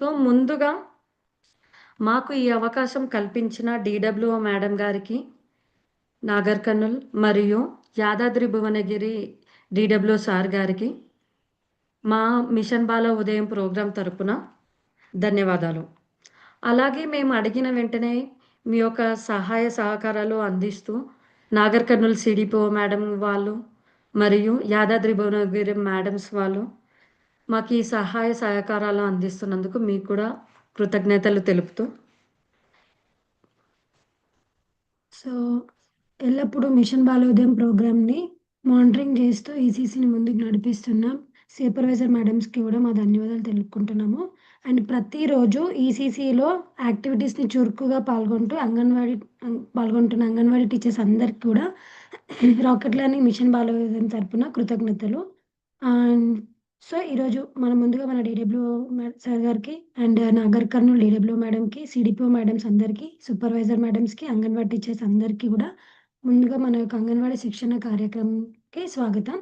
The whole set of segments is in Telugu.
సో, ముందుగా మాకు ఈ అవకాశం కల్పించిన డీడబ్ల్యూఓ మేడం గారికి, నాగర్ కర్నూల్ మరియు యాదాద్రి భువనగిరి డీడబ్ల్యూఓ సార్ గారికి, మా మిషన్ బాల ఉదయం ప్రోగ్రాం తరపున ధన్యవాదాలు. అలాగే మేము అడిగిన వెంటనే మీ యొక్క సహాయ సహకారాలు అందిస్తూ నాగర్ కర్నూల్ సీడీపీఓ మేడం వాళ్ళు మరియు యాదాద్రి భువనగిరి మేడమ్స్ వాళ్ళు మాకు ఈ సహాయ సహకారాలు అందిస్తున్నందుకు మీకు కూడా కృతజ్ఞతలు తెలుపుతూ సో, ఎల్లప్పుడూ మిషన్ బాలోదయం ప్రోగ్రామ్‌ని మానిటరింగ్ చేస్తూ ఈసీసీని ముందుకు నడిపిస్తున్న సూపర్వైజర్ మేడమ్స్‌కి కూడా మా ధన్యవాదాలు తెలుపుకుంటున్నాము. అండ్ ప్రతిరోజు ఈసీసీలో యాక్టివిటీస్‌ని చురుకుగా పాల్గొంటున్న అంగన్వాడీ టీచర్స్ అందరికి కూడా రాకెట్ లెర్నింగ్ మిషన్ బాలోదయం తరపున కృతజ్ఞతలు. అండ్ ఈరోజు ముందుగా మన డీడబ్ల్యూఓ సార్ గారికి అండ్ నాగర్ కర్నూల్ డీడబ్ల్యూఓ మేడంకి, సీడీపీఓ మేడమ్స్ అందరికీ, సూపర్వైజర్ మేడమ్స్‌కి, అంగన్వాడీ టీచర్స్ అందరికీ గూడా ముందుగా మన యొక్క అంగన్వాడీ శిక్షణ కార్యక్రమంకి స్వాగతం.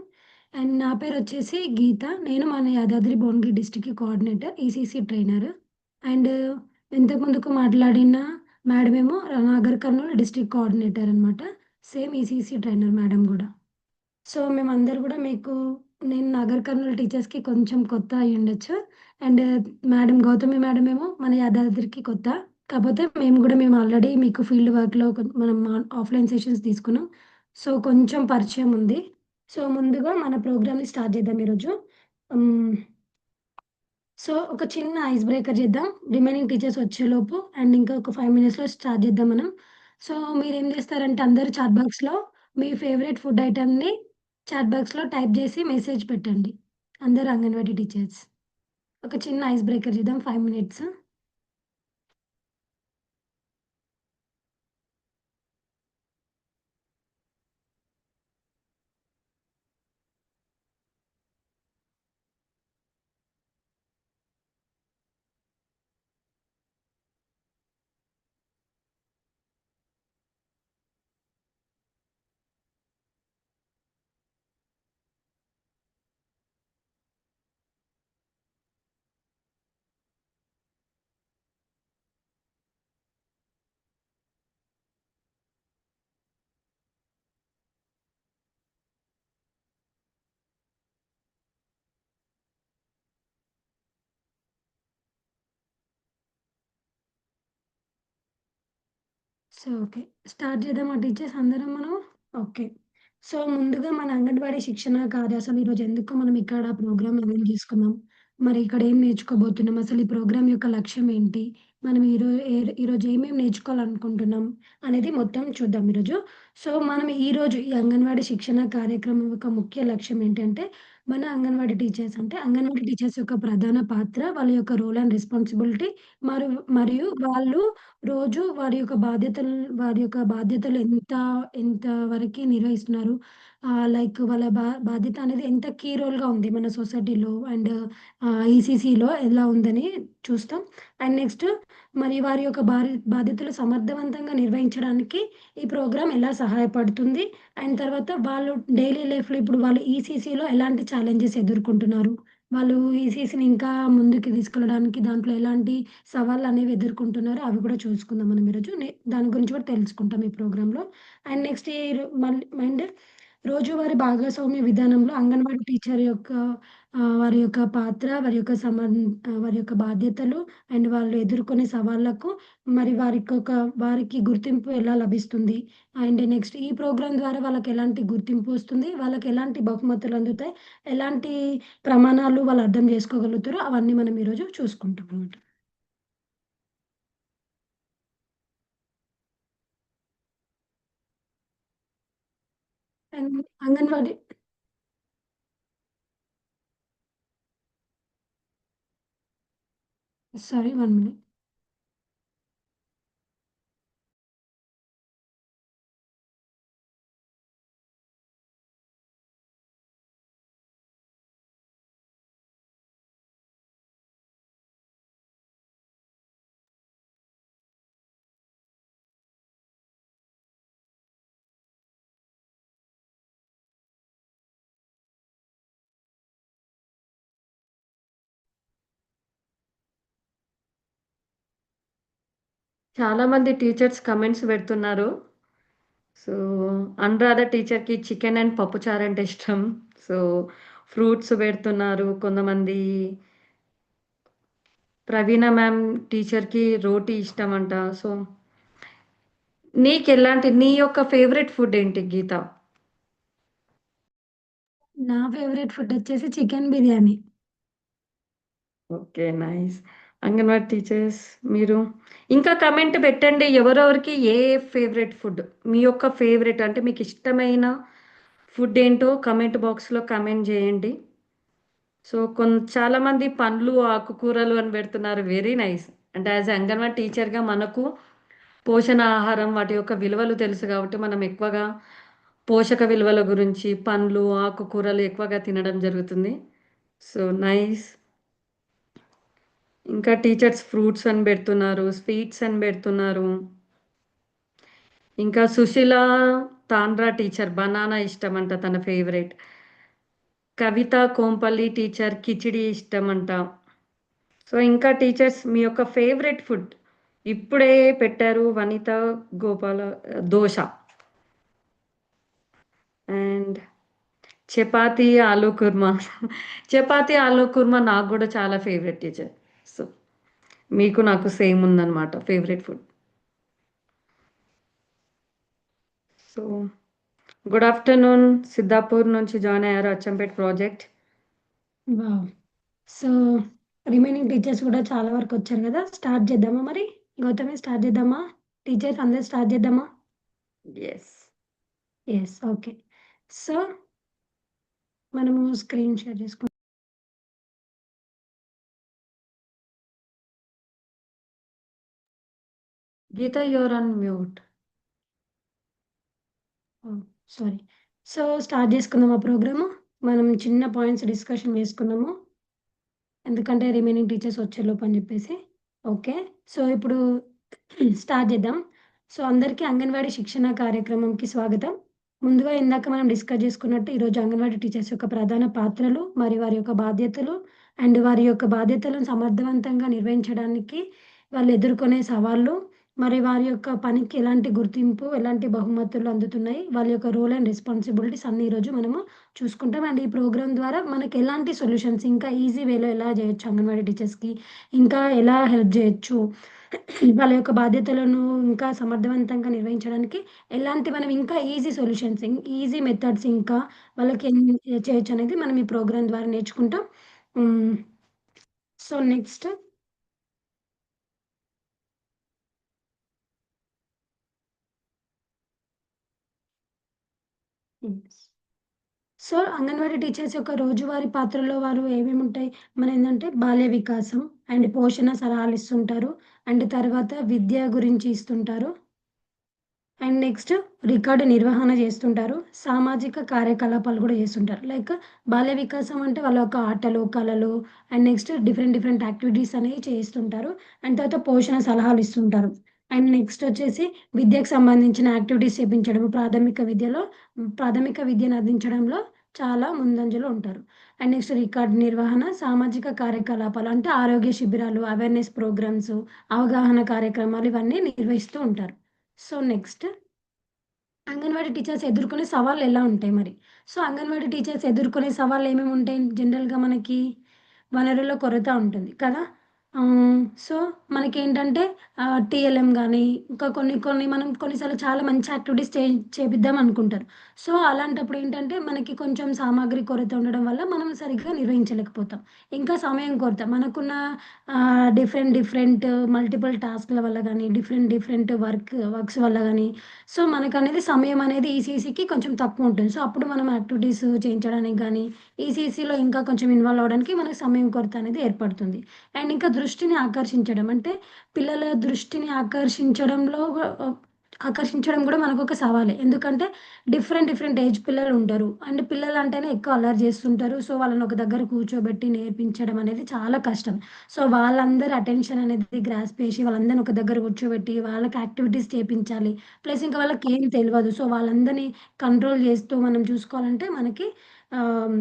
అండ్ నా పేరొచ్చేసి గీత. నేను మన యాదాద్రి భువనగిరి డిస్ట్రిక్ట్‌కి కోఆర్డినేటర్, ఈసీసీ ట్రైనర్. అండ్ ఇంతకు ముందుకు మాట్లాడిన మేడమేమో నాగర్ కర్నూల్ డిస్ట్రిక్ట్ కోఆర్డినేటర్ అనమాట. సేమ్ ఈసీసీ ట్రైనర్ మేడం గూడా. మేమందరూ గూడా నేను నాగర్ కర్నూల్ టీచర్స్‌కి కొంచెం కొత్త అయ్యుండొచ్చు. అండ్ గౌతమి మేడం ఏమో మన యాదాద్రికి కొత్త. కాపోతే మేము ఆల్రెడీ మీకు ఫీల్డ్ వర్క్‌లో మనం ఆఫ్‌లైన్ సెషన్స్ తీసుకున్నాం. కొంచెం పరిచయం ఉంది. ముందుగా మన ప్రోగ్రామ్‌ని స్టార్ట్ చేద్దాం ఈరోజు. హ్మ్. ఒక చిన్న ఐస్ బ్రేకర్ చేద్దాం. రిమైనింగ్ టీచర్స్ వచ్చేలోపు అండ్ ఇంకా ఒక 5 మినిట్స్‌లో స్టార్ట్ చేద్దాం మనం. మీరేం చేస్తారంటే అందరూ చాట్ బాక్స్‌లో మీ ఫేవరెట్ ఫుడ్ ఐటెమ్‌ని చాట్ బాక్స్‌లో టైప్ చేసి మెసేజ్ పెట్టండి. అందరూ అంగన్వాడీ టీచర్స్. ఒక చిన్న ఐస్ బ్రేకర్ చేద్దాం 5 మినిట్స్. ఓకే. స్టార్ట్ చేద్దామా టీచర్స్ అందరం మనం? ఓకే. ముందుగా మన అంగన్వాడీ శిక్షణ కార్యాశాల ఈరోజు ఎందుకు మనం ఇక్కడ ప్రోగ్రామ్ అరేంజ్ చేసుకున్నాం? మరి ఇక్కడ ఏం నేర్చుకోబోతున్నాం? అసలు ఈ ప్రోగ్రామ్ యొక్క లక్ష్యం ఏంటి? మనం ఈరోజు ఏమేమి నేర్చుకోవాలనుకుంటున్నాం? అనేది మొత్తం చూద్దాం ఈరోజు. మనం ఈరోజు ఈ అంగన్వాడీ శిక్షణ కార్యక్రమం యొక్క ముఖ్య లక్ష్యం ఏంటంటే, మన అంగన్వాడీ టీచర్స్ యొక్క ప్రధాన పాత్ర, వాళ్ళ యొక్క రోల్ అండ్ రెస్పాన్సిబిలిటీ మరియు వాళ్ళు రోజు వారి యొక్క బాధ్యతలు ఎంత వరకి నిర్వహిస్తున్నారు. లైక్ వాళ్ళ బాధ్యత అనేది ఎంత కీ రోల్‌గా ఉంది మన సొసైటీలో అండ్ ఈసీసీలో ఎలా ఉందని చూస్తాం. అండ్ నెక్స్ట్ మరి వారి యొక్క బాధ్యతలు సమర్థవంతంగా నిర్వహించడానికి ఈ ప్రోగ్రామ్ ఎలా సహాయపడుతుంది? అండ్ తర్వాత వాళ్ళు డైలీ లైఫ్‌లో ఇప్పుడు వాళ్ళు ఈసీసీలో ఎలాంటి ఛాలెంజెస్ ఎదుర్కొంటున్నారు? వాళ్ళు ఈసీసీని ఇంకా ముందుకు తీసుకెళ్ళడానికి దాంట్లో ఎలాంటి సవాళ్ళనేవి ఎదుర్కొంటున్నారో అవి కూడా చూసుకుందాం మనం ఈరోజు. దాని గురించి కూడా తెలుసుకుంటాం ఈ ప్రోగ్రామ్‌లో. అండ్ నెక్స్ట్ ఈ రో మళ్ళీ అండ్ రోజువారీ భాగస్వామ్య విధానంలో అంగన్వాడీ టీచర్ యొక్క వారి యొక్క పాత్ర, వారి యొక్క బాధ్యతలు అండ్ వాళ్ళు ఎదుర్కొనే సవాళ్ళకు మరి వారికి గుర్తింపు ఎలా లభిస్తుంది? అండ్ నెక్స్ట్ ఈ ప్రోగ్రామ్ ద్వారా వాళ్ళకెలాంటి గుర్తింపు వస్తుంది? వాళ్ళకెలాంటి బహుమతులు అందుతాయి? ఎలాంటి ప్రమాణాలు వాళ్ళు అర్థం చేసుకోగలుగుతారో అవన్నీ మనం ఈరోజు చూసుకుంటాం అన్నమాట. And anganwadi sorry 1 minute. చాలామంది టీచర్స్ కమెంట్స్ పెడుతున్నారు. సో, అనురాధ టీచర్‌కి చికెన్ అండ్ పప్పుచారు అంటే ఇష్టం. సో, ఫ్రూట్స్ పెడుతున్నారు. కొంతమంది ప్రవీణ మ్యామ్ టీచర్‌కి రోటీ ఇష్టమంట. సో, నీ యొక్క ఫేవరెట్ ఫుడ్ ఏంటి గీత? నా ఫేవరెట్ ఫుడ్ వచ్చేసి chicken biryani. Okay. Nice. Anganwadi teachers మీరు ఇంకా కమెంట్ పెట్టండి. ఎవరెవరికి ఏ ఫేవరెట్ ఫుడ్? మీ యొక్క ఫేవరెట్ అంటే మీకిష్టమైన ఫుడ్ ఏంటో కామెంట్ బాక్స్‌లో కామెంట్ జేయండి. సో, చాలామంది పండ్లు, ఆకుకూరలు అని పెడుతున్నారు. Very nice. అంటే యాస్ ఎ అంగన్వాడీ టీచర్‌గా మనకు పోషణ ఆహారం వాటి యొక్క విలువలు తెలుసు కాబట్టి మనం ఎక్కువగా పోషక విలువల గురించి పండ్లు, ఆకుకూరలు ఎక్కువగా తినడం జరుగుతుంది. So, nice. ఇంకా టీచర్స్ ఫ్రూట్స్ అని బెడుతున్నారు. స్వీట్స్ అని బెడుతున్నారు. ఇంకా సుశీల తాండ్రా టీచర్ బనానా ఇష్టమంట తన ఫేవరెట్. కవిత కోంపల్లి టీచర్ కిచిడి ఇష్టమంట. సో, ఇంకా టీచర్స్ మీ యొక్క ఫేవరెట్ ఫుడ్ ఇప్పుడే పెట్టారు వనిత గోపాల దోస. అండ్ చపాతీ, ఆలు కుర్మా. చపాతీ, ఆలు కుర్మా నాకు గూడా చాలా ఫేవరెట్ టీచర్. సో, మీకు నాకు సేమ్ ఉందన్నమాట favourite food. So good afternoon. Siddhapur నుంచి జాయిన్ అయ్యారు Achampet project. Wow! So, remaining teachers కూడా చాలా వరకొచ్చారు గదా! స్టార్ట్ చేద్దామా మరి? గౌతమి స్టార్ట్ చేద్దామా? టీచర్స్ అందరూ స్టార్ట్ చేద్దామా? యెస్. యెస్. ఓకే. సో, మనము స్క్రీన్ షేర్ చేసుకుందాం. Geetha you are on mute. Oh! Sorry. So, start చేసుకుందామా ప్రోగ్రాము? మనం చిన్న పాయింట్స్ డిస్కషన్ చేసుకుందాము. ఎందుకంటే రిమైనింగ్ టీచర్స్ వచ్చేలోపు అని జెప్పేసి. ఓకే. సో, ఇప్పుడు స్టార్ట్ చేద్దాం. సో, అందరికీ అంగన్వాడీ శిక్షణ కార్యక్రమంకి స్వాగతం. ముందుగా ఇందాక మనం డిస్కస్ చేసుకున్నట్టు ఈరోజు అంగన్వాడీ టీచర్స్ యొక్క ప్రధాన పాత్రలు, మరి వారి యొక్క బాధ్యతలు అండ్ వారి యొక్క బాధ్యతలను సమర్థవంతంగా నిర్వహించడానికి వాళ్ళు ఎదుర్కొనే సవాళ్ళు, మరి వారి యొక్క పనికి ఎలాంటి గుర్తింపు, ఎలాంటి బహుమతులు అందుతున్నాయి, వాళ్ళ యొక్క రోల్ అండ్ రెస్పాన్సిబిలిటీస్ అన్నీ ఈరోజు మనము చూసుకుంటాం. అండ్ ఈ ప్రోగ్రామ్ ద్వారా మనకి ఎలాంటి సొల్యూషన్స్ ఇంకా ఈజీ వేలో ఎలా చేయొచ్చు అంగన్వాడీ టీచర్స్‌కి, ఇంకా ఎలా హెల్ప్ జేయొచ్చు, వాళ్ళ యొక్క బాధ్యతలను ఇంకా సమర్థవంతంగా నిర్వహించడానికి ఎలాంటి మనం ఇంకా ఈజీ సొల్యూషన్స్, ఈజీ మెథడ్స్ ఇంకా వాళ్ళకి చేయొచ్చనేది మనం ఈ ప్రోగ్రామ్ ద్వారా నేర్చుకుంటాం. హ్మ్. So, next yes. So, anganwadi teachers యొక్క రోజువారీ పాత్రలో వారు ఏమేముంటాయి, ఏందంటే బాల్య వికాసం అండ్ పోషణ సలహాలిస్తుంటారు. అండ్ తర్వాత విద్య గురించి ఇస్తుంటారు. అండ్ నెక్స్ట్ రికార్డ్ నిర్వహణ చేస్తుంటారు. సామాజిక కార్యకలాపాలు గూడా చేస్తుంటారు. లైక్ బాల్య వికాసం అంటే వాళ్ళ యొక్క ఆటలు, కళలు and next different different activities అనేవి చేస్తుంటారు. అండ్ తర్వాత పోషణ సలహాలు ఇస్తుంటారు. అండ్ నెక్స్ట్ వచ్చేసి విద్యకు సంబంధించిన యాక్టివిటీస్ చేపించడం. ప్రాథమిక విద్యను అందించడంలో చాలా ముందంజలో ఉంటారు. అండ్ నెక్స్ట్ రికార్డ్ నిర్వహణ, సామాజిక కార్యకలాపాలు అంటే ఆరోగ్య శిబిరాలు, అవేర్‌నెస్ ప్రోగ్రామ్స్, అవగాహన కార్యక్రమాలు ఇవన్నీ నిర్వహిస్తూ ఉంటారు. సో, నెక్స్ట్ అంగన్వాడీ టీచర్స్ ఎదుర్కొనే సవాళ్ళెలా ఉంటాయి మరి? సో, అంగన్వాడీ టీచర్స్ ఎదుర్కొనే సవాళ్ళేమేమి ఉంటాయి? జనరల్‌గా మనకి వనరుల కొరత ఉంటుంది కదా! సో, మనకేంటంటే టీఎల్ఎం గానీ, ఇంకా కొన్ని కొన్ని మనం కొన్నిసార్లు చాలా మంచి యాక్టివిటీస్ చేపిద్దాం అనుకుంటారు. సో, అలాంటప్పుడు ఏంటంటే మనకి కొంచెం సామాగ్రి కొరత ఉండడం వల్ల మనం సరిగ్గా నిర్వహించలేకపోతాం. ఇంకా సమయం కొరత మనకున్న డిఫరెంట్ డిఫరెంట్ మల్టిపుల్ టాస్క్‌ల వల్ల గానీ, డిఫరెంట్ డిఫరెంట్ వర్క్స్ వల్ల గానీ, సో, మనకనేది సమయం అనేది ఈసీసీకి కొంచెం తక్కువుంటుంది. సో, అప్పుడు మనం యాక్టివిటీస్ చేయించడానికి గానీ, ఈసీసీలో ఇంకా కొంచెం ఇన్వాల్వ్ అవ్వడానికి మనకు సమయం కొరత అనేది ఏర్పడుతుంది. అండ్ ఇంకా దృష్టిని ఆకర్షించడం అంటే పిల్లల దృష్టిని ఆకర్షించడం గూడా మనకొక సవాలే. ఎందుకంటే డిఫరెంట్ డిఫరెంట్ ఏజ్ పిల్లలుంటారు. అండ్ పిల్లలంటేనే ఎక్కువ అల్లరి జేస్తుంటారు. సో, వాళ్ళని ఒక దగ్గర కూర్చోబెట్టి నేర్పించడం అనేది చాలా కష్టం. సో, వాళ్ళందరి అటెన్షన్ అనేది గ్రాస్ప్ చేసి వాళ్ళందరిని ఒక దగ్గర కూర్చోబెట్టి వాళ్ళకి యాక్టివిటీస్ చేపించాలి. ప్లస్ ఇంకా వాళ్ళకేం తెలవదు. సో, వాళ్ళందరిని కంట్రోల్ చేస్తూ మనం చూసుకోవాలంటే మనకి ఆహ్,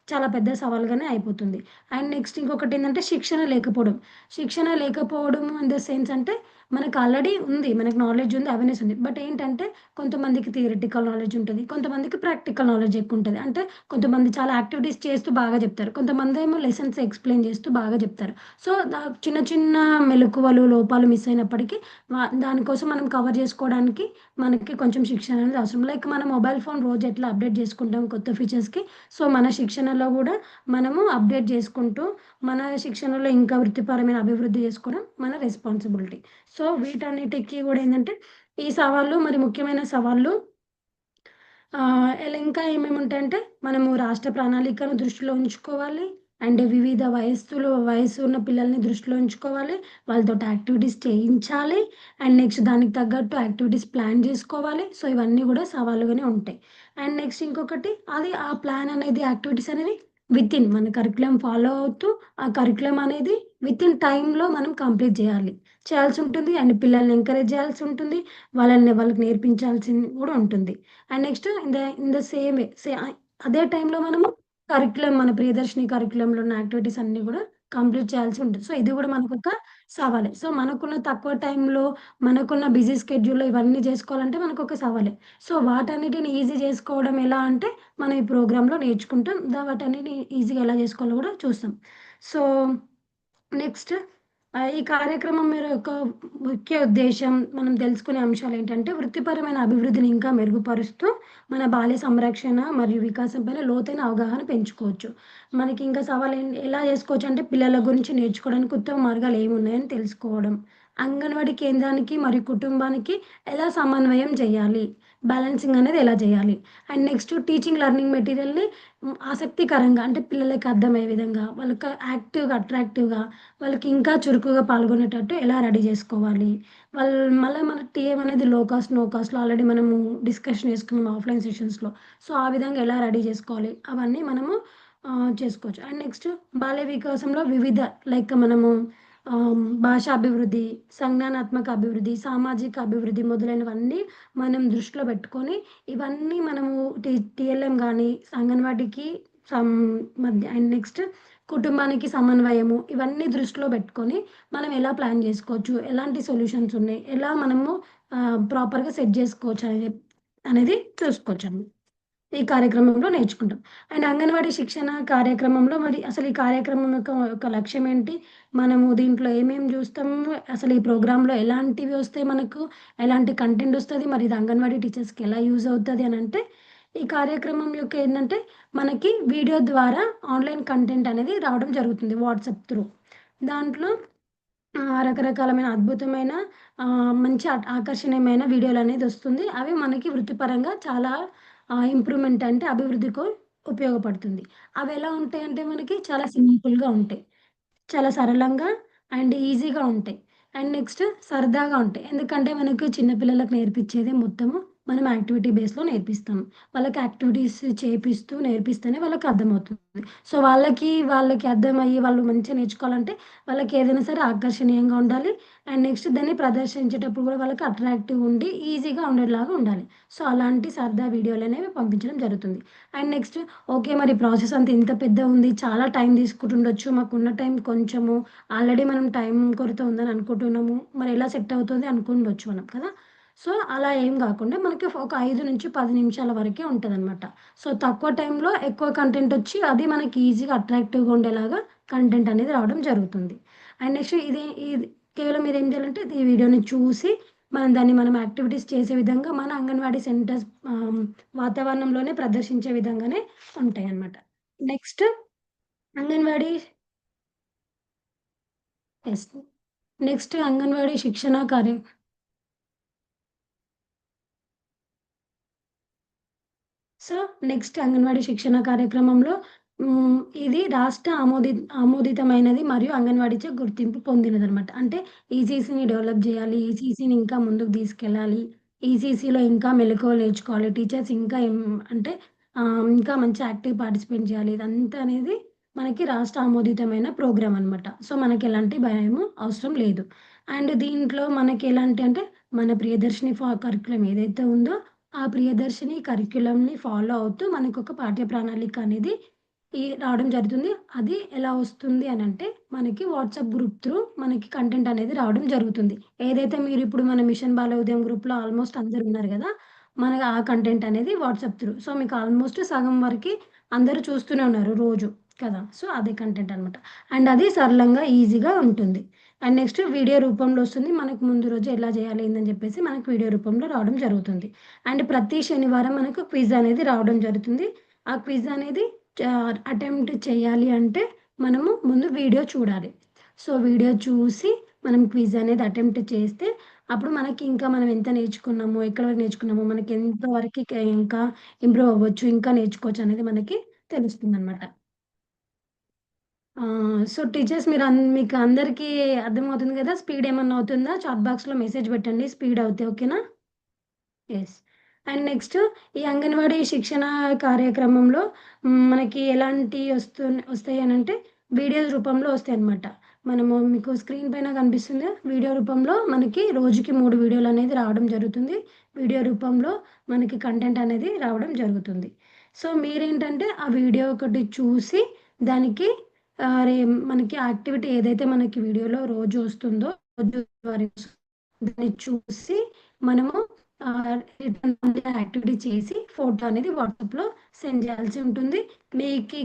చాలా పెద్ద సవాల్గానే అయిపోతుంది. అండ్ నెక్స్ట్ ఇంకొకటేందంటే శిక్షణ లేకపోవడం. శిక్షణ లేకపోవడం ఇన్ ద సెన్స్ అంటే మనకు ఆల్రెడీ ఉంది. మనకు నాలెడ్జ్ ఉంది. అవేర్‌నెస్ ఉంది. బట్ ఏంటంటే కొంతమందికి థియరిటికల్ నాలెడ్జ్ ఉంటది. కొంతమందికి ప్రాక్టికల్ నాలెడ్జ్ ఎక్కువుంటది. అంటే కొంతమంది చాలా యాక్టివిటీస్ చేస్తూ బాగా జెప్తారు. కొంతమందేమో లెసన్స్ ఎక్స్‌ప్లెయిన్ జేస్తూ బాగా జెప్తారు. సో, చిన్న చిన్న మెళకువలు, లోపాలు మిస్ అయినప్పటికీ దానికోసం మనం కవర్ జేసుకోవడానికి మనకి కొంచెం శిక్షణ అనేది అవసరం. లైక్ మన మొబైల్ ఫోన్ రోజు ఎట్లా అప్‌డేట్ జేసుకుంటాం కొత్త ఫీచర్స్‌కి. సో, మన శిక్షణలో గూడా మనము అప్‌డేట్ జేసుకుంటూ మన శిక్షణలో ఇంకా వృత్తిపరమైన అభివృద్ధి జేసుకోవడం మన రెస్పాన్సిబిలిటీ. సో, వీటన్నిటికి గూడా ఏందంటే, ఈ సవాళ్ళు మరి ముఖ్యమైన సవాళ్ళు ఇలా ఇంకా ఏమేముంటాయంటే, మనము రాష్ట్ర ప్రణాళికను దృష్టిలో ఉంచుకోవాలి. అండ్ వివిధ వయస్సు ఉన్న పిల్లల్ని దృష్టిలో ఉంచుకోవాలి. వాళ్ళతోటి యాక్టివిటీస్ చేయించాలి. అండ్ నెక్స్ట్ దానికి తగ్గట్టు యాక్టివిటీస్ ప్లాన్ జేసుకోవాలి. సో, ఇవన్నీ గూడా సవాలుగానే ఉంటాయి. అండ్ నెక్స్ట్ ఇంకొకటి ఆ ప్లాన్ అనేది యాక్టివిటీస్ అనేవి వితిన్ మన కరిక్యులమ్ ఫాలో అవుతూ, ఆ కరిక్యులమ్ అనేది వితిన్ టైమ్‌లో మనం కంప్లీట్ జేయాలి. చేయాల్సుంటుంది. అండ్ పిల్లల్ని ఎంకరేజ్ జేయాల్సుంటుంది. వాళ్ళకి నేర్పించాల్సింది గూడా ఉంటుంది. And next in the same way అదే టైంలో మనము మన ప్రియదర్శిని కరిక్యులమ్‌లో ఉన్న యాక్టివిటీస్ అన్నీ గూడా కంప్లీట్ చేయాల్సి ఉంటుంది. సో, ఇది గూడా మనకొక సవాలే. సో, మనకున్న తక్కువ టైంలో, మనకున్న బిజీ స్కెడ్యూల్‌లో ఇవన్నీ జేసుకోవాలంటే మనకొక సవాలే. సో, వాటన్నిటిని ఈజీ జేసుకోవడం ఎలా అంటే, మనం ఈ ప్రోగ్రామ్‌లో నేర్చుకుంటాం. వాటన్నిటిని ఈజీగా ఎలా జేసుకోవాలో గూడా చూస్తాం. సో నెక్స్ట్ ఈ కార్యక్రమం యొక్క ముఖ్య ఉద్దేశ్యం మనం తెలుసుకునే అంశాలేంటంటే, వృత్తిపరమైన అభివృద్ధిని ఇంకా మెరుగుపరుస్తూ, మన బాల్య సంరక్షణ మరియు వికాసం పైన లోతైన అవగాహన పెంచుకోవచ్చు. మనకి ఇంకా ఎలా చేసుకోవచ్చంటే, పిల్లల గురించి నేర్చుకోవడానికి ఉత్తమ మార్గాలేమున్నాయని తెలుసుకోవడం. అంగన్వాడీ కేంద్రానికి మరియు కుటుంబానికి ఎలా సమన్వయం చేయాలి? బ్యాలెన్సింగ్ అనేది ఎలా చేయాలి? అండ్ నెక్స్ట్ టీచింగ్ లెర్నింగ్ మెటీరియల్‌ని ఆసక్తికరంగా అంటే పిల్లలకి అర్థమయ్యే విధంగా, వాళ్ళకి అట్రాక్టివ్‌గా వాళ్ళకి ఇంకా చురుకుగా పాల్గొనేటట్టు ఎలా రెడీ జేసుకోవాలి? మళ్ళా మన టీఎం అనేది లో కాస్ట్, నో కాస్ట్‌లో ఆల్రెడీ మనము డిస్కషన్ చేసుకున్నాం ఆఫ్‌లైన్ సెషన్స్‌లో. సో, ఆ విధంగా ఎలా రెడీ జేసుకోవాలి? అవన్నీ మనము చేసుకోవచ్చు. అండ్ నెక్స్ట్ బాల్య వికాసంలో వివిధ లైక్ మనము భాషా అభివృద్ధి, సంజ్ఞానాత్మక అభివృద్ధి, సామాజిక అభివృద్ధి మొదలైనవన్నీ మనం దృష్టిలో పెట్టుకొని, ఇవన్నీ మనము టీఎల్ఎం గాని, అంగన్వాడీకి సం మధ్య అండ్ నెక్స్ట్ కుటుంబానికి సమన్వయము ఇవన్నీ దృష్టిలో పెట్టుకొని, మనం ఎలా ప్లాన్ జేసుకోవచ్చు? ఎలాంటి సొల్యూషన్స్ ఉన్నాయి? ఎలా మనము ప్రాపర్‌గా సెట్ జేసుకోవచ్చు అనేది చూసుకోవచ్చండి. ఈ కార్యక్రమంలో నేర్చుకుంటాం. అండ్ అంగన్వాడీ శిక్షణ కార్యక్రమంలో మరి అసలు ఈ కార్యక్రమం యొక్క లక్ష్యం ఏంటి? మనము దీంట్లో ఏమేమి జూస్తాము? అసలు ఈ ప్రోగ్రామ్‌లో ఎలాంటివి వస్తాయి మనకు? ఎలాంటి కంటెంట్ ఒస్తది? మరి ఇది అంగన్వాడీ టీచర్స్‌కి ఎలా యూజ్ అవుతది అనంటే, ఈ కార్యక్రమం యొక్క ఏందంటే, మనకి వీడియో ద్వారా ఆన్‌లైన్ కంటెంట్ అనేది రావడం జరుగుతుంది వాట్సాప్ త్రూ. దాంట్లో రకరకాలమైన అద్భుతమైన మంచి ఆకర్షణీయమైన వీడియోలనేదొస్తుంది. అవి మనకి వృత్తిపరంగా చాలా ఇంప్రూవ్‌మెంట్ అంటే అభివృద్ధికి ఉపయోగపడుతుంది. అవెలా ఉంటాయంటే మనకి చాలా సింపుల్‌గా ఉంటాయి. చాలా సరళంగా అండ్ ఈజీగా ఉంటాయి. అండ్ నెక్స్ట్ సరదాగా ఉంటాయి. ఎందుకంటే మనకు చిన్న పిల్లలకు నేర్పించేది మొత్తము మనం యాక్టివిటీ బేస్‌లో నేర్పిస్తాం. వాళ్ళకి యాక్టివిటీస్ చేపిస్తూ నేర్పిస్తేనే వాళ్ళకి అర్థమవుతుంది. సో, వాళ్ళకి అర్థమయ్యి వాళ్ళు మంచిగా నేర్చుకోవాలంటే వాళ్ళకి ఏదైనా సరే ఆకర్షణీయంగా ఉండాలి. అండ్ నెక్స్ట్ దాన్ని ప్రదర్శించేటప్పుడు కూడా వాళ్ళకి అట్రాక్టివ్‌గా ఉండి ఈజీగా ఉండేలాగా ఉండాలి. సో, అలాంటి సరదా వీడియోలనేవి పంపించడం జరుగుతుంది. And next okay. మరి ప్రాసెస్ అంతా ఇంత పెద్దగుంది. చాలా టైం తీసుకుంటుండొచ్చు. మాకున్న టైం కొంచెము. ఆల్రెడీ మనం టైం కొరత ఉందని అనుకుంటున్నాము. మరి ఎలా సెట్ అవుతది అనుకుండొచ్చు మనం కదా! సో, అలా ఏం గాకుండా మనకి ఒక 5-10 నిమిషాల వరకే ఉంటదనమాట. సో, తక్కువ టైంలో ఎక్కువ కంటెంట్ ఒచ్చి అది మనకి ఈజీగా అట్రాక్టివ్‌గా ఉండేలాగా కంటెంట్ అనేది రావడం జరుగుతుంది. అండ్ నెక్స్ట్ ఇది కేవలం మీరేం జేయాలంటే ఈ వీడియోని చూసి మనం యాక్టివిటీస్ చేసే విధంగా మన అంగన్వాడీ సెంటర్స్ వాతావరణంలోనే ప్రదర్శించే విధంగానే ఉంటాయన్నమాట. Next anganwadi yes. Next anganwadi శిక్షణ సో, నెక్స్ట్ అంగన్వాడీ శిక్షణ కార్యక్రమంలో హ్మ్. ఇది రాష్ట్ర ఆమోదితమైనది మరియు అంగన్వాడీచే గుర్తింపు పొందినదనమాట. అంటే ఈసీసీని డెవలప్ జేయాలి. ఈసీసీని ఇంకా ముందుకు తీసుకెళ్ళాలి. ఈసీసీలో ఇంకా మెళకువలు నేర్చుకోవాలి. టీచర్స్ ఇంకా అంటే ఇంకా మంచి యాక్టివ్ పార్టిసిపేట్ జేయాలి. ఇదంతా అనేది మనకి రాష్ట్ర ఆమోదితమైన ప్రోగ్రామ్ అనమాట. సో, మనకెలాంటి భయము అవసరం లేదు. అండ్ దీంట్లో మనకెలాంటి అంటే మన ప్రియదర్శిని కరిక్యులమ్ ఏదైతే ఉందో ఆ ప్రియదర్శిని కరిక్యులమ్‌ని ఫాలో అవుతూ మనకొక పాఠ్య ప్రణాళిక అనేది రావడం జరుగుతుంది. అది ఎలా వస్తుంది అనంటే, మనకి వాట్సాప్ గ్రూప్ త్రూ మనకి కంటెంట్ అనేది రావడం జరుగుతుంది. ఏదైతే మీరిప్పుడు మన మిషన్ బాల ఉదయం గ్రూప్‌లో ఆల్మోస్ట్ అందరూ ఉన్నారు గదా! మనకు ఆ కంటెంట్ అనేది వాట్సాప్ త్రూ. సో, మీకు ఆల్మోస్ట్ సగం వరకి అందరూ చూస్తూనే ఉన్నారు రోజు కదా! సో, అదే కంటెంట్ అనమాట. అండ్ అది సరళంగా, ఈజీగా ఉంటుంది. అండ్ నెక్స్ట్ వీడియో రూపంలో వస్తుంది. మనకు ముందు రోజు ఎలా చేయాలి ఏందని చెప్పేసి మనకు వీడియో రూపంలో రావడం జరుగుతుంది. అండ్ ప్రతి శనివారం మనకు క్విజ్ అనేది రావడం జరుగుతుంది. ఆ క్విజ్ అనేది అటెంప్ట్ చేయాలి అంటే మనము ముందు వీడియో చూడాలి. సో, వీడియో చూసి మనం క్విజ్ అనేది అటెంప్ట్ చేస్తే అప్పుడు మనకి ఇంకా మనం ఎంత నేర్చుకున్నాము, ఎక్కడి వరకు నేర్చుకున్నాము, మనకి ఎంత వరకి ఇంకా ఇంప్రూవ్ అవ్వచ్చు, ఇంకా నేర్చుకోవచ్చు అనేది మనకి తెలుస్తుందనమాట. సో, టీచర్స్ మీకు అందరికీ అర్థమవుతుంది గదా! స్పీడ్ ఏమన్నా అవుతుందా? చాట్ బాక్స్‌లో మెసేజ్ పెట్టండి స్పీడ్ అవుతే ఓకేనా? యెస్. అండ్ నెక్స్ట్ ఈ అంగన్వాడీ శిక్షణ కార్యక్రమంలో మనకి ఎలాంటియి వస్తాయనంటే వీడియోస్ రూపంలో వస్తాయన్నమాట. మీకు స్క్రీన్ పైన కనిపిస్తుందా? వీడియో రూపంలో మనకి రోజుకి 3 వీడియోలనేది రావడం జరుగుతుంది. వీడియో రూపంలో మనకి కంటెంట్ అనేది రావడం జరుగుతుంది. సో, మీరేంటంటే ఆ వీడియో ఒకటి చూసి దానికి ఆహ్, రే మనకి యాక్టివిటీ ఏదైతే మనకి వీడియోలో రోజు వస్తుందో రోజువారీ దాన్ని చూసి మనము రిటర్న్ యాక్టివిటీ చేసి ఫోటో అనేది వాట్సాప్‌లో సెండ్ చేయాల్సి ఉంటుంది. మీకు ఈ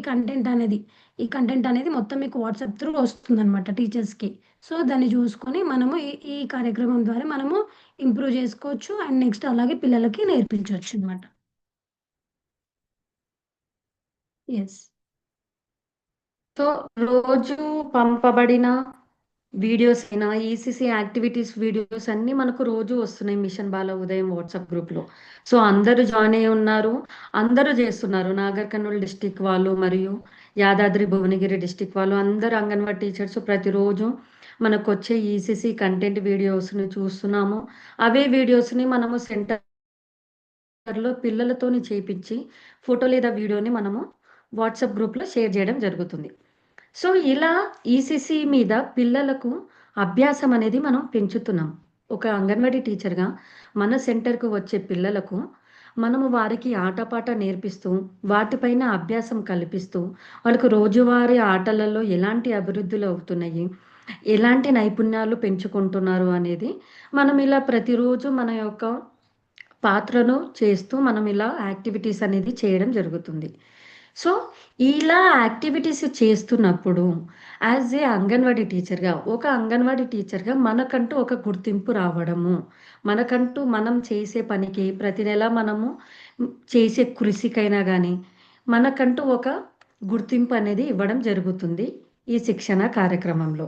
కంటెంట్ అనేది మొత్తం మీకు వాట్సాప్ త్రూ వస్తుందనమాట టీచర్స్‌కి. సో, దాన్ని చూసుకొని మనము ఈ ఈ కార్యక్రమం ద్వారా మనము ఇంప్రూవ్ చేసుకోవచ్చు. అండ్ నెక్స్ట్ అలాగే పిల్లలకి నేర్పించొచ్చనమాట. యెస్. సో, రోజు పంపబడిన వీడియోస్ అయినా, ఈసీసీ యాక్టివిటీస్ వీడియోస్ అన్నీ మనకు రోజు వస్తున్నాయి మిషన్ బాల ఉదయం వాట్సాప్ గ్రూప్‌లో. సో, అందరూ జాయిన్ అయ్యి ఉన్నారు. అందరూ చేస్తున్నారు. నాగర్ కర్నూల్ డిస్ట్రిక్ట్ వాళ్ళు మరియు యాదాద్రి భువనగిరి డిస్ట్రిక్ట్ వాళ్ళు అందరూ అంగన్వాడీ టీచర్స్ ప్రతిరోజు మనకొచ్చే ఈసీసీ కంటెంట్ వీడియోస్‌ని చూస్తున్నాము. అవే వీడియోస్‌ని మనము సెంటర్‌లో పిల్లలతోని చేపిచ్చి ఫోటో లేదా వీడియోని మనము వాట్సాప్ గ్రూప్‌లో షేర్ చేయడం జరుగుతుంది. సో, ఇలా ఈసీసీ మీద పిల్లలకు అభ్యాసం అనేది మనం పెంచుతున్నాం. ఒక అంగన్వాడీ టీచర్‌గా మన సెంటర్‌కు వచ్చే పిల్లలకు మనము వారికి ఆటపాట నేర్పిస్తూ, వాటిపైన అభ్యాసం కల్పిస్తూ, వాళ్ళకు రోజువారీ ఆటలలో ఎలాంటి అభివృద్ధులు అవుతున్నాయి, ఎలాంటి నైపుణ్యాలు పెంచుకుంటున్నారు అనేది మనం ఇలా ప్రతిరోజు మన యొక్క పాత్రను చేస్తూ మనం ఇలా యాక్టివిటీస్ అనేది చేయడం జరుగుతుంది. సో, ఇలా యాక్టివిటీస్ చేస్తున్నప్పుడు ఒక అంగన్వాడీ టీచర్‌గా మనకంటూ ఒక గుర్తింపు రావడము. మనకంటూ మనం చేసే పనికి ప్రతి నెల మనము చేసే కృషికైనా గానీ, మనకంటూ ఒక గుర్తింపు అనేది ఇవ్వడం జరుగుతుంది ఈ శిక్షణ కార్యక్రమంలో.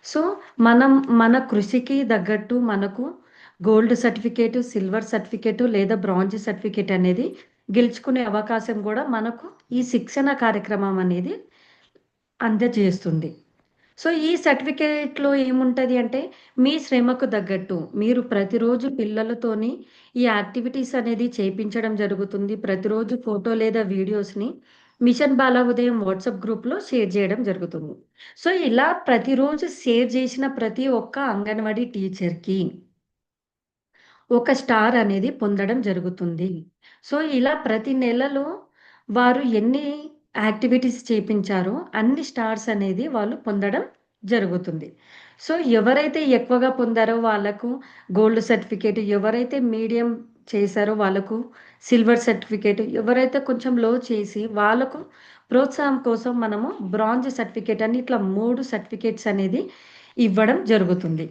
సో, మనం మన కృషికి తగ్గట్టు మనకు గోల్డ్ సర్టిఫికేట్, సిల్వర్ సర్టిఫికేట్ లేదా బ్రాంజ్ సర్టిఫికేట్ అనేది గెలుచుకునే అవకాశం గూడా మనకు ఈ శిక్షణ కార్యక్రమం అనేది అందజేస్తుంది. సో, ఈ సర్టిఫికేట్‌లో ఏముంటది అంటే, మీ శ్రమకు తగ్గట్టు మీరు ప్రతిరోజు పిల్లలతోని ఈ యాక్టివిటీస్ అనేది చేపించడం జరుగుతుంది. ప్రతిరోజు ఫోటో లేదా వీడియోస్‌ని మిషన్ బాల ఉదయం వాట్సాప్ గ్రూప్‌లో షేర్ జేయడం జరుగుతుంది. సో, ఇలా ప్రతిరోజు షేర్ జేసిన ప్రతి ఒక్క అంగన్వాడీ టీచర్‌కి ఒక స్టార్ అనేది పొందడం జరుగుతుంది. సో, ఇలా ప్రతి నెలలో వారు ఎన్ని యాక్టివిటీస్ చేపించారో అన్ని స్టార్స్ అనేది వాళ్ళు పొందడం జరుగుతుంది. సో, ఎవరైతే ఎక్కువగా పొందారో వాళ్ళకు గోల్డ్ సర్టిఫికేట్, ఎవరైతే మీడియం చేశారో వాళ్ళకు సిల్వర్ సర్టిఫికేట్, ఎవరైతే కొంచెం లో చేసి వాళ్ళకు ప్రోత్సాహం కోసం మనము బ్రాంజ్ సర్టిఫికేట్ అని ఇట్లా 3 సర్టిఫికేట్స్ అనేది ఇవ్వడం జరుగుతుంది.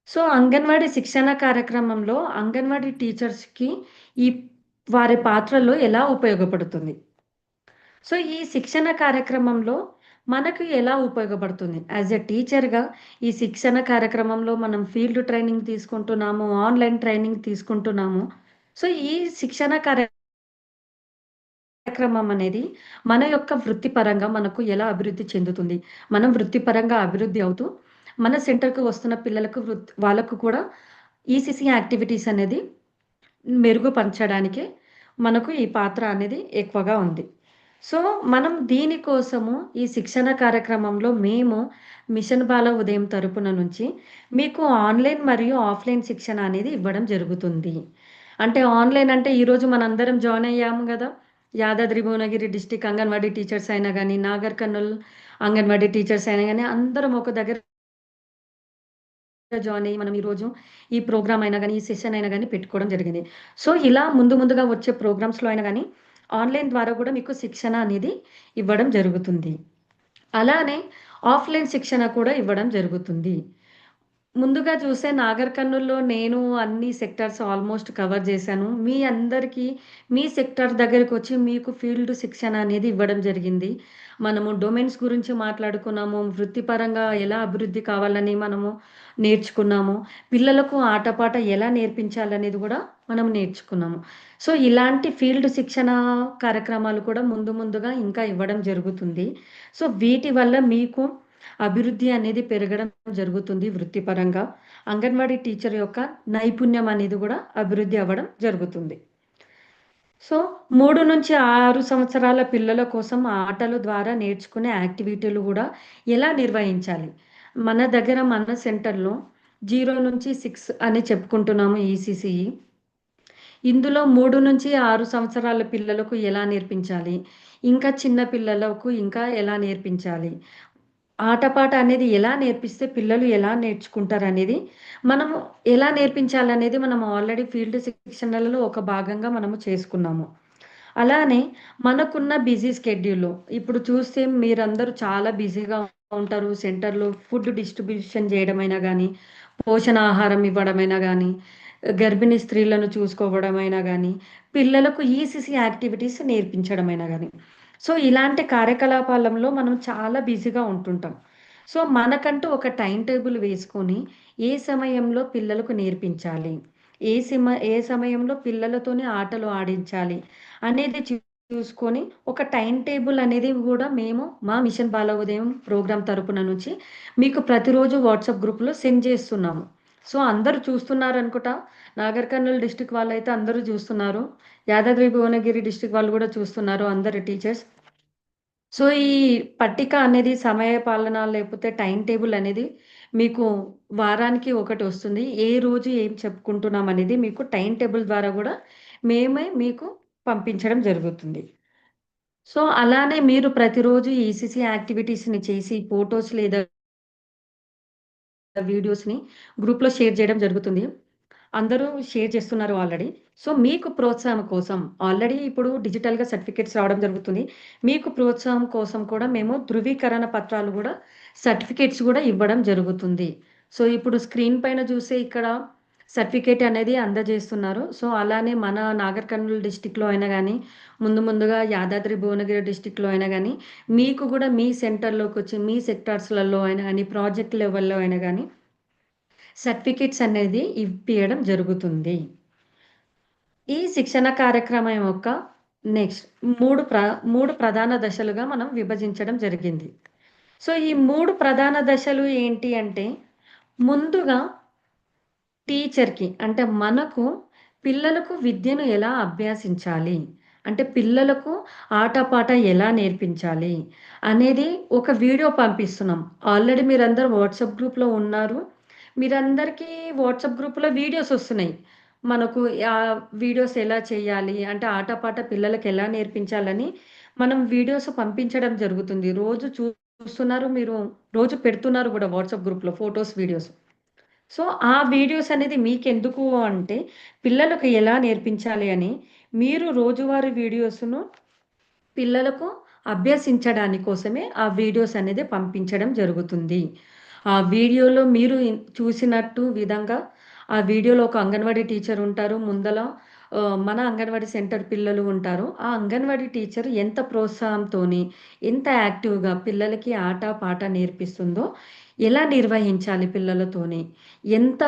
సో, అంగన్వాడీ శిక్షణ కార్యక్రమంలో అంగన్వాడీ టీచర్స్‌కి ఈ వారి పాత్రలో ఎలా ఉపయోగపడుతుంది? సో, ఈ శిక్షణ కార్యక్రమంలో మనకు ఎలా ఉపయోగపడుతుంది? యాస్ ఎ టీచర్‌గా ఈ శిక్షణ కార్యక్రమంలో మనం ఫీల్డ్ ట్రైనింగ్ తీసుకుంటున్నాము, ఆన్‌లైన్ ట్రైనింగ్ తీసుకుంటున్నాము. సో, ఈ శిక్షణ కార్యక్రమం అనేది మన యొక్క వృత్తిపరంగా మనకు ఎలా అభివృద్ధి చెందుతుంది? మనం వృత్తిపరంగా అభివృద్ధి అవుతూ, మన సెంటర్‌కి వస్తున్న పిల్లలకు వాళ్ళకు కూడా ఈసీసీ యాక్టివిటీస్ అనేది మెరుగుపరచడానికే మనకు ఈ పాత్ర అనేది ఎక్కువగా ఉంది. సో, మనం దీనికోసము ఈ శిక్షణ కార్యక్రమంలో మేము మిషన్ బాల ఉదయం తరపున నుంచి మీకు ఆన్‌లైన్ మరియు ఆఫ్‌లైన్ శిక్షణ అనేది ఇవ్వడం జరుగుతుంది. అంటే ఆన్‌లైన్ అంటే ఈరోజు మనందరం జాయిన్ అయ్యాము గదా! యాదాద్రి భువనగిరి డిస్ట్రిక్ట్ అంగన్వాడీ టీచర్స్ అయినా గానీ, నాగర్ కర్నూల్ అంగన్వాడీ టీచర్స్ అయినా గానీ, అందరం ఒక దగ్గర జాయిన్ అయ్యి మనం ఈరోజు ఈ ప్రోగ్రామ్ అయినా గానీ, ఈ సెషన్ అయినా గానీ పెట్టుకోవడం జరిగింది. సో, ఇలా ముందుగా వచ్చే ప్రోగ్రామ్స్‌లో అయినా గానీ, ఆన్‌లైన్ ద్వారా గూడా మీకు శిక్షణ అనేది ఇవ్వడం జరుగుతుంది. అలానే ఆఫ్‌లైన్ శిక్షణ కూడా ఇవ్వడం జరుగుతుంది. ముందుగా చూస్తే నాగర్ కర్నూల్‌లో నేను అన్ని సెక్టార్స్ ఆల్‌మోస్ట్ కవర్ చేశాను. మీ అందరికీ మీ సెక్టార్ దగ్గరికొచ్చి మీకు ఫీల్డ్ శిక్షణ అనేది ఇవ్వడం జరిగింది. మనము డొమైన్స్ గురించి మాట్లాడుకున్నాము. వృత్తిపరంగా ఎలా అభివృద్ధి కావాలని మనము నేర్చుకున్నాము. పిల్లలకు ఆటపాట ఎలా నేర్పించాలనేది గూడా మనం నేర్చుకున్నాము. సో, ఇలాంటి ఫీల్డ్ శిక్షణ కార్యక్రమాలు కూడా ముందుగా ఇంకా ఇవ్వడం జరుగుతుంది. సో, వీటి వల్ల మీకు అభివృద్ధి అనేది పెరగడం జరుగుతుంది వృత్తిపరంగా. అంగన్వాడీ టీచర్ యొక్క నైపుణ్యం అనేది గూడా అభివృద్ధి అవ్వడం జరుగుతుంది. సో, 3-6 సంవత్సరాల పిల్లల కోసం ఆటల ద్వారా నేర్చుకునే యాక్టివిటీలు గూడా ఎలా నిర్వహించాలి? మన దగ్గర మన సెంటర్‌లో 0-6 అని చెప్పుకుంటున్నాము ఈసీసీఈ. ఇందులో 3-6 సంవత్సరాల పిల్లలకు ఎలా నేర్పించాలి? ఇంకా చిన్న పిల్లలకు ఇంకా ఎలా నేర్పించాలి? ఆటపాట అనేది ఎలా నేర్పిస్తే పిల్లలు ఎలా నేర్చుకుంటారనేది, మనము ఎలా నేర్పించాలనేది మనం ఆల్రెడీ ఫీల్డ్ శిక్షణలలో ఒక భాగంగా మనము చేసుకున్నాము. అలానే మనకున్న బిజీ స్కెడ్యూల్‌లో ఇప్పుడు చూస్తే మీరందరూ చాలా బిజీగా ఉంటారు. సెంటర్‌లో ఫుడ్ డిస్ట్రిబ్యూషన్ చేయడమైనా గానీ, పోషణాహారం ఇవ్వడమైనా గానీ, గర్భిణీ స్త్రీలను చూసుకోవడమైనా గానీ, పిల్లలకు ఈసీసీ యాక్టివిటీస్ నేర్పించడమైనా గానీ. సో, ఇలాంటి కార్యకలాపాలంలో మనం చాలా బిజీగా ఉంటుంటాం. సో, మనకంటూ ఒక టైమ్ టేబుల్ వేసుకొని, ఏ సమయంలో పిల్లలకు నేర్పించాలి? ఏ సమయంలో పిల్లలతోని ఆటలు ఆడించాలి? అనేది చూసుకొని, ఒక టైమ్ టేబుల్ అనేది గూడా మేము మా మిషన్ బాల ఉదయం ప్రోగ్రామ్ తరపున నుంచి మీకు ప్రతిరోజు వాట్సాప్ గ్రూప్‌లో సెండ్ జేస్తున్నాము. సో, అందరూ చూస్తున్నారనుకుంటా. నాగర్ కర్నూల్ డిస్ట్రిక్ట్ వాళ్ళైతే అందరూ జూస్తున్నారు. యాదాద్రి భువనగిరి డిస్ట్రిక్ట్ వాళ్ళు గూడా చూస్తున్నారు అందరు టీచర్స్. సో, ఈ పట్టిక అనేది సమయ పాలన లేకపోతే టైమ్ టేబుల్ అనేది మీకు వారానికి ఒకటొస్తుంది. ఏ రోజు ఏం చెప్పుకుంటున్నాం అనేది మీకు టైమ్ టేబుల్ ద్వారా గూడా మేమే మీకు పంపించడం జరుగుతుంది. సో, అలానే మీరు ప్రతిరోజు ఈసీసీ యాక్టివిటీస్‌ని చేసి ఫోటోస్ లేదా వీడియోస్‌ని గ్రూప్‌లో షేర్ చేయడం జరుగుతుంది. అందరూ షేర్ చేస్తున్నారు ఆల్రెడీ. సో, మీకు ప్రోత్సాహం కోసం ఆల్రెడీ ఇప్పుడు డిజిటల్‌గా సర్టిఫికేట్స్ రావడం జరుగుతుంది. మీకు ప్రోత్సాహం కోసం కూడా మేము ధృవీకరణ పత్రాలు గూడా సర్టిఫికేట్స్ గూడా ఇవ్వడం జరుగుతుంది. సో, ఇప్పుడు స్క్రీన్ పైన చూసే ఇక్కడ సర్టిఫికేట్ అనేది అందజేస్తున్నారు. సో, అలానే మన నాగర్ కర్నూల్ డిస్ట్రిక్ట్‌లో అయినా గానీ, ముందుగా యాదాద్రి భువనగిరి డిస్ట్రిక్ట్‌లో అయినా గానీ, మీకు గూడా మీ సెంటర్‌లోకొచ్చి మీ సెక్టార్స్‌లలో అయినా గానీ, ప్రాజెక్ట్ లెవెల్‌లో అయినా గానీ సర్టిఫికేట్స్ అనేది ఇప్పియడం జరుగుతుంది. ఈ శిక్షణ కార్యక్రమం యొక్క నెక్స్ట్ 3 ప్రధాన దశలుగా మనం విభజించడం జరిగింది. సో, ఈ 3 ప్రధాన దశలు ఏంటి అంటే, ముందుగా టీచర్‌కి అంటే మనకు పిల్లలకు విద్యను ఎలా అభ్యాసించాలి? అంటే పిల్లలకు ఆటపాట ఎలా నేర్పించాలి? అనేది ఒక వీడియో పంపిస్తున్నాం. ఆల్రెడీ మీరందరూ వాట్సాప్ గ్రూప్‌లో ఉన్నారు. మీరందరికీ వాట్సాప్ గ్రూప్‌లో వీడియోస్ ఒస్తున్నాయి. మనకు వీడియోస్ ఎలా చేయాలి? అంటే ఆటపాట పిల్లలకి ఎలా నేర్పించాలని మనం వీడియోస్ పంపించడం జరుగుతుంది. రోజు చూస్తున్నారు మీరు. రోజు పెడుతున్నారు గూడా వాట్సాప్ గ్రూప్‌లో ఫోటోస్, వీడియోస్. సో, ఆ వీడియోస్ అనేది మీకెందుకు అంటే, పిల్లలకు ఎలా నేర్పించాలి అని, మీరు రోజువారీ వీడియోస్‌ను పిల్లలకు అభ్యసించడాని కోసమే ఆ వీడియోస్ అనేది పంపించడం జరుగుతుంది. ఆ వీడియోలో మీరు చూసినట్టు విధంగా ఆ వీడియోలో ఒక అంగన్వాడీ టీచర్ ఉంటారు. ముందల మన అంగన్వాడీ సెంటర్ పిల్లలు ఉంటారు. ఆ అంగన్వాడీ టీచర్ ఎంత ప్రోత్సాహంతోని, ఎంత యాక్టివ్‌గా పిల్లలకి ఆట, పాట నేర్పిస్తుందో, ఎలా నిర్వహించాలి పిల్లలతోని, ఎంత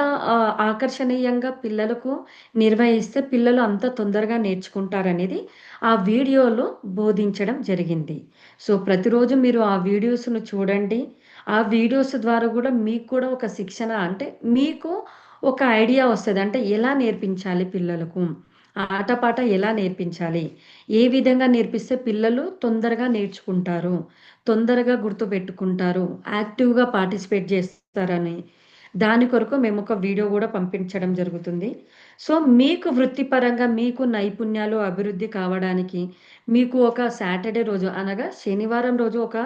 ఆకర్షణీయంగా పిల్లలకు నిర్వహిస్తే పిల్లలు అంత తొందరగా నేర్చుకుంటారనేది ఆ వీడియోలో బోధించడం జరిగింది. సో, ప్రతిరోజు మీరు ఆ వీడియోస్‌ను చూడండి. ఆ వీడియోస్ ద్వారా గూడా మీకు కూడా ఒక శిక్షణ అంటే మీకు ఒక ఐడియా వస్తది. అంటే ఎలా నేర్పించాలి పిల్లలకు? ఆటపాట ఎలా నేర్పించాలి? ఏ విధంగా నేర్పిస్తే పిల్లలు తొందరగా నేర్చుకుంటారు? తొందరగా గుర్తుపెట్టుకుంటారు? యాక్టివ్‌గా పార్టిసిపేట్ చేస్తారని దాని కొరకు మేము ఒక వీడియో గూడా పంపించడం జరుగుతుంది. సో, మీకు వృత్తిపరంగా మీకు నైపుణ్యాలు అభివృద్ధి కావడానికి మీకు ఒక సాటర్‌డే రోజు అనగా శనివారం రోజు ఒక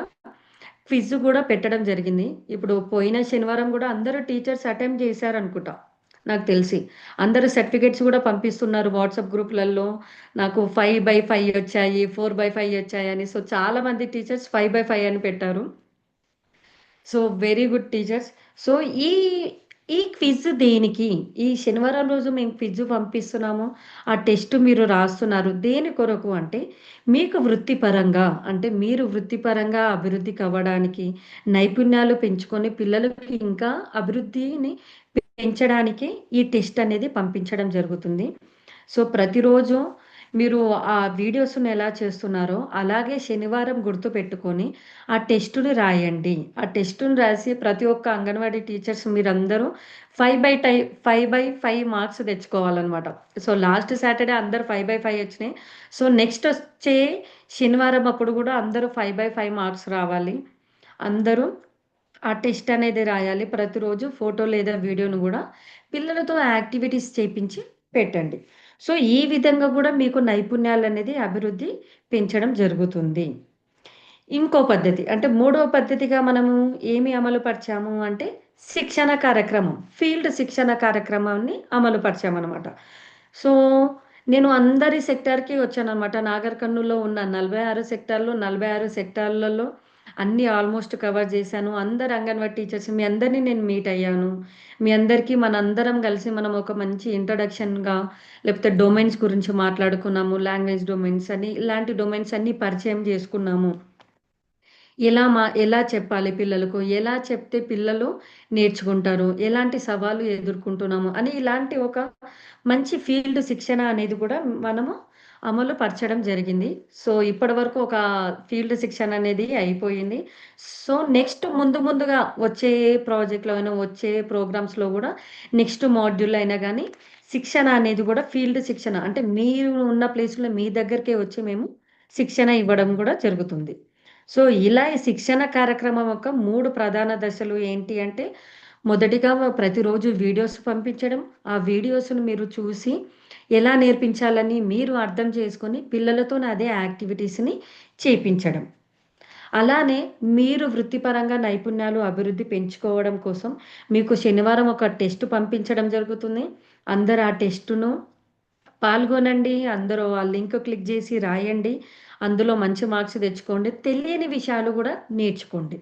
క్విజ్ గూడా పెట్టడం జరిగింది. ఇప్పుడు పోయిన శనివారం గూడా అందరూ టీచర్స్ అటెంప్ట్ చేశారనుకుంటా నాకు తెలిసి. అందరూ సర్టిఫికేట్స్ గూడా పంపిస్తున్నారు వాట్సాప్ గ్రూప్‌లలో. నాకు 5/5 వచ్చాయి, 4/5 వచ్చాయని. సో, చాలామంది టీచర్స్ 5/5 అని పెట్టారు. So, very good teachers. So, ఈ ఈ క్విజ్ దేనికి? ఈ శనివారం రోజు మేము క్విజ్ పంపిస్తున్నాము. ఆ టెస్ట్ మీరు రాస్తున్నారు. దేని కొరకు అంటే, మీకు వృత్తిపరంగా అంటే మీరు వృత్తిపరంగా అభివృద్ధికి అవ్వడానికి, నైపుణ్యాలు పెంచుకొని పిల్లలకి ఇంకా అభివృద్ధిని పెంచడానికి ఈ టెస్ట్ అనేది పంపించడం జరుగుతుంది. సో, ప్రతిరోజు మీరు ఆ వీడియోస్‌ని ఎలా చేస్తున్నారో, అలాగే శనివారం గుర్తుపెట్టుకొని ఆ టెస్ట్‌ని రాయండి. ఆ టెస్ట్‌ని రాసి ప్రతి ఒక్క అంగన్వాడీ టీచర్స్ మీరందరూ 5/5 మార్క్స్ తెచ్చుకోవాలనమాట. సో, లాస్ట్ సాటర్‌డే అందరూ 5/5 వచ్చినాయి. సో, నెక్స్ట్ వచ్చే శనివారం అప్పుడు గూడా అందరూ 5/5 మార్క్స్ రావాలి. అందరూ ఆ టెస్ట్ అనేది రాయాలి. ప్రతిరోజు ఫోటో లేదా వీడియోను గూడా పిల్లలతో యాక్టివిటీస్ చేపించి పెట్టండి. సో, ఈ విధంగా గూడా మీకు నైపుణ్యాలనేది అభివృద్ధి పెంచడం జరుగుతుంది. ఇంకో పద్ధతి అంటే మూడవ పద్ధతిగా మనము ఏమి అమలు పరిచాము అంటే శిక్షణ కార్యక్రమం. ఫీల్డ్ శిక్షణ కార్యక్రమాన్ని అమలు పరిచామనమాట. సో, నేను అందరి సెక్టార్‌కి వచ్చాననమాట. నాగర్ కర్నూల్‌లో ఉన్న 46 సెక్టార్‌లో 46 సెక్టార్‌లలో అన్నీ ఆల్మోస్ట్ కవర్ చేశాను. అందరు అంగన్వాడీ టీచర్స్ మీ అందరిని నేను మీట్ అయ్యాను. మీ అందరికీ మనందరం కలిసి మనం ఒక మంచి ఇంట్రడక్షన్‌గా లేకపోతే డొమైన్స్ గురించి మాట్లాడుకున్నాము. లాంగ్వేజ్ డొమైన్స్ అని ఇలాంటి డొమైన్స్ అన్నీ పరిచయం చేసుకున్నాము. ఎలా చెప్పాలి పిల్లలకు? ఎలా చెప్తే పిల్లలు నేర్చుకుంటారు? ఎలాంటి సవాలు ఎదుర్కొంటున్నాము? అని ఇలాంటి ఒక మంచి ఫీల్డ్ శిక్షణ అనేది కూడా మనము అమలు పరచడం జరిగింది. సో, ఇప్పటివరకు ఒక ఫీల్డ్ శిక్షణ అనేది అయిపోయింది. సో, నెక్స్ట్ ముందుగా వచ్చే ప్రాజెక్ట్‌లో అయినా, వచ్చే ప్రోగ్రామ్స్‌లో గూడా నెక్స్ట్ మాడ్యూల్ అయినా గానీ శిక్షణ అనేది గూడా ఫీల్డ్ శిక్షణ అంటే మీరు ఉన్న ప్లేస్‌లో మీ దగ్గరికే వచ్చి మేము శిక్షణ ఇవ్వడం గూడా జరుగుతుంది. సో, ఇలా ఈ శిక్షణ కార్యక్రమం యొక్క 3 ప్రధాన దశలు ఏంటి అంటే, మొదటిగా ప్రతిరోజు వీడియోస్ పంపించడం. ఆ వీడియోస్‌ని మీరు చూసి ఎలా నేర్పించాలని మీరు అర్థం చేసుకొని పిల్లలతోని అదే యాక్టివిటీస్‌ని చేపించడం. అలానే మీరు వృత్తిపరంగా నైపుణ్యాలు అభివృద్ధి పెంచుకోవడం కోసం మీకు శనివారం ఒక టెస్ట్ పంపించడం జరుగుతుంది. అందరూ ఆ టెస్ట్‌ను పాల్గొనండి. అందరూ ఆ లింక్ క్లిక్ జేసి రాయండి. అందులో మంచి మార్క్స్ తెచ్చుకోండి. తెలియని విషయాలు గూడా నేర్చుకోండి.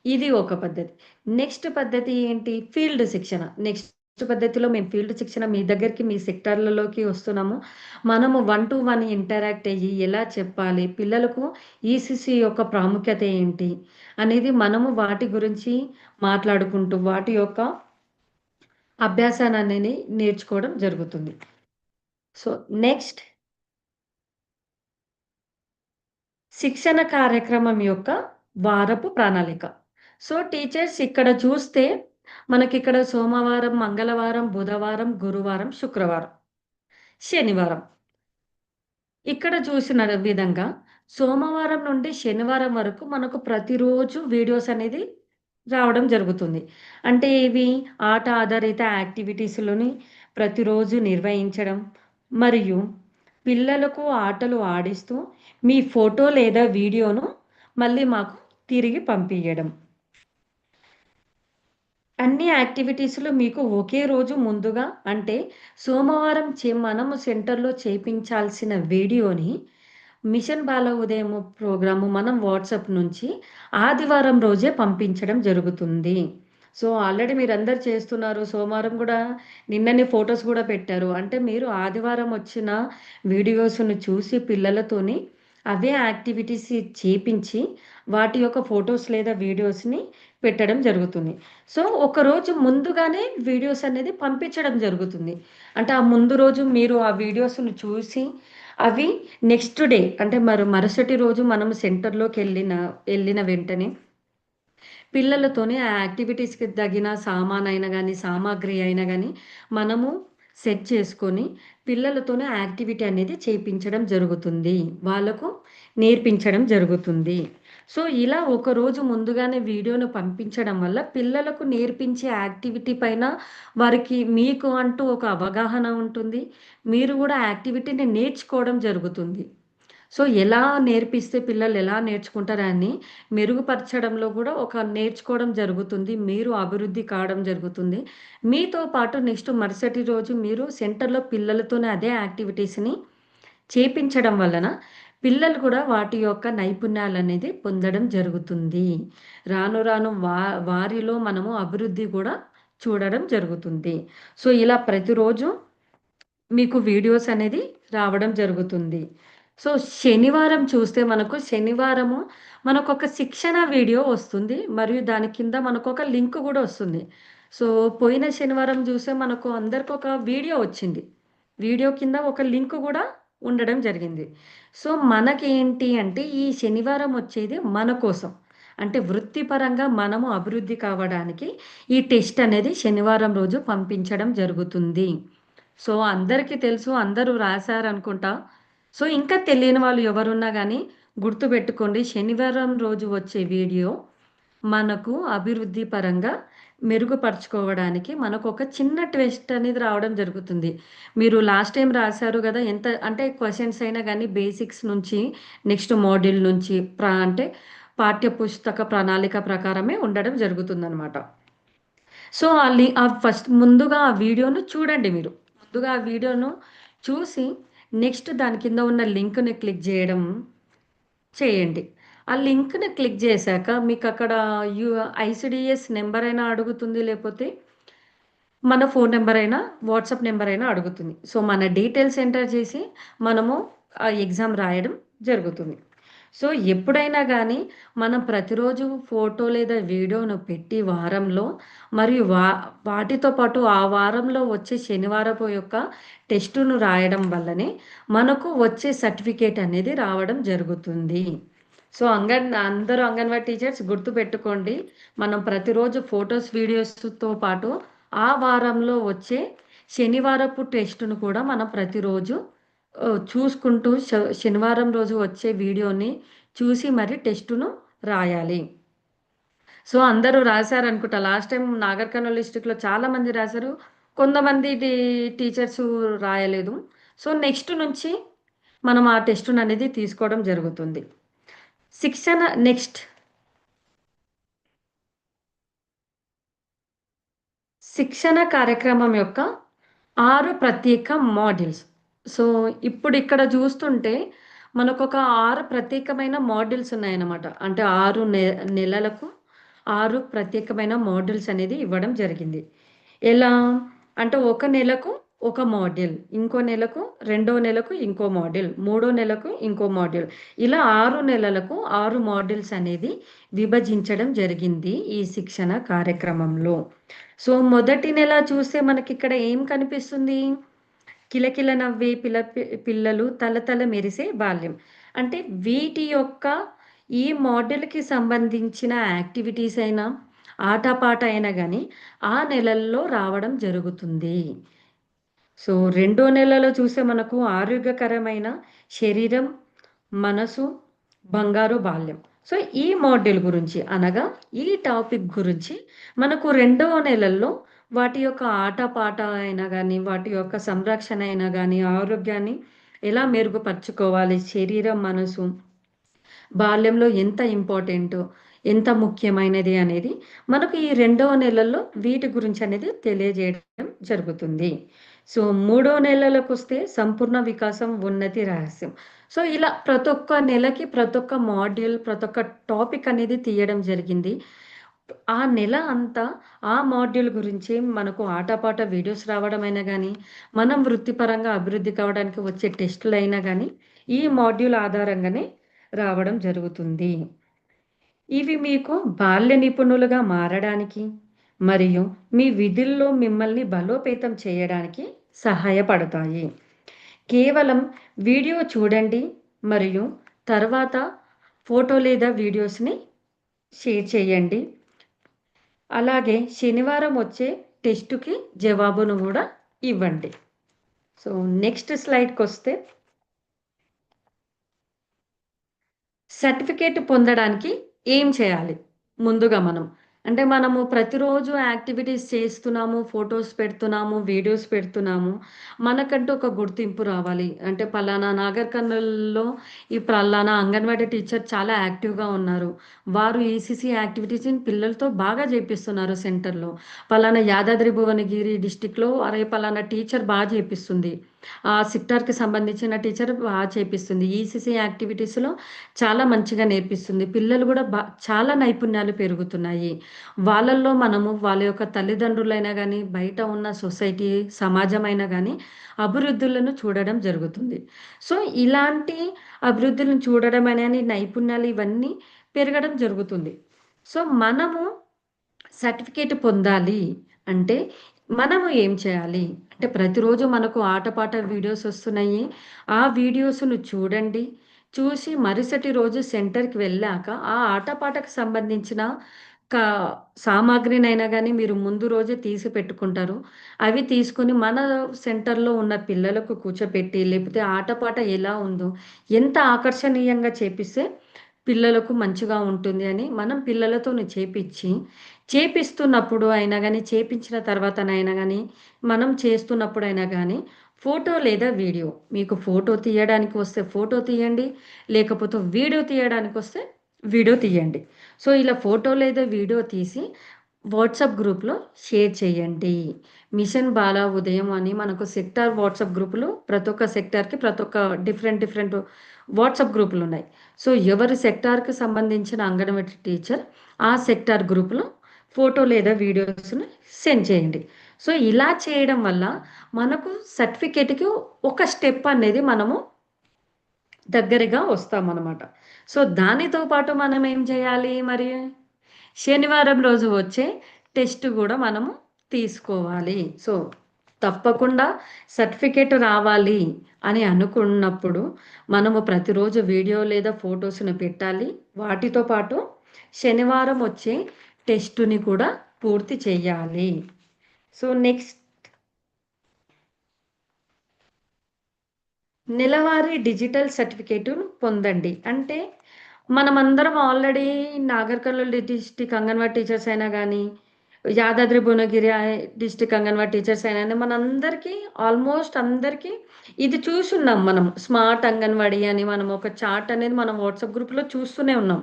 ఇది ఒక పద్ధతి. నెక్స్ట్ పద్ధతి ఏంటి? ఫీల్డ్ శిక్షణ. నెక్స్ట్ పద్ధతిలో మేము ఫీల్డ్ శిక్షణ మీ దగ్గరికి మీ సెక్టార్‌లలోకి వస్తున్నాము. మనము 1-1 ఇంటరాక్ట్ అయ్యి ఎలా చెప్పాలి? పిల్లలకు ఈసీసీ యొక్క ప్రాముఖ్యత ఏంటి? అనేది మనము వాటి గురించి మాట్లాడుకుంటూ వాటి యొక్క అభ్యాసాననేది నేర్చుకోవడం జరుగుతుంది. సో, నెక్స్ట్ శిక్షణ కార్యక్రమం యొక్క వారపు ప్రణాళిక. సో, టీచర్స్ ఇక్కడ చూస్తే మనకిక్కడ సోమవారం, మంగళవారం, బుధవారం, గురువారం, శుక్రవారం, శనివారం. ఇక్కడ చూసిన విధంగా సోమవారం నుండి శనివారం వరకు మనకు ప్రతిరోజు వీడియోస్ అనేది రావడం జరుగుతుంది. అంటే ఇవి ఆట ఆధారిత యాక్టివిటీస్‌లోని ప్రతిరోజు నిర్వహించడం మరియు పిల్లలకు ఆటలు ఆడిస్తూ మీ ఫోటో లేదా వీడియోను మళ్ళీ మాకు తిరిగి పంపియడం. అన్ని యాక్టివిటీస్‌లో మీకు ఒకే రోజు ముందుగా అంటే సోమవారం మనము సెంటర్‌లో చేపించాల్సిన వీడియోని మిషన్ బాల ఉదయము ప్రోగ్రాము మనం వాట్సాప్ నుంచి ఆదివారం రోజే పంపించడం జరుగుతుంది. సో, ఆల్రెడీ మీరందరూ చేస్తున్నారు. సోమవారం గూడా నిన్ననే ఫోటోస్ గూడా పెట్టారు. అంటే మీరు ఆదివారం వచ్చిన వీడియోస్‌ని చూసి పిల్లలతోని అవే యాక్టివిటీస్ చేపించి వాటి యొక్క ఫోటోస్ లేదా వీడియోస్‌ని పెట్టడం జరుగుతుంది. సో, ఒకరోజు ముందుగానే వీడియోస్ అనేది పంపించడం జరుగుతుంది. అంటే ఆ ముందు రోజు మీరు ఆ వీడియోస్‌ని చూసి అవి నెక్స్ట్ డే అంటే మరుసటి రోజు మనం ఎళ్ళిన వెంటనే పిల్లలతోని ఆ యాక్టివిటీస్‌కి తగిన సామానయినా గానీ, సామాగ్రి అయినా గానీ మనము సెట్ చేసుకొని పిల్లలతోని ఆ యాక్టివిటీ అనేది చేపించడం జరుగుతుంది. వాళ్ళకు నేర్పించడం జరుగుతుంది. సో, ఇలా ఒకరోజు ముందుగానే వీడియోను పంపించడం వల్ల పిల్లలకు నేర్పించే యాక్టివిటీ పైన వారికి మీకు అంటూ ఒక అవగాహన ఉంటుంది. మీరు గూడా యాక్టివిటీని నేర్చుకోవడం జరుగుతుంది. సో, ఎలా నేర్పిస్తే పిల్లలు ఎలా నేర్చుకుంటారని మెరుగుపరచడంలో గూడా ఒక నేర్చుకోవడం జరుగుతుంది. మీరు అభివృద్ధి కావడం జరుగుతుంది. మీతో పాటు నెక్స్ట్ మరుసటి రోజు మీరు సెంటర్‌లో పిల్లలతోనే అదే యాక్టివిటీస్‌ని చేపించడం వలన పిల్లలు కూడా వాటి యొక్క నైపుణ్యాలనేది పొందడం జరుగుతుంది. రాను రాను వారిలో మనము అభివృద్ధి కూడా చూడడం జరుగుతుంది. సో, ఇలా ప్రతిరోజు మీకు వీడియోస్ అనేది రావడం జరుగుతుంది. సో, శనివారం చూస్తే మనకు శనివారము మనకొక శిక్షణ వీడియో వస్తుంది. మరియు దాని కింద మనకొక లింక్ గూడా వస్తుంది. సో, పోయిన శనివారం జూస్తే మనకు అందరికొక వీడియో వచ్చింది. వీడియో కింద ఒక లింక్ గూడా ఉండడం జరిగింది. సో, మనకేంటి అంటే ఈ శనివారం వచ్చేది మన కోసం. అంటే వృత్తిపరంగా మనము అభివృద్ధి కావడానికి ఈ టెస్ట్ అనేది శనివారం రోజు పంపించడం జరుగుతుంది. సో, అందరికీ తెలుసు. అందరూ రాసారనుకుంటా. సో, ఇంకా తెలియని వాళ్ళు ఎవరున్నా గానీ గుర్తుపెట్టుకోండి. శనివారం రోజు వచ్చే వీడియో మనకు అభివృద్ధి పరంగా మెరుగుపరుచుకోవడానికి మనకొక చిన్న ట్విస్ట్ అనేది రావడం జరుగుతుంది. మీరు లాస్ట్ టైమ్ రాసారు గదా! ఎంత అంటే క్వెషన్స్ అయినా గానీ బేసిక్స్ నుంచి నెక్స్ట్ మాడ్యూల్ నుంచి అంటే పాఠ్య పుస్తక ప్రణాళిక ప్రకారమే ఉండడం జరుగుతుందనమాట. సో, ఫస్ట్ ముందుగా ఆ వీడియోను చూడండి మీరు. ముందుగా ఆ వీడియోను చూసి నెక్స్ట్ దాని కింద ఉన్న లింక్‌ని క్లిక్ జేయడం చేయండి. ఆ లింక్‌ని క్లిక్ జేశాక మీకక్కడ యు ఐసీడీఎస్ నంబర్ అయినా అడుగుతుంది. లేపోతే మన ఫోను నంబర్ అయినా, వాట్సాప్ నంబర్ అయినా అడుగుతుంది. సో, మన డీటెయిల్స్ ఎంటర్ చేసి మనము ఆ ఎగ్జామ్ రాయడం జరుగుతుంది. సో, ఎప్పుడైనా గానీ మనం ప్రతిరోజు ఫోటో లేదా వీడియోను పెట్టి వారంలో మరియు వాటితో పాటు ఆ వారంలో వచ్చే శనివారపు యొక్క టెస్టును రాయడం వల్లనే మనకు వచ్చే సర్టిఫికేట్ అనేది రావడం జరుగుతుంది. సో, అందరూ అంగన్వాడీ టీచర్స్ గుర్తుపెట్టుకోండి. మనం ప్రతిరోజు ఫోటోస్, వీడియోస్‌తో పాటు ఆ వారంలో వచ్చే శనివారపు టెస్ట్‌ను కూడా మనం ప్రతిరోజు చూసుకుంటూ శనివారం రోజు వచ్చే వీడియోని చూసి మరి టెస్టును రాయాలి. సో, అందరూ రాసారనుకుంటా. లాస్ట్ టైమ్ నాగర్ కర్నూల్ డిస్ట్రిక్ట్‌లో చాలా మంది రాసారు. కొంతమంది టీచర్సు రాయలేదు. సో, నెక్స్ట్ నుంచి మనం ఆ టెస్టుననేది తీసుకోవడం జరుగుతుంది. శిక్షణ నెక్స్ట్ శిక్షణ కార్యక్రమం యొక్క 6 ప్రత్యేక మాడ్యూల్స్. సో, ఇప్పుడిక్కడ జూస్తుంటే మనకొక 6 ప్రత్యేకమైన మాడ్యూల్స్ ఉన్నాయన్నమాట. అంటే 6 నెలలకు 6 ప్రత్యేకమైన మాడ్యూల్స్ అనేది ఇవ్వడం జరిగింది. ఎలా? అంటే ఒక నెలకు ఒక మాడ్యూల్, ఇంకో నెలకు, రెండో నెలకు ఇంకో మాడ్యూల్, మూడో నెలకు ఇంకో మాడ్యూల్. ఇలా 6 నెలలకు 6 మాడ్యూల్స్ అనేది విభజించడం జరిగింది ఈ శిక్షణ కార్యక్రమంలో. సో, మొదటి నెల చూస్తే మనకిక్కడ ఏం కనిపిస్తుంది? కిలకిల నవ్వే పిల్లలు తళతళ మెరిసే బాల్యం. అంటే వీటి యొక్క ఈ మాడ్యూల్‌కి సంబంధించిన యాక్టివిటీస్ అయినా, ఆటపాట అయినా గాని ఆ నెలల్లో రావడం జరుగుతుంది. సో, రెండో నెలలో చూస్తే మనకు ఆరోగ్యకరమైన శరీరం, మనసు, బంగారు బాల్యం. సో, ఈ మాడ్యూల్ గురించి అనగా ఈ టాపిక్ గురించి మనకు రెండవ నెలల్లో వాటి యొక్క ఆటపాట అయినా గానీ, వాటి యొక్క సంరక్షణ అయినా గానీ, ఆరోగ్యాన్ని ఎలా మెరుగుపరుచుకోవాలి, శరీరం, మనసు బాల్యంలో ఎంత ఇంపార్టెంటో, ఎంత ముఖ్యమైనది అనేది మనకు ఈ రెండవ నెలల్లో వీటి గురించనేది తెలియజేయడం జరుగుతుంది. సో, మూడో నెలలకొస్తే సంపూర్ణ వికాసం, ఉన్నతి, రహస్యం. సో, ఇలా ప్రతొక్క నెలకి ప్రతొక్క మాడ్యూల్, ప్రతొక్క టాపిక్ అనేది తీయడం జరిగింది. ఆ నెల అంతా ఆ మాడ్యూల్ గురించి మనకు ఆటపాట వీడియోస్ రావడమైనా గానీ, మనం వృత్తిపరంగా అభివృద్ధి కావడానికి వచ్చే టెస్టులైనా గానీ, ఈ మాడ్యూల్ ఆధారంగానే రావడం జరుగుతుంది. ఇవి మీకు బాల్య నిపుణులుగా మారడానికి మరియు మీ విధుల్లో మిమ్మల్ని బలోపేతం చేయడానికి సహాయపడతాయి. కేవలం వీడియో చూడండి మరియు తర్వాత ఫోటో లేదా వీడియోస్‌ని షేర్ చేయండి. అలాగే శనివారం వచ్చే టెస్ట్‌కి జవాబును గూడా ఇవ్వండి. సో, నెక్స్ట్ స్లైడ్‌కొస్తే సర్టిఫికేట్ పొందడానికి ఏం చేయాలి? ముందుగా మనం. అంటే మనము ప్రతిరోజు యాక్టివిటీస్ చేస్తున్నాము, ఫోటోస్ పెడుతున్నాము, వీడియోస్ పెడుతున్నాము. మనకంటూ ఒక గుర్తింపు రావాలి. అంటే పలానా నాగర్ కర్నూల్‌లో ఈ పలానా అంగన్వాడీ టీచర్ చాలా యాక్టివ్‌గా ఉన్నారు. వారు ఈసీసీ యాక్టివిటీస్‌ని పిల్లలతో బాగా చేపిస్తున్నారు సెంటర్‌లో. పలానా యాదాద్రి భువనగిరి డిస్ట్రిక్ట్‌లో అరే! పలానా టీచర్ చేపిస్తుంది. ఆ సెక్టార్‌కి సంబంధించిన టీచర్ చేపిస్తుంది. ఈసీసీ యాక్టివిటీస్‌లో చాలా మంచిగా నేర్పిస్తుంది. పిల్లలు గూడా చాలా నైపుణ్యాలు పెరుగుతున్నాయి. వాళ్ళల్లో మనము వాళ్ళ యొక్క తల్లిదండ్రులైనా గానీ, బయట ఉన్న సొసైటీ, సమాజమైనా గానీ అభివృద్ధులను చూడడం జరుగుతుంది. సో, ఇలాంటి అభివృద్ధులను చూడడం అనని నైపుణ్యాలు ఇవన్నీ పెరగడం జరుగుతుంది. సో, మనము సర్టిఫికేట్ పొందాలి అంటే, మనము ఏం చేయాలి? అంటే ప్రతిరోజు మనకు ఆటపాట వీడియోస్ ఒస్తున్నాయి. ఆ వీడియోస్‌ను చూడండి. చూసి మరుసటి రోజు సెంటర్‌కి వెళ్ళాక, ఆ ఆటపాటకు సంబంధించిన కా సామాగ్రినైనా గానీ మీరు ముందు రోజే తీసి పెట్టుకుంటారు. అవి తీసుకొని మన సెంటర్‌లో ఉన్న పిల్లలకు కూర్చోపెట్టి, లేపోతే ఆటపాట ఎలా ఉందో, ఎంత ఆకర్షణీయంగా చేపిస్తే పిల్లలకు మంచిగా ఉంటుంది అని మనం పిల్లలతోని చేపిస్తున్నప్పుడు అయినా గానీ, చేపించిన తర్వాతనైనా గానీ, మనం చేస్తున్నప్పుడైనా గానీ, ఫోటో లేదా వీడియో మీకు ఫోటో తీయడానికి వస్తే ఫోటో తీయండి. లేకపోతే వీడియో తీయడానికొస్తే వీడియో తీయండి. సో, ఇలా ఫోటో లేదా వీడియో తీసి వాట్సాప్ గ్రూప్‌లో షేర్ చేయండి. మిషన్ బాల ఉదయం అని మనకు సెక్టార్ వాట్సాప్ గ్రూపులు ప్రతి ఒక్క సెక్టార్‌కి ప్రతి ఒక్క డిఫరెంట్ వాట్సాప్ గ్రూపులున్నాయి. సో, ఎవరి సెక్టార్‌కి సంబంధించిన అంగన్వాడీ టీచర్ ఆ సెక్టార్ గ్రూప్‌లో ఫోటో లేదా వీడియోస్‌ని సెండ్ చేయండి. సో, ఇలా చేయడం వల్ల మనకు సర్టిఫికేట్‌కి ఒక స్టెప్ అనేది మనము దగ్గరగా వస్తామనమాట. సో, దానితో పాటు మనం ఏం చేయాలి మరి? శనివారం రోజు వచ్చే టెస్ట్ గూడా మనము తీసుకోవాలి. సో, తప్పకుండా సర్టిఫికేట్ రావాలి అని అనుకున్నప్పుడు, మనము ప్రతిరోజు వీడియో లేదా ఫోటోస్‌ని పెట్టాలి. వాటితో పాటు శనివారం వచ్చే టెస్ట్‌ని కూడా పూర్తి చేయాలి. సో, నెక్స్ట్ నెలవారీ డిజిటల్ సర్టిఫికేటును పొందండి. అంటే మనమందరం already Nagar Kurnool district anganwadi teachers అయినా గానీ, యాదాద్రి భువనగిరి డిస్ట్రిక్ట్ అంగన్వాడీ టీచర్స్ అయినా గానీ, మనందరికీ ఆల్మోస్ట్ అందరికీ ఇది చూసున్నాం మనం. స్మార్ట్ అంగన్వాడీ అని మనం ఒక చార్ట్ అనేది మనం వాట్సాప్ గ్రూప్‌లో చూస్తూనే ఉన్నాం.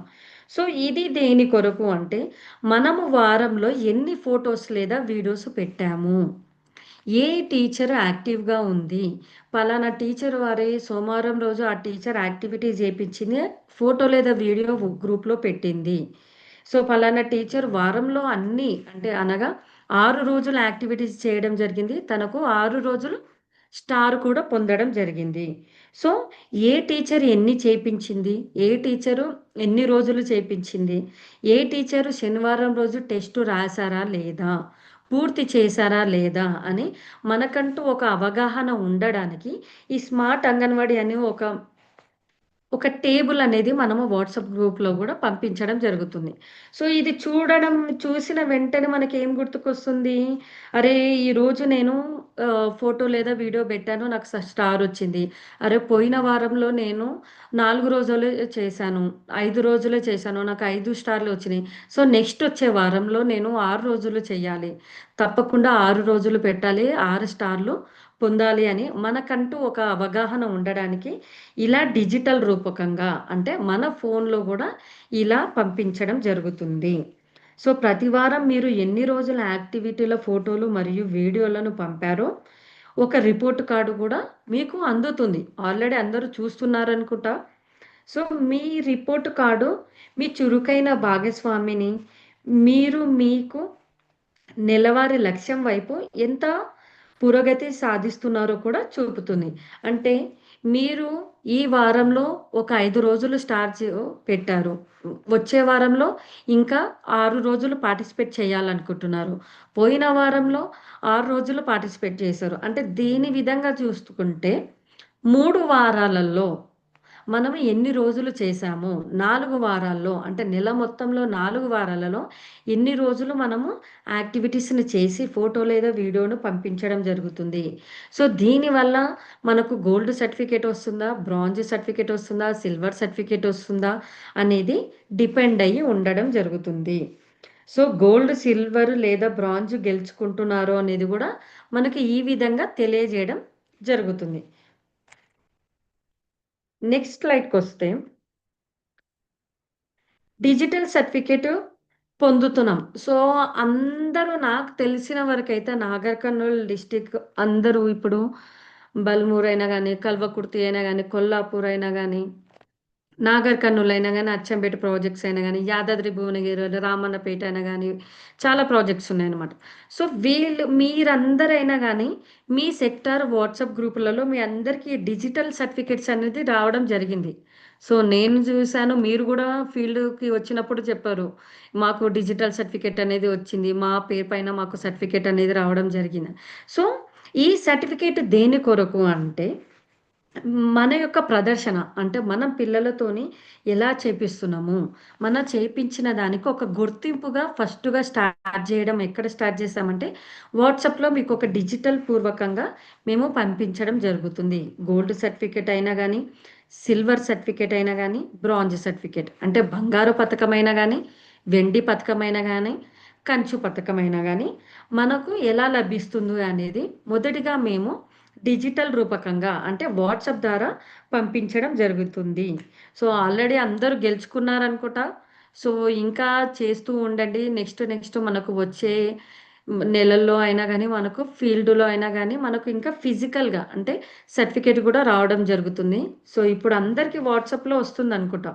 సో, ఇది దేని కొరకు అంటే, మనము వారంలో ఎన్ని ఫోటోస్ లేదా వీడియోస్ పెట్టాము. ఏ టీచర్ యాక్టివ్‌గా ఉంది. పలానా టీచర్ వారి సోమవారం రోజు ఆ టీచర్ యాక్టివిటీ చేపిచ్చింది. ఫోటో లేదా వీడియో గ్రూప్‌లో పెట్టింది. సో, పలానా టీచర్ వారంలో అన్నీ అంటే అనగా 6 రోజులు యాక్టివిటీస్ చేయడం జరిగింది. తనకు 6 రోజులు స్టార్ కూడా పొందడం జరిగింది. సో, ఏ టీచర్ ఎన్ని చేపించింది? ఏ టీచరు ఎన్ని రోజులు చేపించింది? ఏ టీచరు శనివారం రోజు టెస్ట్ రాసారా లేదా? పూర్తి చేశారా లేదా? అని మనకంటూ ఒక అవగాహన ఉండడానికి ఈ స్మార్ట్ అంగన్వాడీ అని ఒక టేబుల్ అనేది మనము వాట్సాప్ గ్రూప్‌లో గూడా పంపించడం జరుగుతుంది. సో, ఇది చూసిన వెంటనే మనకేం గుర్తుకొస్తుంది? అరే! ఈరోజు నేను ఫోటో లేదా వీడియో పెట్టాను. నాకు స్టారొచ్చింది. అరే! పోయిన వారంలో నేను 4 రోజులే చేశాను. 5 రోజులే చేశాను. నాకు 5 స్టార్‌లొచ్చినియి. సో, నెక్స్ట్ వచ్చే వారంలో నేను 6 రోజులు చేయాలి. తప్పకుండా 6 రోజులు పెట్టాలి. 6 స్టార్‌లు పొందాలి అని మనకంటూ ఒక అవగాహన ఉండడానికి ఇలా డిజిటల్ రూపకంగా అంటే మన ఫోన్‌లో గూడా ఇలా పంపించడం జరుగుతుంది. సో, ప్రతి వారం మీరు ఎన్ని రోజుల యాక్టివిటీల ఫోటోలు మరియు వీడియోలను పంపారో ఒక రిపోర్ట్ కార్డ్ గూడా మీకు అందుతుంది. ఆల్రెడీ అందరూ చూస్తున్నారనుకుంటా. సో, మీ రిపోర్ట్ కార్డు మీ చురుకైన భాగస్వామిని మీరు మీకు నెలవారీ లక్ష్యం వైపు ఎంత పురోగతి సాధిస్తున్నారో కూడా చూపుతుంది. అంటే మీరు ఈ వారంలో ఒక 5 రోజులు పెట్టారు. వచ్చే వారంలో ఇంకా 6 రోజులు పార్టిసిపేట్ చేయాలనుకుంటున్నారు. పోయిన వారంలో 6 రోజులు పార్టిసిపేట్ చేశారు. అంటే దీని విధంగా చూసుకుంటే 3 వారాలలో మనం ఎన్ని రోజులు చేశాము, 4 వారాల్లో అంటే నెల మొత్తంలో 4 వారాలలో ఎన్ని రోజులు మనము యాక్టివిటీస్‌ని చేసి ఫోటో లేదా వీడియోను పంపించడం జరుగుతుంది. సో, దీనివల్ల మనకు గోల్డ్ సర్టిఫికేట్ వస్తుందా? బ్రాంజ్ సర్టిఫికేట్ వస్తుందా? సిల్వర్ సర్టిఫికేట్ వస్తుందా? అనేది డిపెండ్ అయ్యి ఉండడం జరుగుతుంది. సో, గోల్డ్, సిల్వర్ లేదా బ్రాంజ్ గెలుచుకుంటున్నారు అనేది గూడా మనకి ఈ విధంగా తెలియజేయడం జరుగుతుంది. నెక్స్ట్ స్లైడ్‌కొస్తే డిజిటల్ సర్టిఫికేట్ పొందుతున్నాం. సో, అందరూ నాకు తెలిసిన వరకైతే నాగర్ కర్నూల్ డిస్ట్రిక్ట్ అందరూ ఇప్పుడు బల్మూర్ అయినా గానీ, కల్వకుర్తి అయినా గానీ, కొల్లాపూర్ అయినా గానీ, నాగర్ కర్నూల్ అయినా గానీ, అచ్చంపేట ప్రాజెక్ట్స్ అయినా గానీ, యాదాద్రి భువనగిరి, రామన్నపేట అయినా గానీ, చాలా ప్రాజెక్ట్స్ ఉన్నాయన్నమాట. సో, మీరందరైనా గానీ, మీ సెక్టార్ వాట్సాప్ గ్రూపులలో మీ అందరికీ డిజిటల్ సర్టిఫికేట్స్ అనేది రావడం జరిగింది. సో, నేను జూసాను. మీరు గూడా ఫీల్డ్‌కి వచ్చినప్పుడు చెప్పారు. మాకు డిజిటల్ సర్టిఫికేట్ అనేది వచ్చింది. మా పేరు పైన మాకు సర్టిఫికేట్ అనేది రావడం జరిగింది. సో, ఈ సర్టిఫికేట్ దేని కొరకు అంటే మన యొక్క ప్రదర్శన అంటే మనం పిల్లలతోని ఎలా చేపిస్తున్నాము? చేపించిన దానికి ఒక గుర్తింపుగా ఫస్ట్‌గా స్టార్ట్ జేయడం ఎక్కడ స్టార్ట్ చేశామంటే, వాట్సాప్‌లో మీకొక డిజిటల్ పూర్వకంగా మేము పంపించడం జరుగుతుంది. గోల్డ్ సర్టిఫికేట్ అయినా గానీ, సిల్వర్ సర్టిఫికేట్ అయినా గానీ, బ్రాంజ్ సర్టిఫికేట్ అంటే బంగారు పతకమైనా గానీ, వెండి పతకమైనా గానీ, కంచు పతకమైనా గానీ, మనకు ఎలా లభిస్తుంది అనేది మొదటిగా మేము డిజిటల్ రూపకంగా అంటే వాట్సాప్ ద్వారా పంపించడం జరుగుతుంది. సో, ఆల్రెడీ అందరూ గెలుచుకున్నారనుకుంటా. సో, ఇంకా చేస్తూ ఉండండి. నెక్స్ట్ మనకు వచ్చే నెలల్లో అయినా గానీ, మనకు ఫీల్డ్‌లో అయినా గానీ, మనకు ఇంకా ఫిజికల్‌గా అంటే సర్టిఫికేట్ గూడా రావడం జరుగుతుంది. సో, ఇప్పుడు అందరికి వాట్సాప్‌లో వస్తుందనుకుంటా.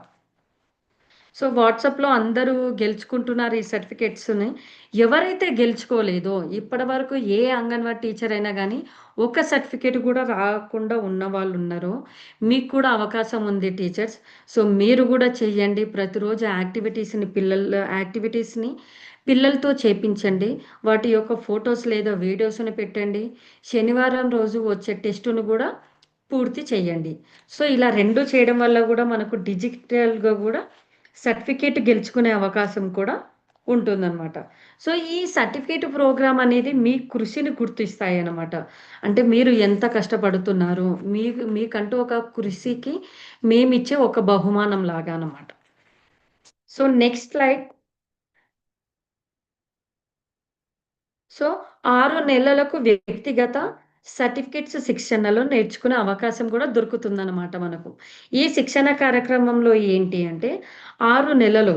సో, వాట్సాప్‌లో అందరూ గెలుచుకుంటున్నారు ఈ సర్టిఫికేట్స్‌ని. ఎవరైతే గెలుచుకోలేదో ఇప్పటివరకు ఏ అంగన్‌వాడీ టీచర్ అయినా గానీ, ఒక సర్టిఫికేట్ గూడా రాకుండా ఉన్నవాళ్ళున్నారో, మీకు కూడా అవకాశం ఉంది టీచర్స్. సో, మీరు గూడా చెయ్యండి. ప్రతిరోజు యాక్టివిటీస్‌ని పిల్లలతో చేపించండి. వాటి యొక్క ఫోటోస్ లేదా వీడియోస్‌ని పెట్టండి. శనివారం రోజు వచ్చే టెస్ట్‌ను గూడా పూర్తి చేయండి. సో, ఇలా 2 చేయడం వల్ల గూడా మనకు డిజిటల్‌గా గూడా సర్టిఫికేట్ గెలుచుకునే అవకాశం కూడా ఉంటుందనమాట. సో, ఈ సర్టిఫికేట్ ప్రోగ్రామ్ అనేది మీ కృషిని గుర్తిస్తాయనమాట. అంటే మీరు ఎంత కష్టపడుతున్నారు, మీకంటూ ఒక కృషికి మేమిచ్చే ఒక బహుమానం లాగా అనమాట. So, next slide. సో, 6 నెలలకు వ్యక్తిగత సర్టిఫికేట్స్ శిక్షణలో నేర్చుకునే అవకాశం కూడా దొరుకుతుందనమాట మనకు. ఈ శిక్షణ కార్యక్రమంలో ఏంటి అంటే 6 నెలలు.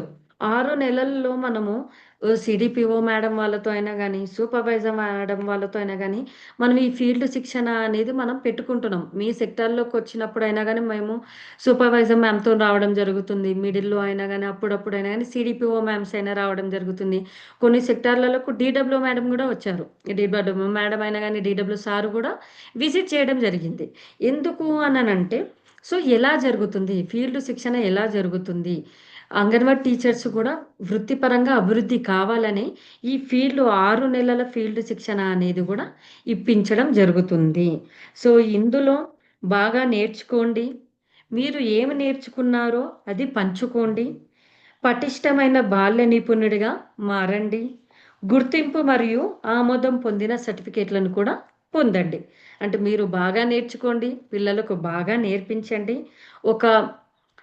6 నెలల్లో మనము సిడిపిఓ మేడం వాళ్ళతో అయినా గానీ, సూపర్వైజర్ మేడం వాళ్ళతో అయినా గానీ, మనం ఈ ఫీల్డ్ శిక్షణ అనేది మనం పెట్టుకుంటున్నాం. మీ సెక్టార్‌లోకొచ్చినప్పుడైనా గానీ, మేము సూపర్వైజర్ మ్యామ్‌తోని రావడం జరుగుతుంది. మిడిల్‌లో అయినా గానీ, అప్పుడప్పుడైనా గానీ, సిడిపిఓ మ్యామ్స్ అయినా రావడం జరుగుతుంది. కొన్ని సెక్టార్‌లలకు డీడబ్ల్యూ మేడం గూడా వచ్చారు. డీడబ్ల్యూ మేడం అయినా గానీ, డీడబ్ల్యూ సార్ గూడా విజిట్ చేయడం జరిగింది. ఎందుకు అననంటే, సో, ఎలా జరుగుతుంది? ఫీల్డ్ శిక్షణ ఎలా జరుగుతుంది? అంగన్‌వాడీ టీచర్స్ కూడా వృత్తిపరంగా అభివృద్ధి కావాలని, ఈ 6 నెలల ఫీల్డ్ శిక్షణ అనేది గూడా ఇప్పించడం జరుగుతుంది. సో, ఇందులో బాగా నేర్చుకోండి. మీరు ఏమి నేర్చుకున్నారో అది పంచుకోండి. పటిష్టమైన బాల్య నిపుణుడిగా మారండి. గుర్తింపు మరియు ఆమోదం పొందిన సర్టిఫికేట్‌లను కూడా పొందండి. అంటే మీరు బాగా నేర్చుకోండి. పిల్లలకు బాగా నేర్పించండి. ఒక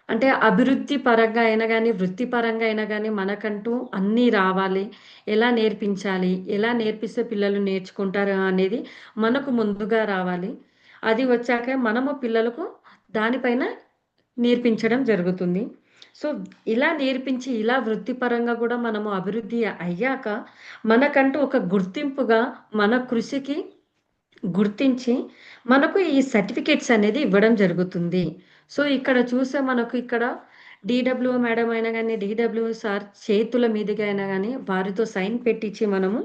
అంటే అభివృద్ధి పరంగా అయినా గానీ, వృత్తిపరంగా అయినా గానీ మనకంటూ అన్నీ రావాలి. ఎలా నేర్పించాలి? ఎలా నేర్పిస్తే పిల్లలు నేర్చుకుంటారు అనేది మనకు ముందుగా రావాలి. అది వచ్చాక మనము పిల్లలకు దానిపైన నేర్పించడం జరుగుతుంది. సో, ఇలా నేర్పించి, ఇలా వృత్తిపరంగా గూడా మనము అభివృద్ధి అయ్యాక, మనకంటూ ఒక గుర్తింపుగా మన కృషికి గుర్తించి, మనకు ఈ సర్టిఫికేట్స్ అనేది ఇవ్వడం జరుగుతుంది. సో, ఇక్కడ చూస్తే మనకు ఇక్కడ డీడబ్ల్యూ మేడం అయినా గానీ, డీడబ్ల్యూ సార్ చేతుల మీదుగా అయినా గానీ, వారితో సైన్ పెట్టించి మనము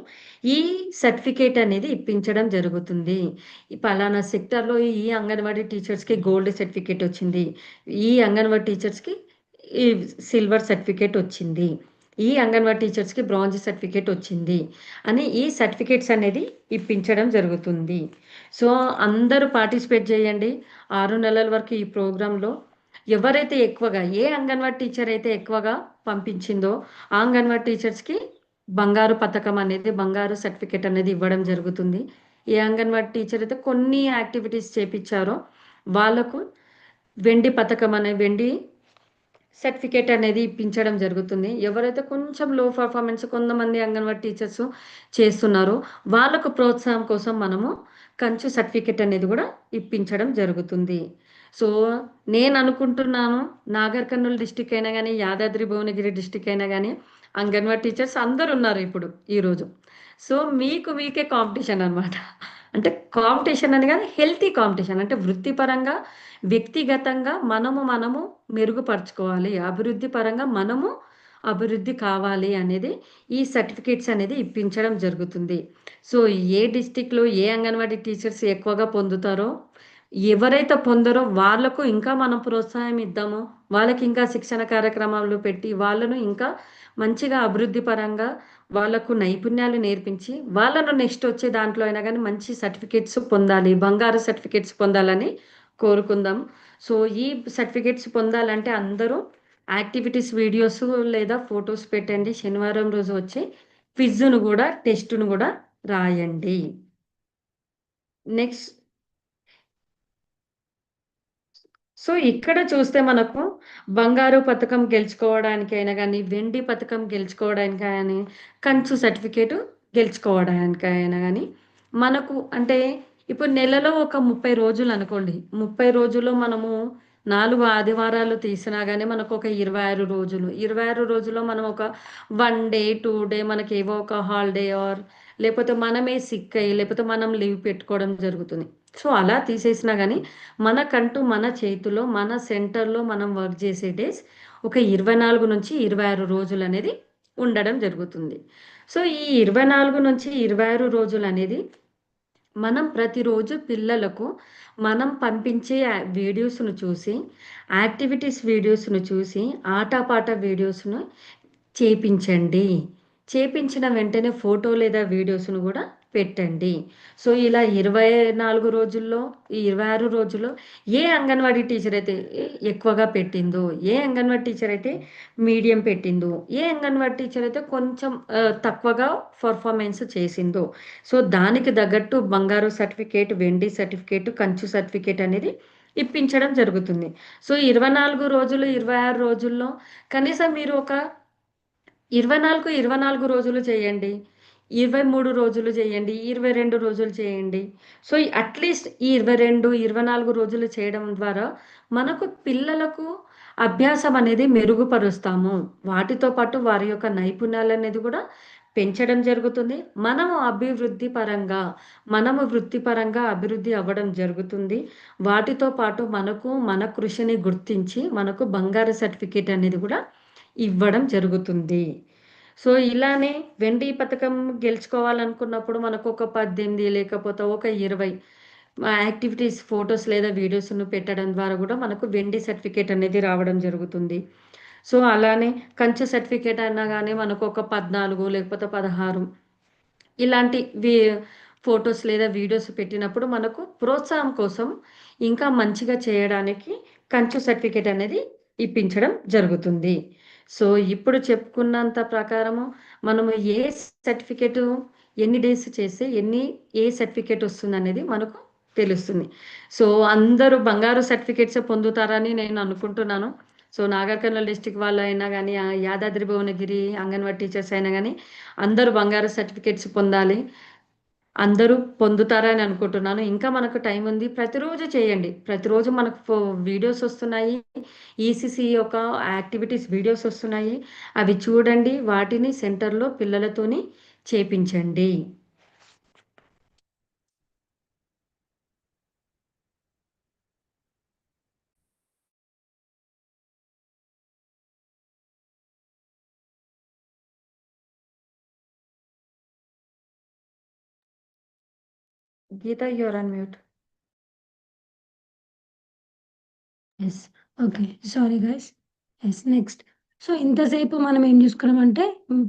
ఈ సర్టిఫికేట్ అనేది ఇప్పించడం జరుగుతుంది. ఈ పలానా సెక్టార్‌లో ఈ అంగన్‌వాడీ టీచర్స్‌కి గోల్డ్ సర్టిఫికేట్ వచ్చింది. ఈ అంగన్‌వాడీ టీచర్స్‌కి ఈ సిల్వర్ సర్టిఫికేట్ వచ్చింది. ఈ అంగన్‌వాడీ టీచర్స్‌కి బ్రాంజ్ సర్టిఫికేట్ వచ్చింది. అని ఈ సర్టిఫికేట్స్ అనేది ఇప్పించడం జరుగుతుంది. సో, అందరూ పార్టిసిపేట్ చేయండి. 6 నెలల వరకు ఈ ప్రోగ్రామ్‌లో. ఎవరైతే ఎక్కువగా ఏ అంగన్వాడీ టీచర్ అయితే ఎక్కువగా పంపించిందో ఆ అంగన్వాడీ టీచర్స్కి బంగారు పథకం అనేది బంగారు సర్టిఫికేట్ అనేది ఇవ్వడం జరుగుతుంది. ఏ అంగన్వాడీ టీచర్ అయితే కొన్ని యాక్టివిటీస్ చేపించారో వాళ్ళకు వెండి పథకం అనే వెండి సర్టిఫికేట్ అనేది ఇప్పించడం జరుగుతుంది. ఎవరైతే కొంచెం లో పర్ఫార్మెన్స్ కొంతమంది అంగన్వాడీ టీచర్స్ చేస్తున్నారో వాళ్ళకు ప్రోత్సాహం కోసం మనము కంచు సర్టిఫికేట్ అనేది కూడా ఇప్పించడం జరుగుతుంది. సో నేను అనుకుంటున్నాను నాగర్ కర్నూల్ డిస్టిక్ అయినా కానీ యాదాద్రి భువనగిరి డిస్టిక్ అయినా కానీ అంగన్వాడీ టీచర్స్ అందరు ఉన్నారు ఇప్పుడు ఈరోజు. సో మీకు మీకే కాంపిటీషన్ అనమాట. అంటే కాంపిటీషన్ అని కాదు, హెల్తీ కాంపిటీషన్. అంటే వృత్తిపరంగా వ్యక్తిగతంగా మనము మెరుగుపరుచుకోవాలి. అభివృద్ధి పరంగా మనము అభివృద్ధి కావాలి అనేది ఈ సర్టిఫికేట్స్ అనేది ఇప్పించడం జరుగుతుంది. సో ఏ డిస్ట్రిక్ట్‌లో ఏ అంగన్వాడీ టీచర్స్ ఎక్కువగా పొందుతారో, ఎవరైతే పొందరో వాళ్ళకు ఇంకా మనం ప్రోత్సాహం ఇద్దాము. వాళ్ళకి ఇంకా శిక్షణ కార్యక్రమాలు పెట్టి వాళ్ళను ఇంకా మంచిగా అభివృద్ధి పరంగా వాళ్ళకు నైపుణ్యాలు నేర్పించి వాళ్ళను నెక్స్ట్ వచ్చే దాంట్లో అయినా గానీ మంచి సర్టిఫికేట్స్ పొందాలి. బంగారు సర్టిఫికేట్స్ పొందాలని కోరుకుందాం. సో ఈ సర్టిఫికేట్స్ పొందాలంటే అందరూ యాక్టివిటీస్ వీడియోస్ లేదా ఫోటోస్ పెట్టండి. శనివారం రోజు వచ్చి క్విజ్‌ను గూడా, టెస్ట్‌ను గూడా రాయండి. నెక్స్ట్ సో ఇక్కడ చూస్తే మనకు బంగారు పతకం గెలుచుకోవడానికైనా గానీ, వెండి పతకం గెలుచుకోవడానికి గానీ, కంచు సర్టిఫికేటు గెలుచుకోవడానికైనా గానీ, మనకు అంటే ఇప్పుడు నెలలో ఒక 30 రోజులనుకోండి. 30 రోజుల్లో మనము 4 ఆదివారాలు తీసినా గానీ మనకొక 26 రోజులు. 26 రోజుల్లో మనం ఒక 1 డే, 2 డే మనకేవో ఒక హాలిడే లేపోతే మనమే సిక్ అయ్యి, లేపోతే మనం లీవ్ పెట్టుకోవడం జరుగుతుంది. సో, అలా తీసేసినా గానీ మనకంటూ మన చేతిలో, మన సెంటర్‌లో మనం వర్క్ చేసే డేస్ ఒక 24-26 రోజులనేది ఉండడం జరుగుతుంది. సో, ఈ 24-26 రోజులనేది మనం ప్రతిరోజు పిల్లలకు మనం పంపించే వీడియోస్‌ను చూసి, యాక్టివిటీస్ వీడియోస్‌ను చూసి, ఆటపాట వీడియోస్‌ను చేపించండి. చేపించిన వెంటనే ఫోటో లేదా వీడియోస్‌ను గూడా పెట్టండి. సో, ఇలా 24 రోజుల్లో, ఈ 26 రోజుల్లో ఏ అంగన్వాడీ టీచర్ అయితే ఎక్కువగా పెట్టిందో, ఏ అంగన్వాడీ టీచర్ అయితే మీడియం పెట్టిందో, ఏ అంగన్వాడీ టీచర్ అయితే కొంచెం తక్కువగా పెర్ఫార్మెన్స్ చేసిందో, సో, దానికి తగ్గట్టు బంగారు సర్టిఫికేట్, వెండి సర్టిఫికేట్, కంచు సర్టిఫికేట్ అనేది ఇప్పించడం జరుగుతుంది. సో, 24 రోజులు, 26 రోజుల్లో కనీసం మీరు ఒక 24 రోజులు చేయండి. 23 రోజులు చేయండి. 22 రోజులు చేయండి. సో, అట్‌లీస్ట్ ఈ 22, 24 రోజులు చేయడం ద్వారా మనకు పిల్లలకు అభ్యాసం అనేది మెరుగుపరుస్తాము. వాటితో పాటు వారి యొక్క నైపుణ్యాలనేది కూడా పెంచడం జరుగుతుంది. మనము వృత్తిపరంగా అభివృద్ధి అవ్వడం జరుగుతుంది. వాటితో పాటు మనకు మన కృషిని గుర్తించి మనకు బంగారు సర్టిఫికేట్ అనేది కూడా ఇవ్వడం జరుగుతుంది. సో, ఇలానే వెండి పతకం గెలుచుకోవాలనుకున్నప్పుడు మనకొక 18 లేకపోతే ఒక 20 యాక్టివిటీస్ ఫోటోస్ లేదా వీడియోస్‌ను పెట్టడం ద్వారా గూడా మనకు వెండి సర్టిఫికేట్ అనేది రావడం జరుగుతుంది. సో, అలానే కంచు సర్టిఫికేట్ అన్నా గానీ మనకొక 14 లేకపోతే 16 ఇలాంటి ఫోటోస్ లేదా వీడియోస్ పెట్టినప్పుడు మనకు ప్రోత్సాహం కోసం ఇంకా మంచిగా చేయడానికి కంచు సర్టిఫికేట్ అనేది ఇప్పించడం జరుగుతుంది. సో, ఇప్పుడు చెప్పుకున్నంత ప్రకారము మనము ఏ సర్టిఫికేటు ఎన్ని డేస్ చేస్తే ఏ సర్టిఫికేట్ వస్తుందనేది మనకు తెలుస్తుంది. సో, అందరూ బంగారు సర్టిఫికేట్సే పొందుతారని నేను అనుకుంటున్నాను. సో, నాగర్ కర్నూల్ డిస్ట్రిక్ట్ వాళ్ళైనా గానీ, యాదాద్రి భువనగిరి అంగన్వాడీ టీచర్స్ అయినా గానీ అందరూ బంగారు సర్టిఫికేట్స్ పొందాలి. అందరూ పొందుతారని అనుకుంటున్నాను. ఇంకా మనకు టైం ఉంది. ప్రతిరోజు చేయండి. ప్రతిరోజు మనకు వీడియోస్ వస్తున్నాయి. ఈసీసీ యొక్క యాక్టివిటీస్ వీడియోస్ వస్తున్నాయి. అవి చూడండి. వాటిని సెంటర్‌లో పిల్లలతోని చేపించండి. Geetha you are on mute. Yes. Okay. Sorry guys. Yes. Next. So, ఇంతసేపు మనం ఏం జూసుకున్నామంటే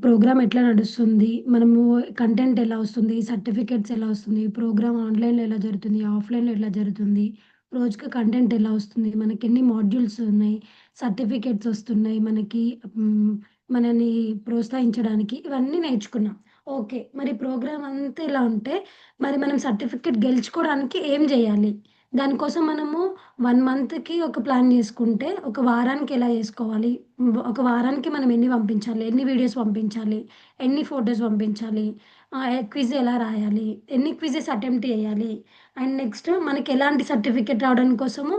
ప్రోగ్రామ్ ఎట్లా నడుస్తుంది? మనము కంటెంట్ ఎలా వస్తుంది? సర్టిఫికేట్స్ ఎలా వస్తుంది? ప్రోగ్రామ్ ఆన్‌లైన్‌లో ఎలా జరుగుతుంది? ఆఫ్‌లైన్‌లో ఎలా జరుగుతుంది? రోజుకి కంటెంట్ ఎలా వస్తుంది? మనకెన్ని మాడ్యూల్స్ ఉన్నాయి? సర్టిఫికేట్స్ వస్తున్నాయి మనకి. మనని ప్రోత్సహించడానికి ఇవన్నీ నేర్చుకున్నాం. ఓకే. మరి ప్రోగ్రామ్ అంతా ఇలా ఉంటే, మరి మనం సర్టిఫికేట్ గెలుచుకోవడానికి ఏం జేయాలి? దానికోసం మనము 1 మంత్‌కి ఒక ప్లాన్ జేసుకుంటే, ఒక వారానికి ఎలా జేసుకోవాలి? ఒక వారానికి మనం ఎన్ని పంపించాలి? ఎన్ని వీడియోస్ పంపించాలి? ఎన్ని ఫోటోస్ పంపించాలి? క్విజ్ ఎలా రాయాలి? ఎన్ని క్విజెస్ అటెంప్ట్ చేయాలి? అండ్ నెక్స్ట్ మనకి ఎలాంటి సర్టిఫికేట్ రావడానికి కోసము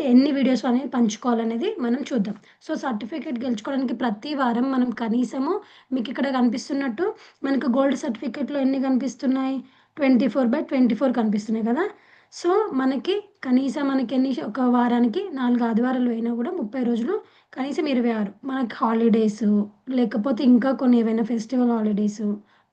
ఎన్ని వీడియోస్ అనేది పంచుకోవాలనేది మనం చూద్దాం. సో, సర్టిఫికేట్ గెలుచుకోవడానికి ప్రతి వారం మనం కనీసము మీకిక్కడ కనిపిస్తున్నట్టు మనకు గోల్డ్ సర్టిఫికేట్‌లో ఎన్ని కనిపిస్తున్నాయి? 24/24 కనిపిస్తున్నాయి కదా! సో, మనకి కనీసం ఒక వారానికి 4 ఆదివారాలు అయినా గూడా 30 రోజులు కనీసం 26 మనకి హాలిడేసు, లేకపోతే ఇంకా కొన్ని ఏవైనా ఫెస్టివల్ హాలిడేసు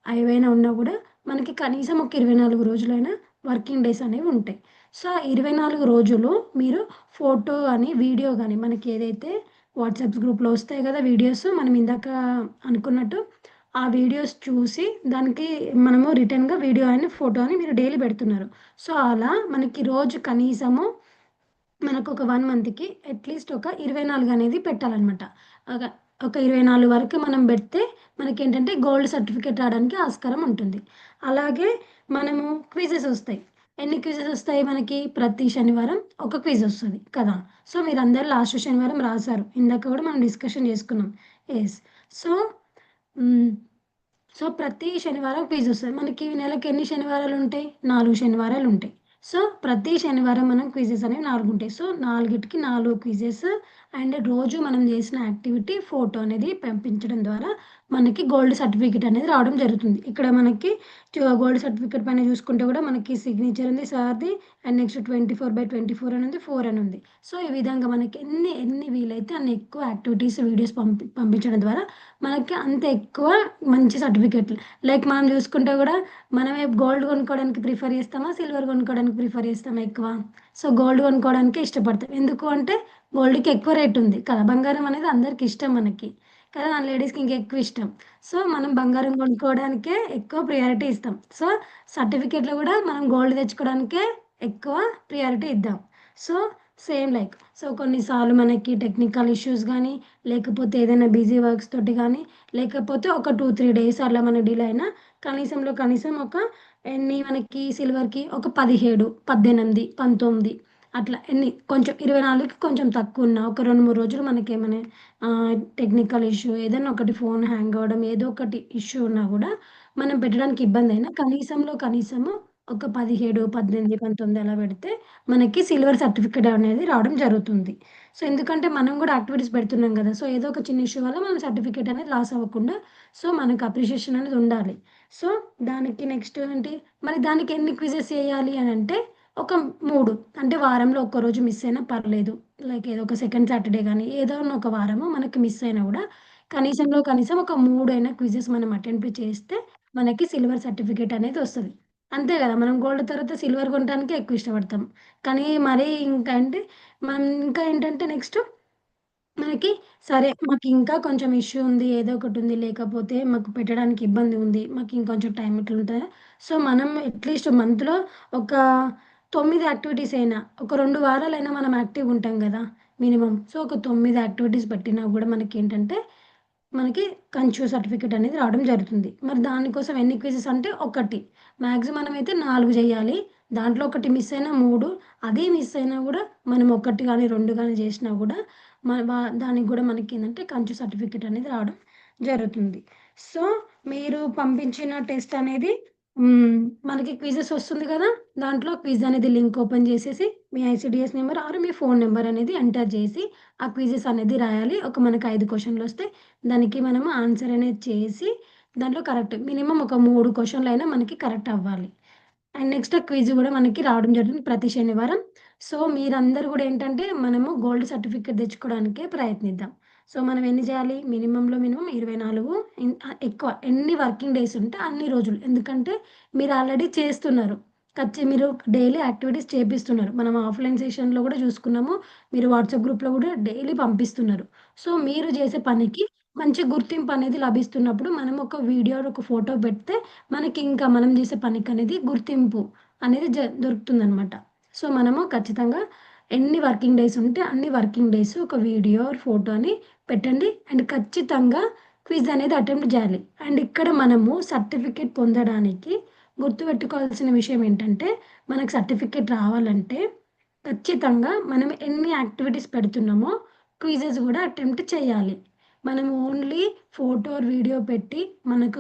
ఏవైనా ఉన్నా గూడా మనకి కనీసం ఒక 24 రోజులైనా వర్కింగ్ డేస్ అనేవుంటాయి. సో, ఆ 24 రోజులు మీరు ఫోటో గాని, వీడియో గాని మనకి ఏదైతే వాట్సాప్ గ్రూప్‌లో వస్తాయి గదా! వీడియోస్ మనం ఇందాక అనుకున్నట్టు ఆ వీడియోస్ చూసి దానికి మనము రిటర్న్‌గా వీడియో అని, ఫోటో అని మీరు డైలీ పెడుతున్నారు. సో, అలా మనకి రోజు కనీసము మనకొక 1 మంత్‌కి అట్‌లీస్ట్ ఒక 24 అనేది పెట్టాలనమాట. ఒక ఒక 24 వరకు మనం బెడితే మనకేంటంటే గోల్డ్ సర్టిఫికేట్ రావడానికి ఆస్కారం ఉంటుంది. అలాగే మనము క్విజెస్ ఒస్తాయి. ఎన్ని క్విజెస్ ఒస్తాయి మనకి? ప్రతి శనివారం ఒక క్విజ్ ఒస్తది కదా! సో, మీరందరూ లాస్ట్ శనివారం రాసారు. ఇందాక గూడా మనం డిస్కషన్ జేసుకున్నాం. యెస్. సో, హ్మ్. సో, ప్రతి శనివారం క్విజొస్తది. మనకి నెలకి ఎన్ని శనివారాలుంటాయి? 4 శనివారాలుంటాయి. సో, ప్రతి శనివారం మనం క్విజెస్ అనేవి 4 ఉంటాయి. సో, 4కి 4 క్విజెస్ అండ్ రోజు మనం చేసిన యాక్టివిటీ ఫోటో అనేది పంపించడం ద్వారా మనకి గోల్డ్ సర్టిఫికేట్ అనేది రావడం జరుగుతుంది. ఇక్కడ మనకి గోల్డ్ సర్టిఫికేట్ పైన చూసుకుంటే కూడా మనకి సిగ్నేచర్ ఉంది సార్‌ది అండ్ నెక్స్ట్ 24/24 అని ఉంది, 4 అని ఉంది. సో, ఈ విధంగా మనకి ఎన్ని వీలైతే అన్ని ఎక్కువ యాక్టివిటీస్, వీడియోస్ పంపించడం ద్వారా మనకి అంత ఎక్కువ మంచి సర్టిఫికేట్‌లు. లైక్ మనం జూసుకుంటే గూడా మనమే గోల్డ్ కొనుక్కోవడానికి ప్రిఫర్ జేస్తామా? సిల్వర్ కొనుక్కోవడానికి ప్రిఫర్ జేస్తామా ఎక్కువ? సో, గోల్డ్ కొనుక్కోవడానికే ఇష్టపడతాం. ఎందుకు అంటే గోల్డ్‌కి ఎక్కువ రేట్ ఉంది కదా! బంగారం అనేది అందరికి ఇష్టం మనకి. కదా! లేడీస్‌కి ఇంకెక్కువ ఇష్టం. సో, మనం బంగారం కొనుక్కోవడానికే ఎక్కువ ప్రియారిటీ ఇస్తాం. సో, సర్టిఫికేట్‌లో గూడా మనం గోల్డ్ తెచ్చుకోవడానికే ఎక్కువ ప్రియారిటీ ఇద్దాం. సో, సేమ్ లైక్ సో, కొన్నిసార్లు మనకి టెక్నికల్ ఇష్యూస్ గానీ, లేకపోతే ఏదైనా బిజీ వర్క్స్ తోటి గానీ, లేకపోతే ఒక 2, 3 డేస్ అలా మనకి డిలే అయినా కనీసంలో కనీసం ఒక ఎన్ని మనకి సిల్వర్‌కి ఒక 17, 18, 19 అట్లా కొంచెం 24కి కొంచెం తక్కువున్న ఒక 2, 3 రోజులు మనకేమైనా టెక్నికల్ ఇష్యూ ఏదైనా ఒకటి ఫోన్ హ్యాంగ్ అవ్వడం ఏదో ఒకటి ఇష్యూ ఉన్నా గూడా మనం పెట్టడానికి ఇబ్బందయినా కనీసంలో కనీసము ఒక 17, 18, 19 అలా పెడితే మనకి సిల్వర్ సర్టిఫికేట్ అనేది రావడం జరుగుతుంది. సో, ఎందుకంటే మనం గూడా యాక్టివిటీస్ పెడుతున్నాం గదా! సో, ఏదో ఒక చిన్న ఇష్యూ వల్ల మనం సర్టిఫికేట్ అనేది లాస్ అవ్వకుండా సో, మనకు అప్రిషియేషన్ అనేది ఉండాలి. సో, దానికి నెక్స్ట్ ఏంటి మరి దానికి ఎన్ని క్విజెస్ చేయాలి అనంటే ఒక 3 అంటే వారంలో ఒక్కరోజు మిస్ అయినా పర్లేదు. లైక్ ఏదో ఒక సెకండ్ సాటర్‌డే గాని ఏదోని ఒక వారము మనకి మిస్ అయినా గూడా కనీసంలో కనీసం ఒక 3 అయినా క్విజెస్ మనం అటెంప్ట్ చేస్తే మనకి సిల్వర్ సర్టిఫికేట్ అనేది వస్తది. అంతే గదా! మనం గోల్డ్ తర్వాత సిల్వర్ కొనటానికే ఎక్కువ ఇష్టపడతాం. కానీ మరీ ఇంకా అంటే మనం ఇంకా ఏంటంటే నెక్స్ట్ మనకి సరే మాకింకా కొంచెం ఇష్యూ ఉంది. ఏదో ఒకటుంది. లేకపోతే మాకు పెట్టడానికి ఇబ్బంది ఉంది. మాకు ఇంకొంచెం టైం ఇట్లుంటదా? సో, మనం అట్‌లీస్ట్ మంత్‌లో ఒక 9 యాక్టివిటీస్ అయినా, ఒక 2 వారాలైనా మనం యాక్టివ్‌గా ఉంటాం గదా! మినిమమ్. సో, ఒక 9 యాక్టివిటీస్ పెట్టినా గూడా మనకేంటంటే మనకి కంచు సర్టిఫికేట్ అనేది రావడం జరుగుతుంది. మరి దానికోసం ఎన్ని క్విజెస్ అంటే ఒకటి. మాక్సిమం అయితే 4 జేయాలి. దాంట్లో ఒకటి మిస్ అయినా 3 అదే మిస్ అయినా గూడా మనం 1 గాని, 2 గాని జేసినా గూడా మన దానికి గూడా మనకేందంటే కంచు సర్టిఫికేట్ అనేది రావడం జరుగుతుంది. సో, మీరు పంపించిన టెస్ట్ అనేది హ్మ్. మనకి క్విజెస్ వస్తుంది గదా! దాంట్లో క్విజ్ అనేది లింక్ ఓపెన్ జేసేసి మీ ఐసీడీఎస్ నంబర్ ఆర్ మీ ఫోను నంబర్ అనేది ఎంటర్ జేసి ఆ క్విజెస్ అనేది రాయాలి. మనకు 5 క్వెషన్‌లొస్తాయి. దానికి మనము ఆన్సర్ అనేది చేసి దాంట్లో కరెక్ట్ మినిమమ్ ఒక 3 క్వెషన్‌లైనా మనకి కరెక్ట్ అవ్వాలి. అండ్ నెక్స్ట్ క్విజ్ గూడా మనకి రావడం జరుగుతుంది ప్రతి శనివారం. సో, మీరందరూ గూడా ఏంటంటే, మనము గోల్డ్ సర్టిఫికేట్ తెచ్చుకోవడానికే ప్రయత్నిద్దాం. సో, మనం ఎన్ని జేయాలి? మినిమమ్‌లో మినిమమ్ 24 ఎక్కువ ఎన్ని వర్కింగ్ డేస్ ఉంటే అన్ని రోజులు. ఎందుకంటే, మీరు ఆల్రెడీ చేస్తున్నారు. మీరు డైలీ యాక్టివిటీస్ చేపిస్తున్నారు. మనం ఆఫ్‌లైన్ సెషన్‌లో గూడా జూసుకున్నాము. మీరు వాట్సాప్ గ్రూప్‌లో గూడా డైలీ పంపిస్తున్నారు. సో, మీరు జేసే పనికి మంచి గుర్తింపు అనేది లభిస్తున్నప్పుడు, మనం ఒక వీడియో, ఒక ఫోటో పెడితే మనకింకా మనం జేసే పనికనేది గుర్తింపు అనేది దొరుకుతుందనమాట. సో, మనము ఖచ్చితంగా ఎన్ని వర్కింగ్ డేస్ ఉంటే అన్ని వర్కింగ్ డేస్ ఒక వీడియో ఆర్ ఫోటో అని పెట్టండి. అండ్ ఖచ్చితంగా క్విజ్ అనేది అటెంప్ట్ చేయాలి. అండ్ ఇక్కడ మనము సర్టిఫికేట్ పొందడానికి గుర్తుపెట్టుకోవాల్సిన విషయం ఏంటంటే, మనకు సర్టిఫికేట్ రావాలంటే ఖచ్చితంగా మనం ఎన్ని యాక్టివిటీస్ పెడుతున్నామో క్విజెస్ గూడా అటెంప్ట్ చేయాలి. మనం ఓన్లీ ఫోటో ఆర్ వీడియో పెట్టి మనకు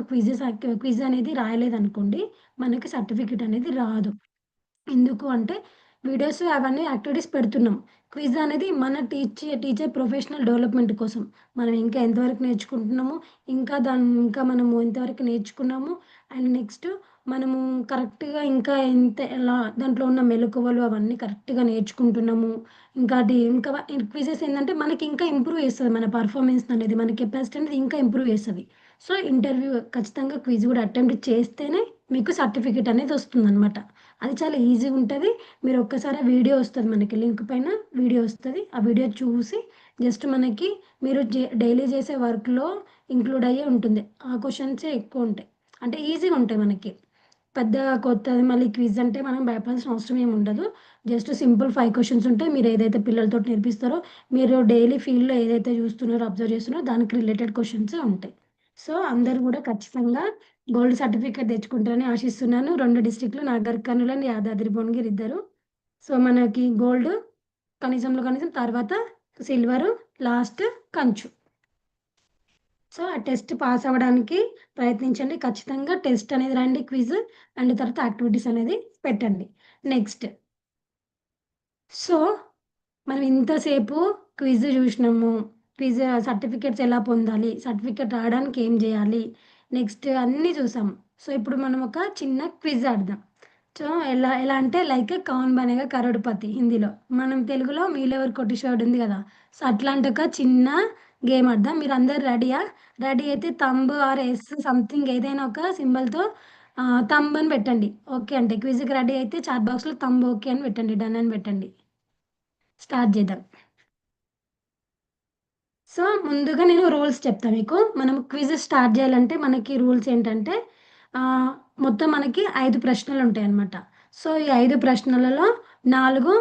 క్విజ్ అనేది రాయలేదనుకోండి, మనకి సర్టిఫికేట్ అనేది రాదు. ఎందుకు అంటే వీడియోస్ అవన్నీ యాక్టివిటీస్ పెడుతున్నాం. క్విజ్ అనేది మన టీచర్ ప్రొఫెషనల్ డెవలప్‌మెంట్ కోసం. మనం ఇంకా ఎంతవరకు నేర్చుకుంటున్నాము, ఇంకా మనము ఎంతవరకు నేర్చుకున్నాము అండ్ నెక్స్ట్ మనము కరెక్ట్‌గా ఇంకా ఎలా దాంట్లో ఉన్న మెళకువలు అవన్నీ కరెక్ట్‌గా నేర్చుకుంటున్నాము. ఇంకా అది ఇంకా క్విజెస్ ఏందంటే మనకి ఇంకా ఇంప్రూవ్ చేస్తది మన పెర్ఫార్మన్స్ అనేది. మన కెపాసిటీ అనేది ఇంకా ఇంప్రూవ్ చేస్తది. సో, ఇంటర్వ్యూ ఖచ్చితంగా క్విజ్ కూడా అటెంప్ట్ చేస్తేనే మీకు సర్టిఫికేట్ అనేది వస్తుందనమాట. అది చాలా ఈజీగుంటది. మీరు ఒక్కసారి ఆ వీడియో వస్తది మనకి లింక్ పైన వీడియో వస్తది. ఆ వీడియో చూసి జస్ట్ మనకి మీరు డైలీ చేసే వర్క్‌లో ఇంక్లూడ్ అయ్యే ఉంటుంది. ఆ క్వెషన్సే ఎక్కువుంటాయి. అంటే ఈజీగా ఉంటాయి మనకి. పెద్ద కొత్తది మళ్ళీ క్విజ్ అంటే మనం భయపడాల్సిన అవసరం ఏమి ఉండదు. జస్ట్ సింపుల్ 5 క్వెషన్స్ ఉంటాయి. మీరు ఏదైతే పిల్లలతోటి నేర్పిస్తారో, మీరు డైలీ ఫీల్డ్‌లో ఏదైతే చూస్తున్నారో, అబ్జర్వ్ చేస్తున్నారో దానికి రిలేటెడ్ క్వెషన్సే ఉంటాయి. సో, అందరూ గూడా ఖచ్చితంగా గోల్డ్ సర్టిఫికేట్ తెచ్చుకుంటారని ఆశిస్తున్నాను. 2 డిస్ట్రిక్ట్‌లు నాగర్ కర్నూల్ అండ్ యాదాద్రి భువనగిరి ఇద్దరు. సో, మనకి గోల్డ్ కనీసంలో కనీసం తర్వాత సిల్వరు, లాస్ట్ కంచు. సో, ఆ టెస్ట్ పాస్ అవ్వడానికి ప్రయత్నించండి. ఖచ్చితంగా టెస్ట్ అనేది రాయండి క్విజ్ అండ్ తర్వాత యాక్టివిటీస్ అనేది పెట్టండి. నెక్స్ట్ సో, మనం ఇంతసేపు క్విజ్ జూషినాము. క్విజ్ సర్టిఫికేట్స్ ఎలా పొందాలి? సర్టిఫికేట్ రావడానికి ఏం జేయాలి? నెక్స్ట్ అన్నీ చూసాం. సో, ఇప్పుడు మనం ఒక చిన్న క్విజ్ ఆడదాం. సో, ఎలా ఎలా అంటే లైక్ 'కౌన్ బనేగా కరోడ్‌పతి' హిందీలో. మనం తెలుగులో 'మీరెవరు కోటీశ్వరుడు' ఉంది గదా! సో, అట్లాంటి ఒక చిన్న గేమ్ ఆడదాం. మీరందరూ రెడీయా? రెడీ అయితే థంబ్ ఆర్ యెస్ సంథింగ్ ఏదైనా ఒక సింబల్‌తో థంబ్ అని పెట్టండి. ఓకే అంటే క్విజ్‌కి రెడీ అయితే చాట్ బాక్స్‌లో థంబ్ ఓకే అని పెట్టండి. డన్ అని పెట్టండి. స్టార్ట్ చేద్దాం. సో, ముందుగా నేను రూల్స్ చెప్తా మీకు. మనం క్విజ్ స్టార్ట్ జేయాలంటే మనకి రూల్స్ ఏంటంటే ఆహ్, మొత్తం మనకి 5 ప్రశ్నలుంటాయనమాట. సో, ఈ 5 ప్రశ్నలలో 4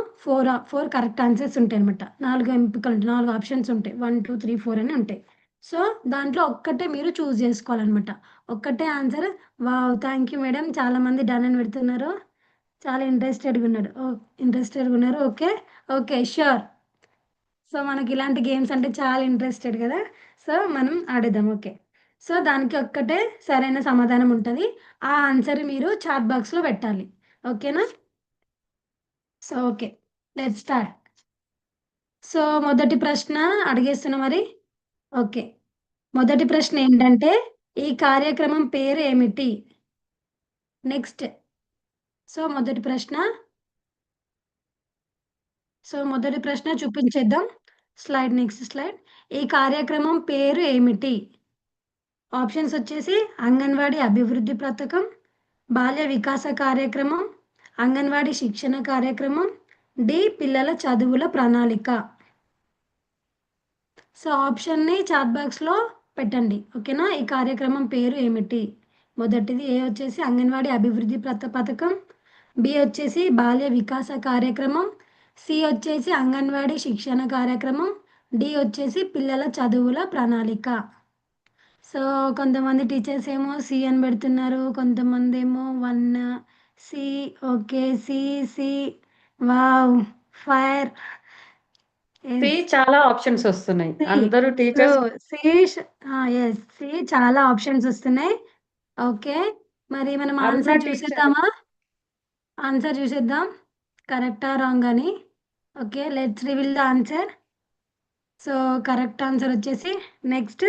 కరెక్ట్ ఆన్సర్స్ ఉంటాయనమాట. 4 ఎంపికలుంటాయి. 4 ఆప్షన్స్ ఉంటాయి. 1, 2, 3, 4 అని ఉంటాయి. సో, దాంట్లో ఒక్కటే మీరు చూజ్ జేసుకోవాలనమాట. ఒక్కటే answer wow! Thank you madam. చాలామంది డన్ అని పెడుతున్నారు. చాలా ఇంట్రెస్టెడ్‌గున్నారు. ఇంట్రెస్టెడ్‌గున్నారు. ఓకే. ఓకే. ష్యూర్. సో, మనకిలాంటి గేమ్స్ అంటే చాలా ఇంట్రెస్టెడ్ గదా! సో, మనం ఆడేద్దాం. ఓకే. సో, దానికి ఒక్కటే సరైన సమాధానం ఉంటది. ఆ ఆన్సర్ మీరు చాట్ బాక్స్‌లో పెట్టాలి. ఓకేనా? So, okay. Let's start. So, మొదటి ప్రశ్న అడిగేస్తున్నా మరి? ఓకే. మొదటి ప్రశ్న ఏంటంటే, ఈ కార్యక్రమం పేరు ఏమిటి? నెక్స్ట్. సో, మొదటి ప్రశ్న చూపించేద్దాం. Next slide. ఈ కార్యక్రమం పేరు ఏమిటి? ఆప్షన్స్ వచ్చేసి అంగన్వాడీ అభివృద్ధి పథకం, బాల్య వికాస కార్యక్రమం, అంగన్వాడీ శిక్షణ కార్యక్రమం, డి పిల్లల చదువుల ప్రణాళిక. సో, ఆప్షన్‌ని చాట్ బాక్స్‌లో పెట్టండి. ఓకేనా? ఈ కార్యక్రమం పేరు ఏమిటి? మొదటిది ఏ వచ్చేసి అంగన్వాడీ అభివృద్ధి పథకం, బి వచ్చేసి బాల్య వికాస కార్యక్రమం, సి వచ్చేసి అంగన్వాడీ శిక్షణ కార్యక్రమం, డి వచ్చేసి పిల్లల చదువుల ప్రణాళిక. సో, కొంతమంది టీచర్స్ ఏమో సి అని పెడుతున్నారు. కొంతమందేమో 1 C okay. C, C wow! Fire. C yes. చాలా ఆప్షన్స్ వస్తున్నాయి. సి. అందరూ so, teachers C yes. C చాలా ఆప్షన్స్ వస్తున్నాయి. ఓకే. మరి మనం అరుణ ఆన్సర్ టీచర్ చూసేద్దామా? ఆన్సర్ చూసేద్దాం. కరెక్టా? రాంగా అని. Okay. Let's reveal the answer. So, correct answer వచ్చేసి నెక్స్ట్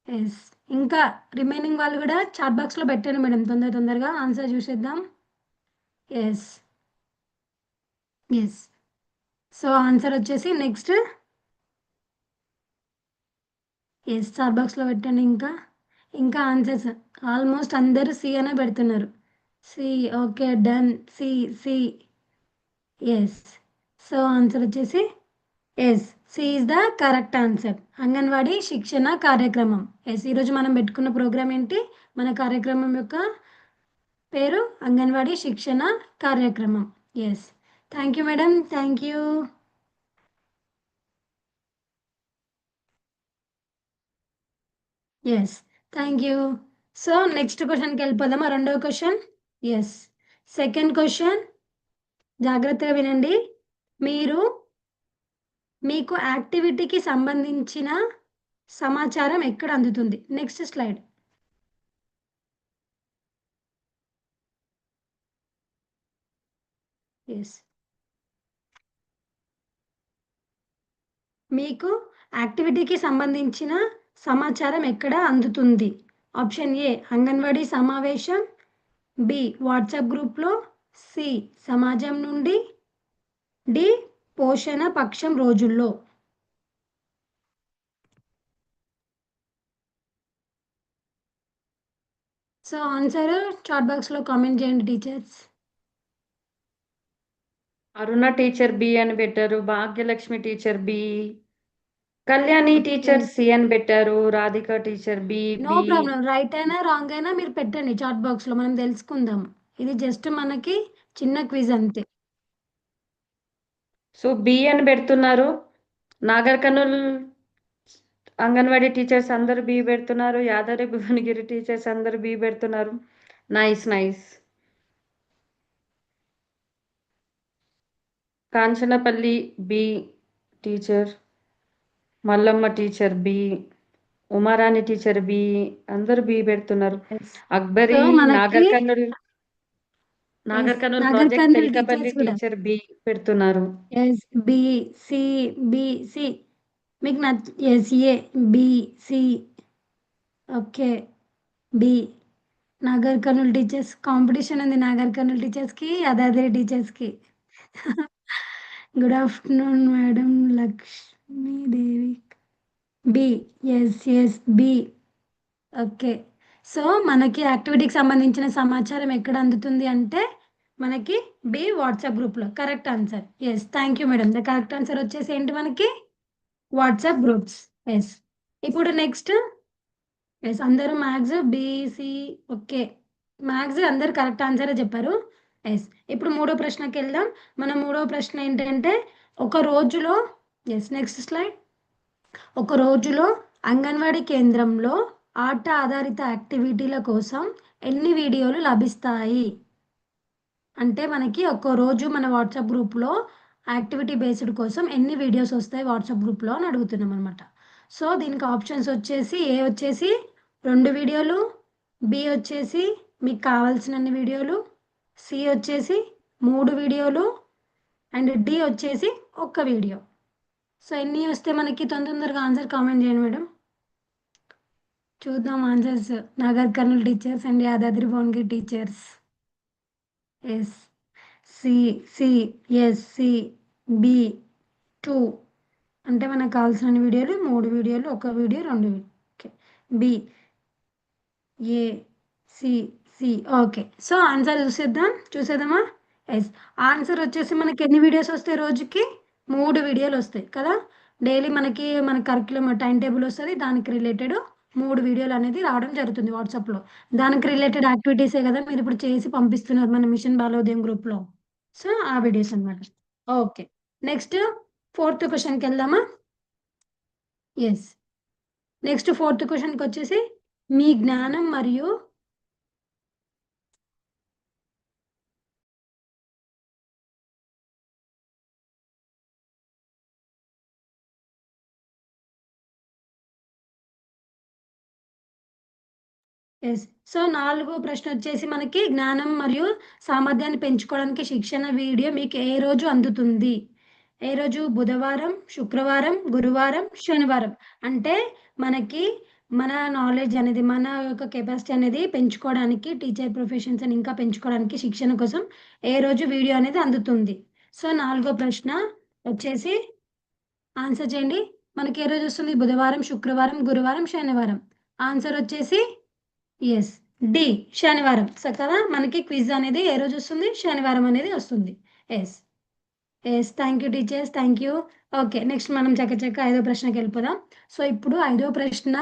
యెస్. ఇంకా రిమైనింగ్ వాళ్ళు గూడా చాట్ బాక్స్‌లో పెట్టండి మేడం తొందరగా ఆన్సర్ చూసేద్దాం. యెస్. యెస్. సో, ఆన్సర్ వచ్చేసి నెక్స్ట్ యెస్. చాట్ బాక్స్‌లో పెట్టండి ఇంకా. ఇంకా ఆన్సర్స్ ఆల్మోస్ట్ అందరూ సి అనే పెడుతున్నారు. C okay. Done. C, C. Yes. So, answer వచ్చేసి yes. C is the correct answer. Anganwadi శిక్షణ కార్యక్రమం. యెస్. ఈరోజు మనం పెట్టుకున్న ప్రోగ్రామ్ ఏంటి? మన కార్యక్రమం యొక్క పేరు అంగన్వాడీ శిక్షణ కార్యక్రమం. Yes. Thank you madam. Thank you. Yes. Thank you. So, next క్వెషన్‌కెళ్ళిపోదామా? రెండవ క్వెషన్. యెస్. సెకండ్ క్వెషన్ జాగ్రత్తగా వినండి. మీరు మీకు యాక్టివిటీకి సంబంధించిన సమాచారం ఎక్కడ అందుతుంది? Next slide. యెస్. మీకు యాక్టివిటీకి సంబంధించిన సమాచారం ఎక్కడ అందుతుంది? ఆప్షన్ ఏ అంగన్వాడీ సమావేశం, బి వాట్సాప్ గ్రూప్‌లో, సి సమాజం నుండి, డి పోషణ పక్షం రోజుల్లో. సో, ఆన్సర్ చాట్ బాక్స్‌లో కామెంట్ చేయండి టీచర్స్. అరుణ టీచర్ బి అని పెట్టారు. Bhagyalakshmi teacher B. Kalyani teacher C అని పెట్టారు. Radhika teacher B. No problem. Right అయినా, రాంగ్ అయినా మీరు పెట్టండి చాట్ బాక్స్‌లో. మనం తెలుసుకుందాం. ఇది జస్ట్ మనకి చిన్న క్విజ్ అంతే. సో బి అని పెడుతున్నారు. నాగర్ కర్నూల్ అంగన్వాడీ టీచర్స్ అందరూ బి పెడుతున్నారు. యాదాద్రి భువనగిరి టీచర్స్ అందరూ బి పెడుతున్నారు. Nice nice. Kanchanapalli B teacher, Mallamma teacher B, Umarani teacher B, అందరూ బి పెడుతున్నారు. Akbari Nagar Kurnool project Telkapalli teacher B పెడుతున్నారు. Yes B C B C మీకు yes A B C. Okay. B Nagar Kurnool teachers competition ఉంది. నాగర్ కర్నూల్ టీచర్స్‌కి, యాదాద్రి టీచర్స్‌కి. Good afternoon madam Lakshmidevi. B. Yes. B. Okay. So, మనకి యాక్టివిటీకి సంబంధించిన సమాచారం ఎక్కడ అందుతుంది అంటే, మనకి బి వాట్సాప్ గ్రూప్‌లో. Correct answer. Yes. Thank you madam. The correct answer వచ్చేసి ఏంటి మనకి? WhatsApp groups. యెస్. ఇప్పుడు నెక్స్ట్ యెస్. అందరూ maths B, C okay. Maths అందరూ కరెక్ట్ ఆన్సరే చెప్పారు. యెస్. ఇప్పుడు మూడో ప్రశ్నకెళ్దాం. మన మూడో ప్రశ్న ఏంటంటే, ఒక రోజులో నెక్స్ట్ స్లైడ్. ఒక రోజులో అంగన్వాడీ కేంద్రంలో ఆట ఆధారిత యాక్టివిటీల కోసం ఎన్ని వీడియోలు లభిస్తాయి? అంటే మనకి ఒక్కో రోజు మన వాట్సాప్ గ్రూప్‌లో యాక్టివిటీ బేస్డ్ కోసం ఎన్ని వీడియోస్ వస్తాయి వాట్సాప్ గ్రూప్‌లో అని అడుగుతున్నామనమాట. సో, దీనికి ఆప్షన్స్ వచ్చేసి ఏ వచ్చేసి 2 వీడియోలు, బి వచ్చేసి మీకు కావాల్సినన్ని వీడియోలు, సి వచ్చేసి 3 వీడియోలు అండ్ డి వచ్చేసి ఒక్క వీడియో. సో, ఎన్ని వస్తే మనకి తొందరగా ఆన్సర్ కామెంట్ చేయండి మేడం. చూద్దాం answers. Nagar Kurnool teachers and Yadadri Bhuvanagiri teachers. Yes. C. Yes. C. B 2 అంటే మనకు కావాల్సిన వీడియోలు 3 వీడియోలు, ఒక video, 2 video. Okay. B. A. C. Okay. So, answer చూసేద్దామా? ఎస్. ఆన్సర్ వచ్చేసి మనకి ఎన్ని వీడియోస్ వస్తాయి రోజుకి? 3 వీడియోలు వస్తాయి కదా! డైలీ మనకి మన కరిక్యులమ్ టైమ్ టేబుల్ వస్తది. దానికి రిలేటెడ్ 3 వీడియోలు అనేది రావడం జరుగుతుంది వాట్సాప్‌లో. దానికి రిలేటెడ్ యాక్టివిటీసే కదా మీరిప్పుడు చేసి పంపిస్తున్నారు మన మిషన్ బాలోదయం గ్రూప్‌లో. సో, ఆ వీడియోస్ అన్నమాట. ఓకే. నెక్స్ట్ ఫోర్త్ క్వెషన్‌కెళ్దామా? యెస్. నెక్స్ట్ ఫోర్త్ క్వెషన్‌కొచ్చేసి మీ జ్ఞానం మరియు యెస్. సో, నాలుగో ప్రశ్నొచ్చేసి మనకి జ్ఞానం మరియు సామర్థ్యాన్ని పెంచుకోవడానికి శిక్షణ వీడియో మీకు ఏ రోజు అందుతుంది? ఏ రోజు? బుధవారం, శుక్రవారం, గురువారం, శనివారం. అంటే మనకి మన నాలెడ్జ్ అనేది, మన యొక్క కెపాసిటీ అనేది పెంచుకోవడానికి టీచర్ ప్రొఫెషన్స్‌ని ఇంకా పెంచుకోవడానికి శిక్షణ కోసం ఏ రోజు వీడియో అనేది అందుతుంది? సో, నాలుగో ప్రశ్న వచ్చేసి ఆన్సర్ చేయండి. మనకి ఏ రోజొస్తుంది? బుధవారం, శుక్రవారం, గురువారం, శనివారం. ఆన్సర్ వచ్చేసి యెస్. డి. శనివారం. సో, కదా మనకి క్విజ్ అనేది ఏ రోజొస్తుంది? శనివారం అనేది వస్తుంది. Yes. Thank you teachers. Thank you. Okay. Next మనం చకచక ఐదో ప్రశ్నకెళ్ళిపోదాం. సో, ఇప్పుడు ఐదో ప్రశ్న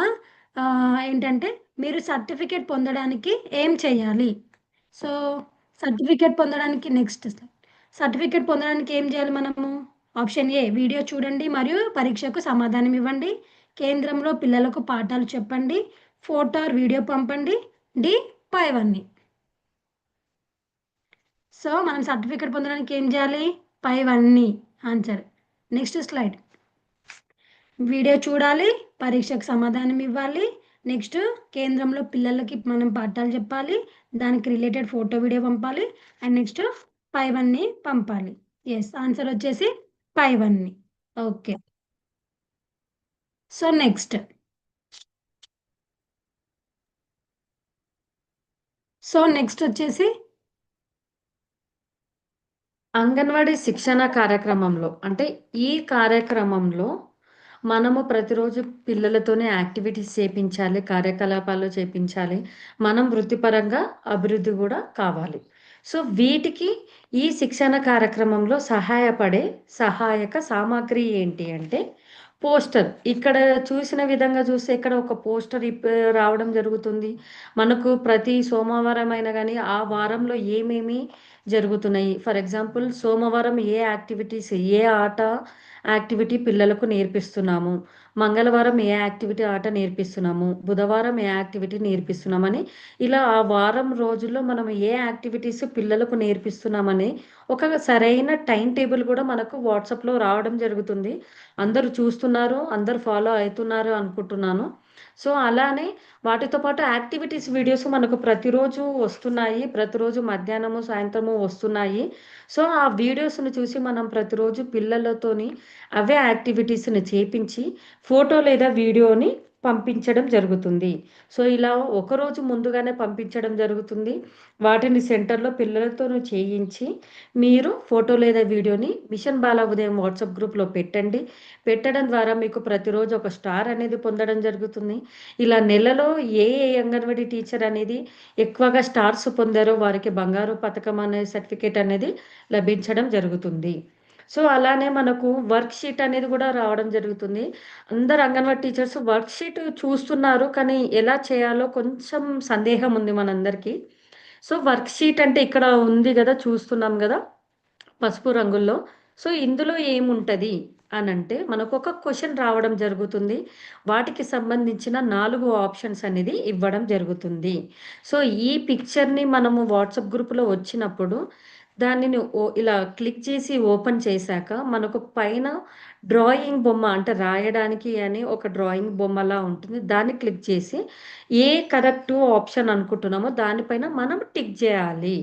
ఏంటంటే మీరు సర్టిఫికేట్ పొందడానికి ఏం చేయాలి? సో, సర్టిఫికేట్ పొందడానికి నెక్స్ట్ స్లైడ్. సర్టిఫికేట్ పొందడానికి ఏం జేయాలి మనము? ఆప్షన్ ఏ వీడియో చూడండి మరియు పరీక్షకు సమాధానం ఇవ్వండి. కేంద్రంలో పిల్లలకు పాఠాలు చెప్పండి. ఫోటో ఆర్ వీడియో పంపండి. డి పైవన్నీ. సో, మనం సర్టిఫికేట్ పొందడానికి ఏం జేయాలి? పైవన్నీ ఆన్సర్. Next slide. వీడియో చూడాలి, పరీక్షకు సమాధానం ఇవ్వాలి. నెక్స్ట్ కేంద్రంలో పిల్లలకి మనం పాఠాలు చెప్పాలి. దానికి రిలేటెడ్ ఫోటో, వీడియో పంపాలి. అండ్ నెక్స్ట్ పైవన్నీ పంపాలి. యెస్. ఆన్సర్ వచ్చేసి పైవన్నీ. Okay. So, next. So, next వచ్చేసి అంగన్వాడీ శిక్షణ కార్యక్రమంలో అంటే ఈ కార్యక్రమంలో మనము ప్రతిరోజు పిల్లలతోనే యాక్టివిటీస్ చేపించాలి, కార్యకలాపాలు చేపించాలి. మనం వృత్తిపరంగా అభివృద్ధి కూడా కావాలి. సో, వీటికి ఈ శిక్షణ కార్యక్రమంలో సహాయపడే సహాయక సామాగ్రి ఏంటి అంటే పోస్టర్. ఇక్కడ చూసిన విధంగా చూస్తే ఇక్కడ ఒక పోస్టర్ రావడం జరుగుతుంది. మనకు ప్రతి సోమవారం అయినా గానీ, ఆ వారంలో ఏమేమి జరుగుతున్నాయి. ఫర్ ఎగ్జాంపుల్ సోమవారం ఏ యాక్టివిటీస్, ఏ ఆట, యాక్టివిటీ పిల్లలకు నేర్పిస్తున్నాము. మంగళవారం ఏ యాక్టివిటీ, ఆట నేర్పిస్తున్నాము. బుధవారం ఏ యాక్టివిటీ నేర్పిస్తున్నామని ఇలా ఆ వారం రోజుల్లో మనం ఏ యాక్టివిటీస్ పిల్లలకు నేర్పిస్తున్నామని ఒక సరైన టైమ్ టేబుల్ కూడా మనకు వాట్సాప్‌లో రావడం జరుగుతుంది. అందరూ చూస్తున్నారు, అందరూ ఫాలో అయితున్నారు అనుకుంటున్నాను. సో, అలానే వాటితో పాటు యాక్టివిటీస్ వీడియోస్ మనకు ప్రతిరోజు వస్తున్నాయి. ప్రతిరోజు మధ్యాహ్నము, సాయంత్రము వస్తున్నాయి. సో, ఆ వీడియోస్‌ని చూసి మనం ప్రతిరోజు పిల్లలతోని అవే యాక్టివిటీస్‌ని చేపించి ఫోటో లేదా వీడియోని పంపించడం జరుగుతుంది. సో, ఇలా ఒకరోజు ముందుగానే పంపించడం జరుగుతుంది. వాటిని సెంటర్‌లో పిల్లలతోని చేయించి మీరు ఫోటో లేదా వీడియోని మిషన్ బాల ఉదయం వాట్సాప్ గ్రూప్‌లో పెట్టండి. పెట్టడం ద్వారా మీకు ప్రతిరోజు ఒక స్టార్ అనేది పొందడం జరుగుతుంది. ఇలా నెలలో ఏ అంగన్వాడీ టీచర్ అనేది ఎక్కువగా స్టార్స్ పొందారో వారికి బంగారు పతకం అనే సర్టిఫికేట్ అనేది లభించడం జరుగుతుంది. సో, అలానే మనకు వర్క్ షీట్ అనేది కూడా రావడం జరుగుతుంది. అందరు అంగన్వాడీ టీచర్స్ వర్క్ షీట్ చూస్తున్నారు. కానీ ఎలా చేయాలో కొంచెం సందేహం ఉంది మనందరికీ. సో, వర్క్ షీట్ అంటే ఇక్కడ ఉంది గదా! చూస్తున్నాం గదా! పసుపు రంగుల్లో. సో, ఇందులో ఏముంటది అనంటే, మనకొక క్వెషన్ రావడం జరుగుతుంది. వాటికి సంబంధించిన 4 ఆప్షన్స్ అనేది ఇవ్వడం జరుగుతుంది. సో, ఈ పిక్చర్‌ని మనము వాట్సాప్ గ్రూప్‌లో వచ్చినప్పుడు, దానిని ఇలా క్లిక్ చేసి ఓపెన్ చేశాక, మనకు పైన డ్రాయింగ్ బొమ్మ అంటే రాయడానికి అని ఒక డ్రాయింగ్ బొమ్మలా ఉంటుంది. దాన్ని క్లిక్ చేసి, ఏ కరెక్టు ఆప్షన్ అనుకుంటున్నామో దానిపైన మనం టిక్ జేయాలి.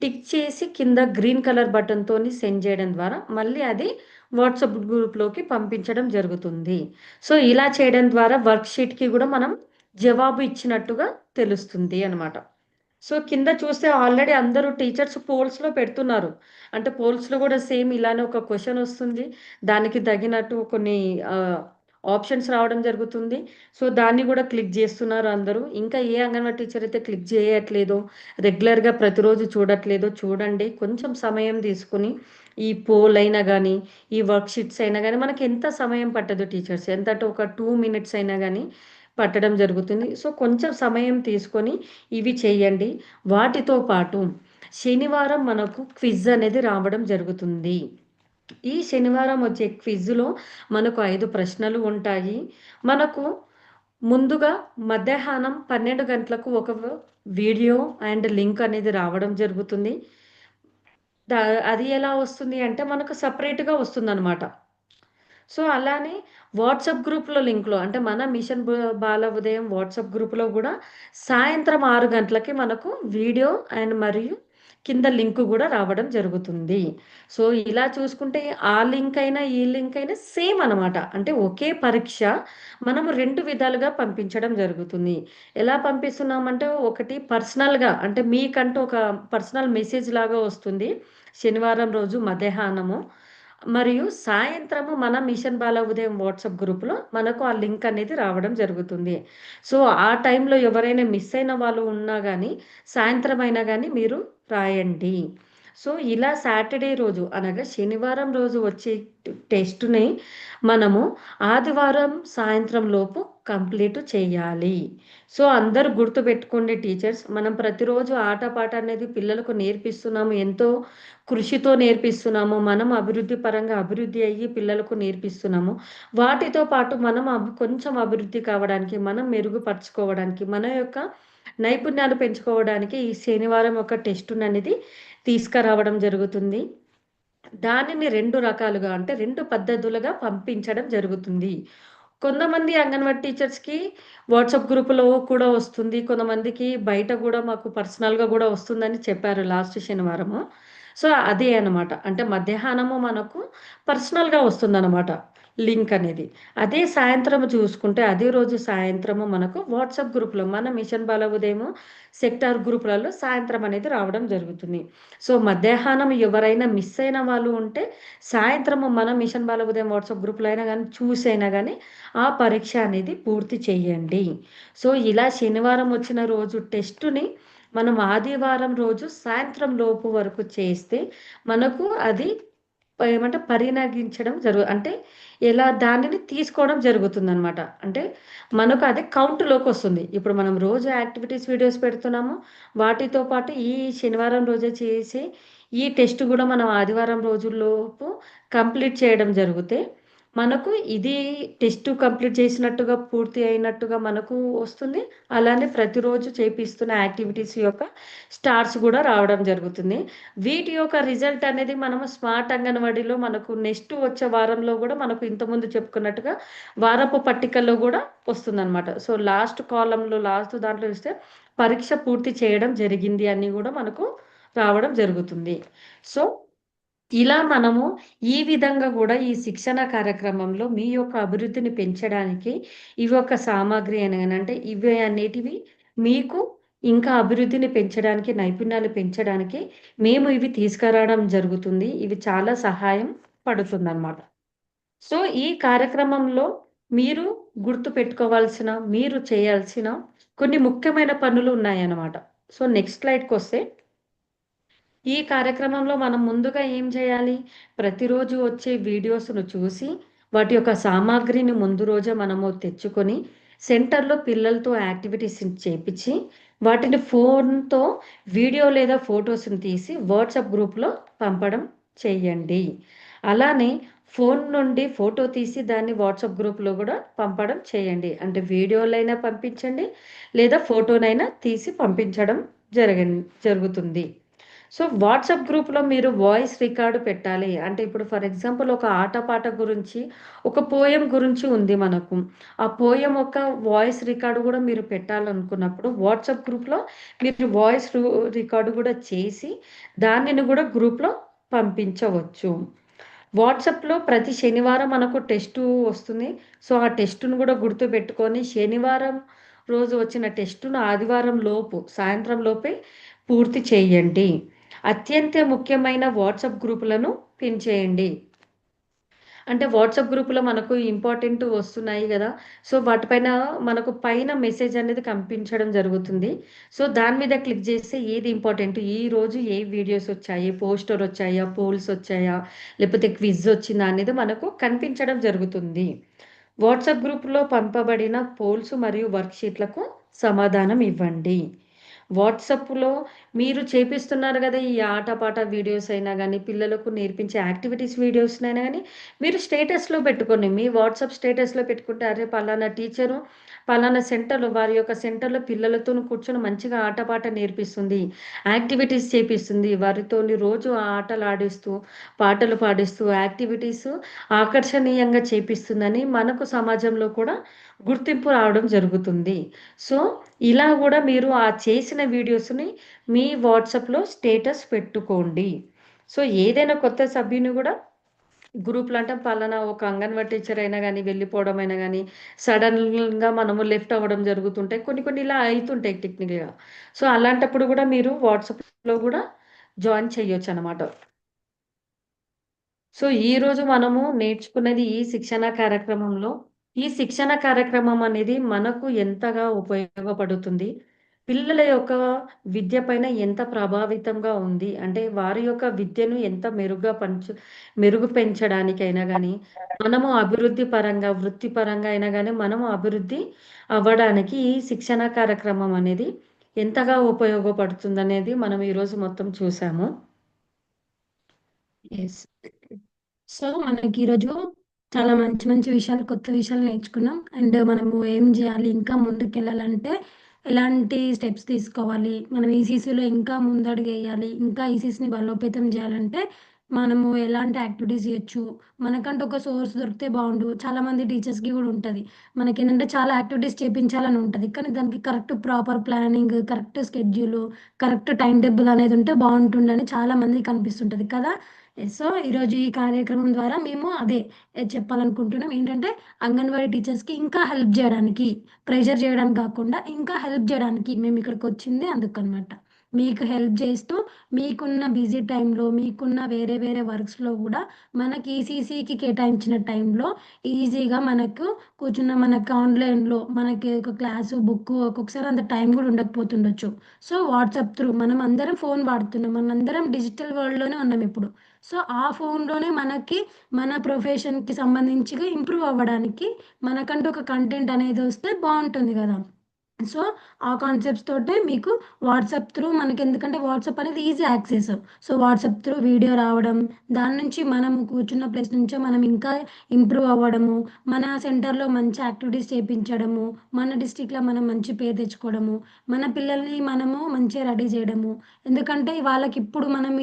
టిక్ చేసి కింద గ్రీన్ కలర్ బటన్‌తోని సెండ్ జేయడం ద్వారా మళ్ళీ అది వాట్సాప్ గ్రూప్‌లోకి పంపించడం జరుగుతుంది. సో, ఇలా చేయడం ద్వారా వర్క్ షీట్‌కి గూడా మనం జవాబు ఇచ్చినట్టుగా తెలుస్తుంది అనమాట. సో, కింద చూస్తే ఆల్రెడీ అందరూ టీచర్స్ పోల్స్‌లో పెడుతున్నారు. అంటే పోల్స్‌లో గూడా సేమ్ ఇలానే ఒక క్వెషన్ ఒస్తుంది. దానికి తగినట్టు కొన్ని ఆహ్, ఆప్షన్స్ రావడం జరుగుతుంది. సో, దాన్ని గూడా క్లిక్ జేస్తున్నారు అందరూ. ఇంకా ఏ అంగన్వాడీ టీచర్ అయితే క్లిక్ జేయట్లేదో, రెగ్యులర్‌గా ప్రతిరోజు చూడట్లేదో చూడండి. కొంచెం సమయం తీసుకొని ఈ పోల్ అయినా గానీ, ఈ వర్క్ షీట్స్ అయినా గానీ మనకి ఎంత సమయం పట్టదు టీచర్స్. ఎంతంటే ఒక 2 మినిట్స్ అయినా గానీ పట్టడం జరుగుతుంది. సో, కొంచెం సమయం తీసుకొని ఇవి చేయండి. వాటితో పాటు శనివారం మనకు క్విజ్ అనేది రావడం జరుగుతుంది. ఈ శనివారం వచ్చే క్విజ్‌లో మనకు 5 ప్రశ్నలు ఉంటాయి. మనకు ముందుగా మధ్యాహ్నం 12 గంటలకు ఒక వీడియో అండ్ లింక్ అనేది రావడం జరుగుతుంది. ద అది ఎలా వస్తుంది అంటే మనకు సెపరేట్‌గా వస్తుందనమాట. సో, అలానే వాట్సాప్ గ్రూప్‌లో లింక్‌లో అంటే మన మిషన్ బాల ఉదయం వాట్సాప్ గ్రూప్‌లో గూడా సాయంత్రం 6 గంటలకి మనకు వీడియో అండ్ మరియు కింద లింక్ గూడా రావడం జరుగుతుంది. సో, ఇలా చూసుకుంటే ఆ లింక్ అయినా, ఈ లింక్ అయినా సేమ్ అనమాట. అంటే ఒకే పరీక్ష మనము 2 విధాలుగా పంపించడం జరుగుతుంది. ఎలా పంపిస్తున్నామంటే ఒకటి పర్సనల్‌గా అంటే మీకంటూ ఒక పర్సనల్ మెసేజ్ లాగా వస్తుంది. శనివారం రోజు మధ్యాహ్నము. మరియు సాయంత్రము మన మిషన్ బాల ఉదయం వాట్సాప్ గ్రూప్‌లో మనకు ఆ లింక్ అనేది రావడం జరుగుతుంది. సో, ఆ టైంలో ఎవరైనా మిస్ అయిన వాళ్ళు ఉన్నా గానీ, సాయంత్రం అయినా గానీ మీరు రాయండి. సో, ఇలా సాటర్‌డే రోజు అనగా శనివారం రోజు వచ్చే టెస్ట్‌ని మనము ఆదివారం సాయంత్రం లోపు కంప్లీట్ చేయాలి. సో, అందరూ గుర్తుపెట్టుకోండి టీచర్స్. మనం ప్రతిరోజు ఆట పాట అనేది పిల్లలకు నేర్పిస్తున్నాము. ఎంతో కృషితో నేర్పిస్తున్నాము. మనం అభివృద్ధి పరంగా అభివృద్ధి అయ్యి పిల్లలకు నేర్పిస్తున్నాము. వాటితో పాటు మనం కొంచెం అభివృద్ధి కావడానికి, మనం మెరుగుపరుచుకోవడానికి, మన యొక్క నైపుణ్యాలు పెంచుకోవడానికి ఈ శనివారం ఒక టెస్టుననేది తీసుకురావడం జరుగుతుంది. దానిని 2 రకాలుగా అంటే 2 పద్ధతులుగా పంపించడం జరుగుతుంది. కొంతమంది అంగన్‌వాడీ టీచర్స్‌కి వాట్సాప్ గ్రూప్‌లో కూడా వస్తుంది. కొంతమందికి బయట గూడా మాకు పర్సనల్‌గా గూడా వస్తుందని చెప్పారు లాస్ట్ శనివారము. సో, అదే అన్నమాట. అంటే మధ్యాహ్నము మనకు పర్సనల్‌గా వస్తుందన్నమాట లింక్ అనేది. అదే సాయంత్రం చూసుకుంటే అదే రోజు సాయంత్రము మనకు వాట్సాప్ గ్రూప్‌లో మన మిషన్ బాల ఉదయము సెక్టార్ గ్రూప్‌లలో సాయంత్రం అనేది రావడం జరుగుతుంది. సో, మధ్యాహ్నం ఎవరైనా మిస్ అయిన వాళ్ళు ఉంటే సాయంత్రము మన మిషన్ బాల ఉదయం వాట్సాప్ గ్రూప్‌లో అయినా గానీ చూసైనా గానీ ఆ పరీక్ష అనేది పూర్తి చేయండి. సో, ఇలా శనివారం వచ్చిన రోజు టెస్ట్‌ని మనం ఆదివారం రోజు సాయంత్రం లోపు వరకు చేస్తే మనకు అది ఏమంటే పరిణగించడం అంటే ఎలా దానిని తీసుకోవడం జరుగుతుందనమాట. అంటే మనకు అది కౌంట్‌లోకొస్తుంది. ఇప్పుడు మనం రోజు యాక్టివిటీస్ వీడియోస్ పెడుతున్నాము. వాటితో పాటు ఈ శనివారం రోజే చేసి ఈ టెస్ట్ గూడా మనం ఆదివారం రోజుల్లోపు కంప్లీట్ చేయడం జరిగితే మనకు ఇది టెస్ట్ కంప్లీట్ చేసినట్టుగా, పూర్తి అయినట్టుగా మనకు వస్తుంది. అలానే ప్రతిరోజు చేపిస్తున్న యాక్టివిటీస్ యొక్క స్టార్స్ గూడా రావడం జరుగుతుంది. వీటి యొక్క రిజల్ట్ అనేది మనము స్మార్ట్ అంగన్‌వాడీలో మనకు నెక్స్ట్ వచ్చే వారంలో గూడా మనకు ఇంతకుముందు చెప్పుకున్నట్టుగా వారపు పట్టికల్లో గూడా వస్తుందనమాట. సో, లాస్ట్ కాలమ్‌లో లాస్ట్ దాంట్లో చూస్తే పరీక్ష పూర్తి చేయడం జరిగింది అని గూడా మనకు రావడం జరుగుతుంది. సో, ఇలా మనము ఈ విధంగా గూడా ఈ శిక్షణ కార్యక్రమంలో మీ యొక్క అభివృద్ధిని పెంచడానికి ఇవి ఒక సామాగ్రి అంటే ఇవి అనేటివి మీకు ఇంకా అభివృద్ధిని పెంచడానికి, నైపుణ్యాలు పెంచడానికి మేము ఇవి తీసుకురావడం జరుగుతుంది. ఇవి చాలా సహాయం పడుతుందనమాట. సో, ఈ కార్యక్రమంలో మీరు గుర్తుపెట్టుకోవాల్సిన, మీరు చేయాల్సిన కొన్ని ముఖ్యమైన పనులు ఉన్నాయన్నమాట. సో, నెక్స్ట్ స్లైడ్‌కొస్తే ఈ కార్యక్రమంలో మనం ముందుగా ఏం చేయాలి? ప్రతిరోజు వచ్చే వీడియోస్‌ను చూసి, వాటి యొక్క సామాగ్రిని ముందు రోజే మనము తెచ్చుకొని, సెంటర్‌లో పిల్లలతో యాక్టివిటీస్ చేపిచ్చి, వాటిని ఫోన్‌తో వీడియో లేదా ఫోటోస్‌ని తీసి వాట్సాప్ గ్రూప్‌లో పంపడం చేయండి. అలానే ఫోన్ నుండి ఫోటో తీసి దాన్ని వాట్సాప్ గ్రూప్‌లో గూడా పంపడం చేయండి. అంటే వీడియోలైనా పంపించండి, లేదా ఫోటోనైనా తీసి పంపించడం జరుగుతుంది. సో, వాట్సాప్ గ్రూప్‌లో మీరు వాయిస్ రికార్డ్ పెట్టాలి. అంటే ఇప్పుడు ఫర్ ఎగ్జాంపుల్ ఒక ఆటపాట గురించి, ఒక పోయెమ్ గురించి ఉంది మనకు. ఆ పోయెమ్ ఒక వాయిస్ రికార్డ్ గూడా మీరు పెట్టాలనుకున్నప్పుడు వాట్సాప్ గ్రూప్‌లో మీరు వాయిస్ రికార్డ్ గూడా చేసి, దానిని గూడా గ్రూప్‌లో పంపించవచ్చు. వాట్సాప్‌లో ప్రతి శనివారం మనకు టెస్టు వస్తుంది. సో, ఆ టెస్ట్‌ను గూడా గుర్తుపెట్టుకొని శనివారం రోజు వచ్చిన టెస్ట్‌ను ఆదివారం లోపు సాయంత్రం లోపే పూర్తి చేయండి. అత్యంత ముఖ్యమైన వాట్సాప్ గ్రూపులను పిన్ చేయండి. అంటే వాట్సాప్ గ్రూప్‌లో మనకు ఇంపార్టెంట్ వస్తున్నాయి గదా! సో, వాటిపైన మనకు పైన మెసేజ్ అనేది కనిపించడం జరుగుతుంది. సో, దాని మీద క్లిక్ చేస్తే ఏది ఇంపార్టెంట్, ఈరోజు ఏ వీడియోస్ వచ్చాయి, పోస్టర్ వచ్చాయా, పోల్స్ వచ్చాయా, లేకపోతే క్విజ్ వచ్చిందా అనేది మనకు కనిపించడం జరుగుతుంది. వాట్సాప్ గ్రూప్‌లో పంపబడిన పోల్స్ మరియు వర్క్‌షీట్‌లకు సమాధానం ఇవ్వండి. వాట్సాప్‌లో మీరు చేపిస్తున్నారు గదా! ఈ ఆటపాట వీడియోస్ అయినా గానీ, పిల్లలకు నేర్పించే యాక్టివిటీస్ వీడియోస్‌నైనా గానీ, మీరు స్టేటస్‌లో పెట్టుకోండి. మీ వాట్సాప్ స్టేటస్‌లో పెట్టుకుంటే, అరే! పలానా టీచరు, పలానా సెంటర్‌లో వారి యొక్క సెంటర్‌లో పిల్లలతోని కూర్చొని మంచిగా ఆటపాట నేర్పిస్తుంది. యాక్టివిటీస్ చేపిస్తుంది. వారితోని రోజు ఆటలాడిస్తూ, పాటలు పాడిస్తూ, యాక్టివిటీస్ ఆకర్షణీయంగా చేపిస్తుందని మనకు సమాజంలో కూడా గుర్తింపు రావడం జరుగుతుంది. సో, ఇలా గూడా మీరు ఆ చేసిన వీడియోస్‌ని మీ వాట్సాప్‌లో స్టేటస్ పెట్టుకోండి. సో, ఏదైనా కొత్త సభ్యుని గూడా గ్రూప్‌లో అంటే పలానా ఒక అంగన్‌వాడీ టీచర్ అయినా గానీ, వెళ్ళిపోవడం అయినా గానీ, సడన్‌గా మనము లెఫ్ట్ అవ్వడం జరుగుతుంటాయి. కొన్ని కొన్ని ఇలా అయితుంటాయి టెక్నికల్‌గా. సో, అలాంటప్పుడు గూడా మీరు వాట్సాప్‌లో గూడా జాయిన్ చేయొచ్చనమాట. సో, ఈరోజు మనము నేర్చుకున్నది ఈ శిక్షణా కార్యక్రమంలో, ఈ శిక్షణ కార్యక్రమం అనేది మనకు ఎంతగా ఉపయోగపడుతుంది? పిల్లల యొక్క విద్య పైన ఎంత ప్రభావితంగా ఉంది? అంటే వారి యొక్క విద్యను ఎంత మెరుగు పెంచడానికైనా గానీ, మనము అభివృద్ధి పరంగా, వృత్తిపరంగా అయినా గానీ, మనము అభివృద్ధి అవ్వడానికి ఈ శిక్షణా కార్యక్రమం అనేది ఎంతగా ఉపయోగపడుతుందనేది మనం ఈరోజు మొత్తం చూసాము. యెస్. సో, మనకి ఈరోజు చాలా మంచి మంచి విషయాలు, కొత్త విషయాలు నేర్చుకున్నాం. అండ్ మనము ఏం జేయాలి, ఇంకా ముందుకెళ్ళాలంటే ఎలాంటి స్టెప్స్ తీసుకోవాలి, మనం ఈసీసీలో ఇంకా ముందడుగేయాలి, ఇంకా ఈసీసీని బలోపేతం జేయాలంటే మనము ఎలాంటి యాక్టివిటీస్ జేయొచ్చు, మనకంటూ ఒక సోర్స్ దొరికితే బావుండు. చాలామంది టీచర్స్‌కి గూడా ఉంటది. మనకేంటంటే చాలా యాక్టివిటీస్ చేపించాలని ఉంటది. కానీ దానికి correct proper planning, correct schedule, correct time table అనేది ఉంటే బావుంటుండని చాలా మందికి అనిపిస్తుంటది కదా! సో, ఈరోజు ఈ కార్యక్రమం ద్వారా మేము అదే చెప్పాలనుకుంటున్నాం. ఏంటంటే, అంగన్వాడీ టీచర్స్‌కి ఇంకా హెల్ప్ జేయడానికి, ప్రెషర్ జేయడానికి గాకుండా, ఇంకా హెల్ప్ జేయడానికి మేమిక్కడికొచ్చిందే అందుకనమాట. మీకు హెల్ప్ జేస్తూ, మీకున్న బిజీ టైంలో, మీకున్న వేరే వేరే వర్క్స్‌లో గూడా మనకి ఈసీసీకి కేటాయించిన టైంలో ఈజీగా మనకు మనకు ఆన్‌లైన్‌లో మనకి ఒక క్లాసు, బుక్కు ఒక్కొక్కసారి అంత టైం గూడా ఉండకపోతుండొచ్చు. సో, వాట్సాప్ త్రూ మనమందరం ఫోను వాడుతున్నాం. మనందరం డిజిటల్ వరల్డ్‌లోనే ఉన్నామిప్పుడు. సో, ఆ ఫోనులోనే మనకి మన ప్రొఫెషన్‌కి సంబంధించిగా ఇంప్రూవ్ అవ్వడానికి మనకంటూ ఒక కంటెంట్ అనేదొస్తే బావుంటుంది గదా! సో, ఆ కాన్సెప్ట్స్ తోటే మీకు వాట్సాప్ త్రూ మనకెందుకంటే వాట్సాప్ అనేది easy access. So, WhatsApp through video రావడం, దాని నుంచి మనం కూర్చున్న ప్లేస్ నుంచే మనం ఇంకా ఇంప్రూవ్ అవ్వడము, మన సెంటర్‌లో మంచి యాక్టివిటీస్ చేపించడము, మన డిస్ట్రిక్ట్‌లో మనం మంచి పేరు తెచ్చుకోవడము, మన పిల్లల్ని మనము మంచిగా రెడీ జేయడము. ఎందుకంటే వాళ్ళకిప్పుడు మనం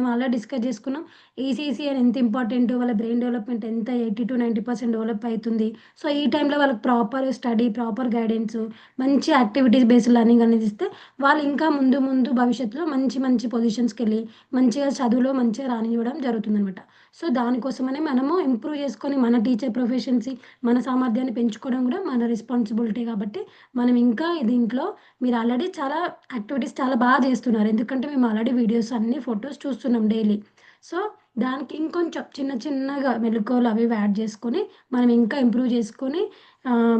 ఆల్రెడీ డిస్కస్ జేసుకున్నాం. ఈసీసీ అని ఎంత ఇంపార్టెంటో, వాళ్ళ బ్రెయిన్ డెవలప్‌మెంట్ ఎంత 80-90% డెవలప్ అయితుంది. సో, ఈ టైంలో వాళ్ళకి ప్రాపర్ స్టడీ, ప్రాపర్ గైడెన్సు మంచి యాక్టివిటీస్ బేస్డ్ లెర్నింగ్ అనేది ఇస్తే, వాళ్ళు ఇంకా ముందు ముందు భవిష్యత్తులో మంచి మంచి పొజిషన్స్‌కెళ్ళి, మంచిగా చదువులో మంచిగా రానివ్వడం జరుగుతుందనమాట. సో, దానికోసమనే మనము ఇంప్రూవ్ చేసుకొని మన టీచర్ ప్రొఫెషన్సీ, మన సామర్థ్యాన్ని పెంచుకోవడం గూడా మన రెస్పాన్సిబిలిటీ కాబట్టి, మనం ఇంకా దీంట్లో మీరు ఆల్రెడీ చాలా యాక్టివిటీస్ చాలా చేస్తున్నారు. ఎందుకంటే మేము ఆల్రెడీ వీడియోస్ అన్నీ ఫోటోస్ చూస్తున్నాం డైలీ. సో, దానికి ఇంకొంచెం చిన్న చిన్నగా మెళకువలు అవి ఇవి యాడ్ చేసుకొని, మనం ఇంకా ఇంప్రూవ్ చేసుకొని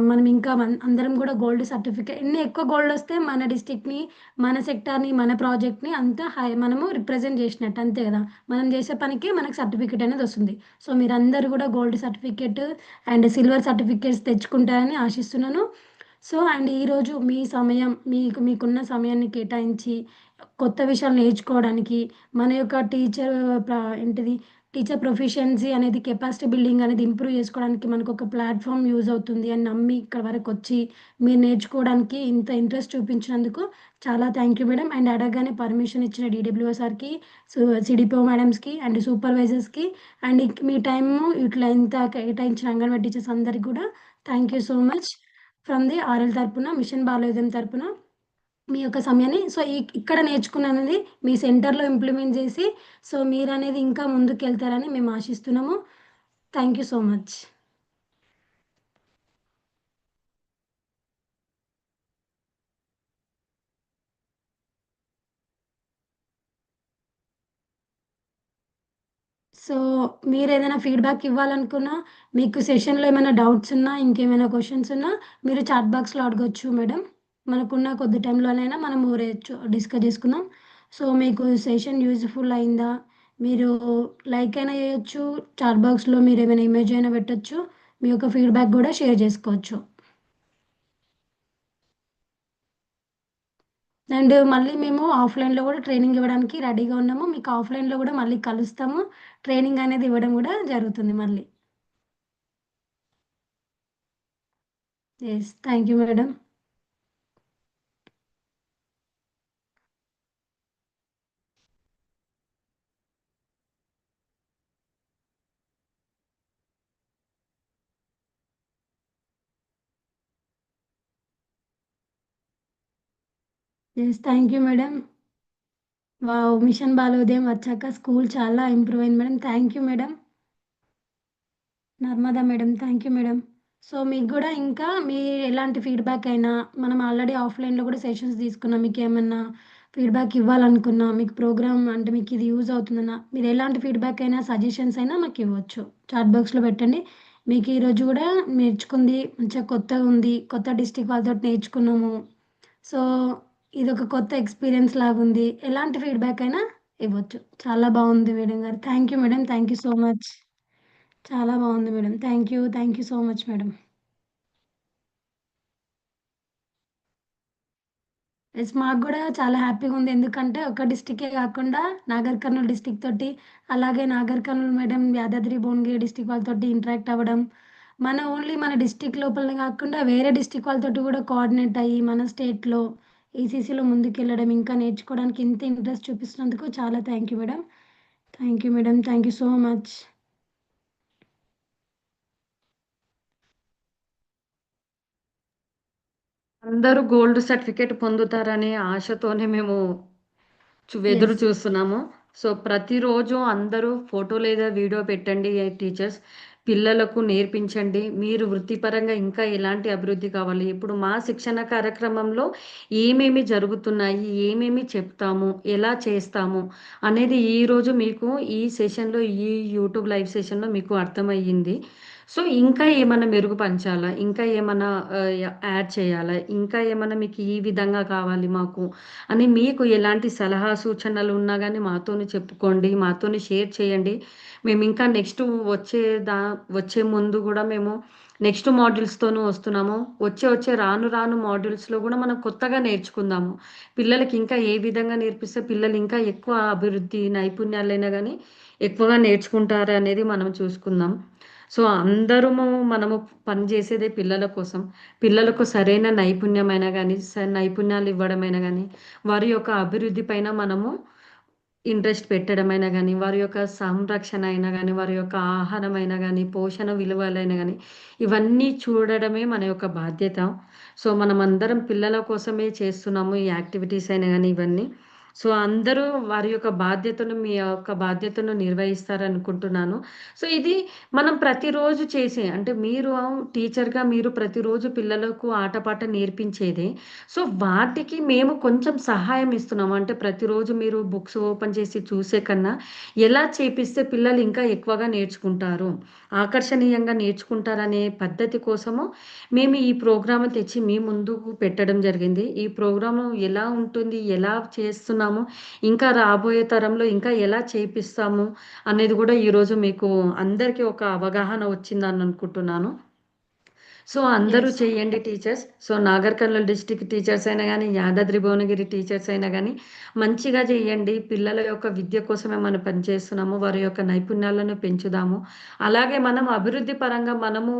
మనం ఇంకా అందరం గూడా గోల్డ్ సర్టిఫికేట్ ఎన్ని ఎక్కువ గోల్డొస్తే మన డిస్ట్రిక్ట్‌ని, మన సెక్టార్‌ని, మన ప్రాజెక్ట్‌ని అంతా మనము రిప్రజెంట్ జేసినట్టు అంతే గదా! మనం జేసే పనికి మనకు సర్టిఫికేట్ అనేదొస్తుంది. సో, మీరందరూ గూడా gold certificate and silver certificates తెచ్చుకుంటారని ఆశిస్తున్నాను. సో, అండ్ ఈరోజు మీ సమయం మీకున్న సమయాన్ని కేటాయించి, కొత్త విషయాలు నేర్చుకోవడానికి, మన యొక్క ఏంటిది టీచర్ ప్రొఫిషియన్సీ అనేది కెపాసిటీ బిల్డింగ్ అనేది ఇంప్రూవ్ చేసుకోవడానికి మనకొక ప్లాట్‌ఫార్మ్ యూజ్ అవుతుంది అని నమ్మి ఇక్కడి వరకొచ్చి, మీరు నేర్చుకోవడానికి ఇంత ఇంట్రెస్ట్ చూపించినందుకు చాలా థ్యాంక్ యూ మేడం. అండ్ అడగగానే పర్మిషన్ ఇచ్చిన డీడబ్ల్యూఓ సార్‌కి, సో సిడిపిఓ మేడమ్స్‌కి అండ్ సూపర్వైజర్స్‌కి అండ్ మీ టైము ఇట్లా ఇంత కేటాయించిన అంగన్వాడీ టీచర్స్ అందరికి కూడా thank you so much. From the RL తరపున, మిషన్ బాలోదయం తరపున మీ యొక్క సమయాన్ని సో, ఇక్కడ నేర్చుకున్నది మీ సెంటర్‌లో ఇంప్లిమెంట్ జేసి, సో, మీరనేది ఇంకా ముందుకెళ్తారని మేము ఆశిస్తున్నాము. Thank you so much. So, మీరేదైనా ఫీడ్‌బ్యాక్ ఇవ్వాలనుకున్నా, మీకు సెషన్‌లో ఏమైనా డౌట్స్ ఉన్నా, ఇంకేమైనా క్వెషన్స్ ఉన్నా, మీరు చాట్ బాక్స్‌లో అడగొచ్చు మేడం. మనకున్న కొద్ది టైంలోనైనా మనము డిస్కస్ చేసుకుందాం. సో, మీకు సెషన్ యూజ్‌ఫుల్ అయిందా? మీరు లైక్ అయినా చేయొచ్చు. చాట్ బాక్స్‌లో మీరేమైనా ఇమేజ్ అయినా పెట్టొచ్చు. మీ యొక్క ఫీడ్‌బ్యాక్ గూడా షేర్ జేసుకోవచ్చు. అండ్ మళ్ళీ మేము ఆఫ్‌లైన్‌లో గూడా ట్రైనింగ్ ఇవ్వడానికి రెడీగా ఉన్నాము. మీకు ఆఫ్‌లైన్‌లో గూడా మళ్ళీ కలుస్తాము. ట్రైనింగ్ అనేది ఇవ్వడం గూడా జరుగుతుంది మళ్ళీ. Yes. Thank you madam. Yes. Thank you madam. Wow! Mission Balodayam వచ్చాక స్కూల్ చాలా ఇంప్రూవ్ అయింది madam. Thank you madam. Narmada madam. Thank you madam. So, మీకు గూడా ఇంకా ఎలాంటి ఫీడ్‌బ్యాక్ అయినా మనం ఆల్రెడీ ఆఫ్‌లైన్‌లో గూడా సెషన్స్ తీసుకున్నాం. మీకేమన్నా ఫీడ్‌బ్యాక్ ఇవ్వాలనుకున్నా, మీకు ప్రోగ్రామ్ అంటే మీకిది యూజ్ అవుతుందన్నా, మీరు ఎలాంటి ఫీడ్‌బ్యాక్ అయినా, సజెషన్స్ అయినా మాకివ్వచ్చు. చాట్ బాక్స్‌లో పెట్టండి. మీకు ఈరోజు గూడా నేర్చుకుంది మంచిగా కొత్తగుంది. కొత్త డిస్ట్రిక్ట్ వాళ్ళతోటి నేర్చుకున్నాము. సో, ఇదొక కొత్త ఎక్స్‌పీరియన్స్ లాగుంది. ఎలాంటి ఫీడ్‌బ్యాక్ అయినా ఇవ్వచ్చు. చాలా బావుంది మేడం గారు. Thank you madam. Thank you so much. చాలా బావుంది madam. Thank you. Thank you so much madam. Yes. మాకు గూడా చాలా హ్యాపీగుంది. ఎందుకంటే ఒక డిస్ట్రిక్టే గాకుండా నాగర్ కర్నూల్ డిస్ట్రిక్ట్ తోటి, అలాగే నాగర్ కర్నూల్ మేడం యాదాద్రి భువనగిరి డిస్ట్రిక్ట్ వాళ్ళతోటి ఇంటరాక్ట్ అవ్వడం. ఓన్లీ మన డిస్ట్రిక్ట్ లోపలనే గాకుండా వేరే డిస్ట్రిక్ట్ వాళ్ళతోటి గూడా కోఆర్డినేట్ అయ్యి మన స్టేట్‌లో ఈసీసీలో ముందుకెళ్ళడం, ఇంకా నేర్చుకోవడానికి ఇంత ఇంట్రెస్ట్ చూపిస్తున్నందుకు చాలా thank you madam. Thank you madam. Thank you so much. అందరూ గోల్డ్ సర్టిఫికేట్ పొందుతారనే ఆశతోనే మేము ఎదురు యెస్. చూస్తున్నాము. సో, ప్రతిరోజు అందరూ ఫోటో లేదా వీడియో పెట్టండి టీచర్స్. పిల్లలకు నేర్పించండి. మీరు వృత్తిపరంగా ఇంకా ఎలాంటి అభివృద్ధి కావాలి. ఇప్పుడు మా శిక్షణ కార్యక్రమంలో ఏమేమి జరుగుతున్నాయి, ఏమేమి చెప్తాము, ఎలా చేస్తాము అనేది ఈరోజు మీకు ఈ సెషన్‌లో ఈ యూట్యూబ్ లైవ్ సెషన్‌లో మీకు అర్థమయ్యింది. సో, ఇంకా ఏమన్నా మెరుగుపరచాలా? ఇంకా ఏమన్నా యాడ్ చేయాలా? ఇంకా ఏమన్నా మీకు ఈ విధంగా కావాలి మాకు అని మీకు ఎలాంటి సలహా సూచనలు ఉన్నా గానీ మాతోని చెప్పుకోండి. మాతోని షేర్ చేయండి. మేమింకా నెక్స్ట్ వచ్చే దా వచ్చే ముందు గూడా మేము నెక్స్ట్ మాడ్యూల్స్‌తోనూ వస్తున్నాము. వచ్చే రాను రాను మాడ్యూల్స్‌లో గూడా మనం కొత్తగా నేర్చుకుందాము. పిల్లలకి ఇంకా ఏ విధంగా నేర్పిస్తే పిల్లలు ఇంకా ఎక్కువ అభివృద్ధి నైపుణ్యాలైనా గానీ ఎక్కువగా నేర్చుకుంటారనేది మనం చూసుకుందాం. సో, అందరము మనము పని జేసేదే పిల్లల కోసం. పిల్లలకు సరైన నైపుణ్యమైనా గానీ, నైపుణ్యాలివ్వడమైనా గానీ, వారి యొక్క అభివృద్ధి పైన మనము ఇంట్రెస్ట్ పెట్టడమైనా గానీ, వారి యొక్క సంరక్షణ అయినా గానీ, వారి యొక్క ఆహారమైనా గానీ, పోషణ విలువలైనా గానీ, ఇవన్నీ చూడడమే మన యొక్క బాధ్యత. సో, మనమందరం పిల్లల కోసమే చేస్తున్నాము ఈ యాక్టివిటీస్ అయినా గానీ ఇవన్నీ. సో, అందరూ వారి యొక్క బాధ్యతను మీ యొక్క బాధ్యతను నిర్వహిస్తారనుకుంటున్నాను. సో, ఇది మనం ప్రతిరోజు చేసే అంటే మీరు టీచర్‌గా మీరు ప్రతిరోజు పిల్లలకు ఆటపాట నేర్పించేదే. సో, వాటికి మేము కొంచెం సహాయం ఇస్తున్నాము. అంటే ప్రతిరోజు మీరు బుక్స్ ఓపెన్ చేసి చూసే కన్నా, ఎలా చేపిస్తే పిల్లలు ఇంకా ఎక్కువగా నేర్చుకుంటారు, ఆకర్షణీయంగా నేర్చుకుంటారనే పద్ధతి కోసము మేము ఈ ప్రోగ్రామ్ తెచ్చి మీ ముందుకు పెట్టడం జరిగింది. ఈ ప్రోగ్రాము ఎలా ఉంటుంది, ఎలా చేస్తున్నాము, ఇంకా రాబోయే తరంలో ఇంకా ఎలా చేపిస్తాము అనేది గూడా ఈరోజు మీకు అందరికీ ఒక అవగాహన వచ్చిందని అనుకుంటున్నాను. సో, అందరూ యెస్. చేయండి teachers. So, Nagar Kurnool district teachers అయినా గానీ, యాదాద్రి భువనగిరి టీచర్స్ అయినా గానీ, మంచిగా చేయండి. పిల్లల యొక్క విద్య కోసమే మనం పనిచేస్తున్నాము. వారి యొక్క నైపుణ్యాలను పెంచుదాము. అలాగే మనం అభివృద్ధి పరంగా మనము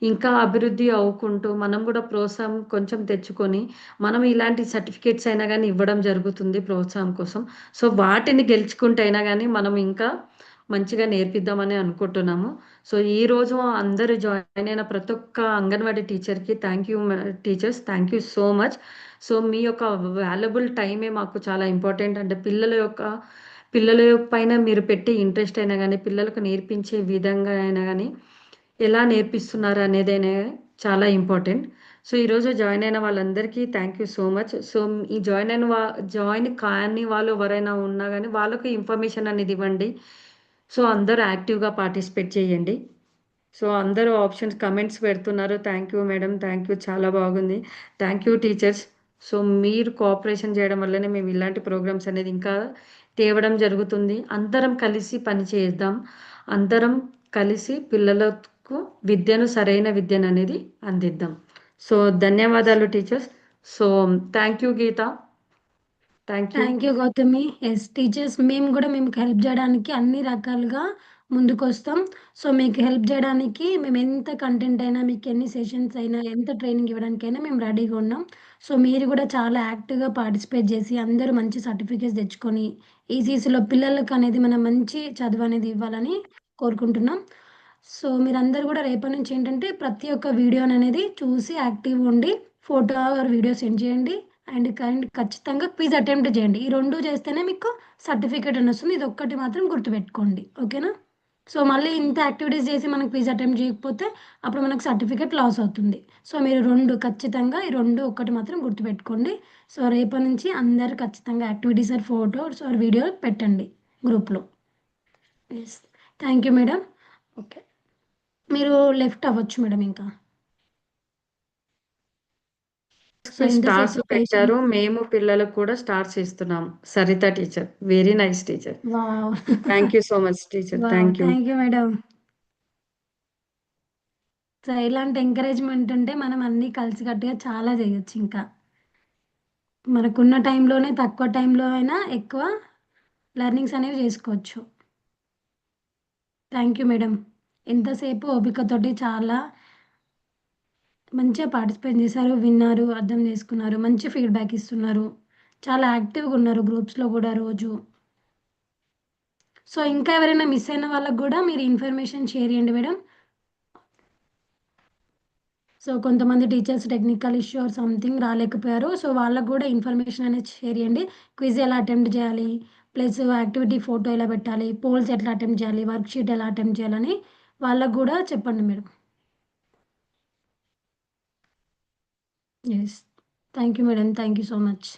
ఇంకా అభివృద్ధి అవ్వుకుంటూ, మనం గూడా ప్రోత్సాహం కొంచెం తెచ్చుకొని, మనం ఇలాంటి సర్టిఫికేట్స్ అయినా గానీ ఇవ్వడం జరుగుతుంది ప్రోత్సాహం కోసం. సో, వాటిని గెలుచుకుంటే అయినా గానీ మనం ఇంకా మంచిగా నేర్పిద్దామని అనుకుంటున్నాము. సో, ఈరోజు అందరూ జాయిన్ అయిన ప్రతి ఒక్క అంగన్వాడీ టీచర్‌కి thank you teachers. Thank you so much. So, మీ యొక్క వాల్యుబుల్ టైమే మాకు చాలా ఇంపార్టెంట్. అంటే పిల్లల పైన మీరు పెట్టే ఇంట్రెస్ట్ అయినా గానీ, పిల్లలకు నేర్పించే విధంగా అయినా గానీ, ఎలా నేర్పిస్తున్నారు అనేదైనా చాలా ఇంపార్టెంట్. సో, ఈరోజు జాయిన్ అయిన వాళ్ళందరికీ thank you so much. So, ఈ జాయిన్ కాని వాళ్ళు ఎవరైనా ఉన్నా గానీ, వాళ్ళకి ఇన్ఫర్మేషన్ అనేది ఇవ్వండి. సో, అందరూ యాక్టివ్‌గా పార్టిసిపేట్ చేయండి. సో, అందరూ ఆప్షన్స్ కమెంట్స్ పెడుతున్నారు. Thank you madam. Thank you. చాలా బాగుంది. Thank you teachers. సో, మీరు కోఆపరేషన్ చేయడం వల్లనే మేము ఇలాంటి ప్రోగ్రామ్స్ అనేది ఇంకా తేవడం జరుగుతుంది. అందరం కలిసి పని చేద్దాం. అందరం కలిసి పిల్లలకు సరైన విద్యననేది అందిద్దాం. సో, ధన్యవాదాలు teachers. So, thank you Geetha. Thank you. Thank you Gautami. Yes teachers మేము గూడా మీకు హెల్ప్ జేయడానికి అన్ని రకాలుగా ముందుకొస్తాం. సో, మీకు హెల్ప్ జేయడానికి మేమెంత కంటెంట్ అయినా, మీకెన్ని సెషన్స్ అయినా, ఎంత ట్రైనింగ్ ఇవ్వడానికైనా మేము రెడీగా ఉన్నాం. సో, మీరు గూడా చాలా యాక్టివ్‌గా పార్టిసిపేట్ జేసి, అందరూ మంచి సర్టిఫికేట్స్ తెచ్చుకొని, ఈసీసీలో పిల్లలకనేది మనం మంచి చదువనేది ఇవ్వాలని కోరుకుంటున్నాం. సో, మీరందరూ గూడా రేపటి నుంచి ఏంటంటే, ప్రతి ఒక్క వీడియోననేది చూసి యాక్టివ్‌గా ఉండి, ఫోటో ఆర్ వీడియో సెండ్ చేయండి. ఖచ్చితంగా క్విజ్ అటెంప్ట్ చేయండి. ఈ 2 చేస్తేనే మీకు సర్టిఫికేట్ అనొస్తుంది. ఇదొక్కటి మాత్రం గుర్తుపెట్టుకోండి. ఓకేనా? సో, మళ్ళీ ఇంత యాక్టివిటీస్ చేసి మనం క్విజ్ అటెంప్ట్ చేయకపోతే అప్పుడు మనకు సర్టిఫికేట్ లాస్ అవుతుంది. సో, మీరు 2 ఖచ్చితంగా ఈ 2 ఒక్కటి మాత్రం గుర్తుపెట్టుకోండి. సో, రేపటి నుంచి అందరూ ఖచ్చితంగా activities or photos or video పెట్టండి గ్రూప్‌లో. Yes. Thank you madam. Okay. మీరు లెఫ్ట్ అవ్వచ్చు మేడం ఇంకా. సో, స్టార్స్ ఇంతసేపు పెట్టారు. పేషెన్స్ మేము పిల్లలకు కూడా స్టార్స్ ఇస్తున్నాం. Saritha teacher. Very nice teacher. Wow! Thank you so much teacher. Wow! Thank you. Thank you madam. So, ఇలాంటి ఎంకరేజ్‌మెంట్ ఉంటే మనం అన్నీ కలిసికట్టుగా చాలా జేయొచ్చింకా. మనకున్న టైంలోనే తక్కువ టైంలో అయినా ఎక్కువ లెర్నింగ్స్ అనేవి జేసుకోవచ్చు. Thank you madam. ఎంతసేపు ఓపికతోటి చాలా మంచిగా పార్టిసిపేట్ చేశారు, విన్నారు, అర్థం చేసుకున్నారు, మంచి ఫీడ్‌బ్యాక్ ఇస్తున్నారు. చాలా యాక్టివ్‌గా ఉన్నారు గ్రూప్స్‌లో గూడా రోజు. సో, ఇంకా ఎవరైనా మిస్ అయిన వాళ్ళకి గూడా మీరు ఇన్ఫర్మేషన్ షేర్ చేయండి మేడం. సో, కొంతమంది teachers technical issue or something రాలేకపోయారు. సో, వాళ్ళకి గూడా ఇన్ఫర్మేషన్ అనేది షేర్ చేయండి. క్విజ్ ఎలా అటెంప్ట్ చేయాలి? ప్లస్ యాక్టివిటీ ఫోటో ఎలా పెట్టాలి? పోల్స్ ఎట్లా అటెంప్ట్ చేయాలి? వర్క్ షీట్ ఎలా అటెంప్ట్ చేయాలని వాళ్ళకి గూడా చెప్పండి madam. Yes. Thank you madam. Thank you so much.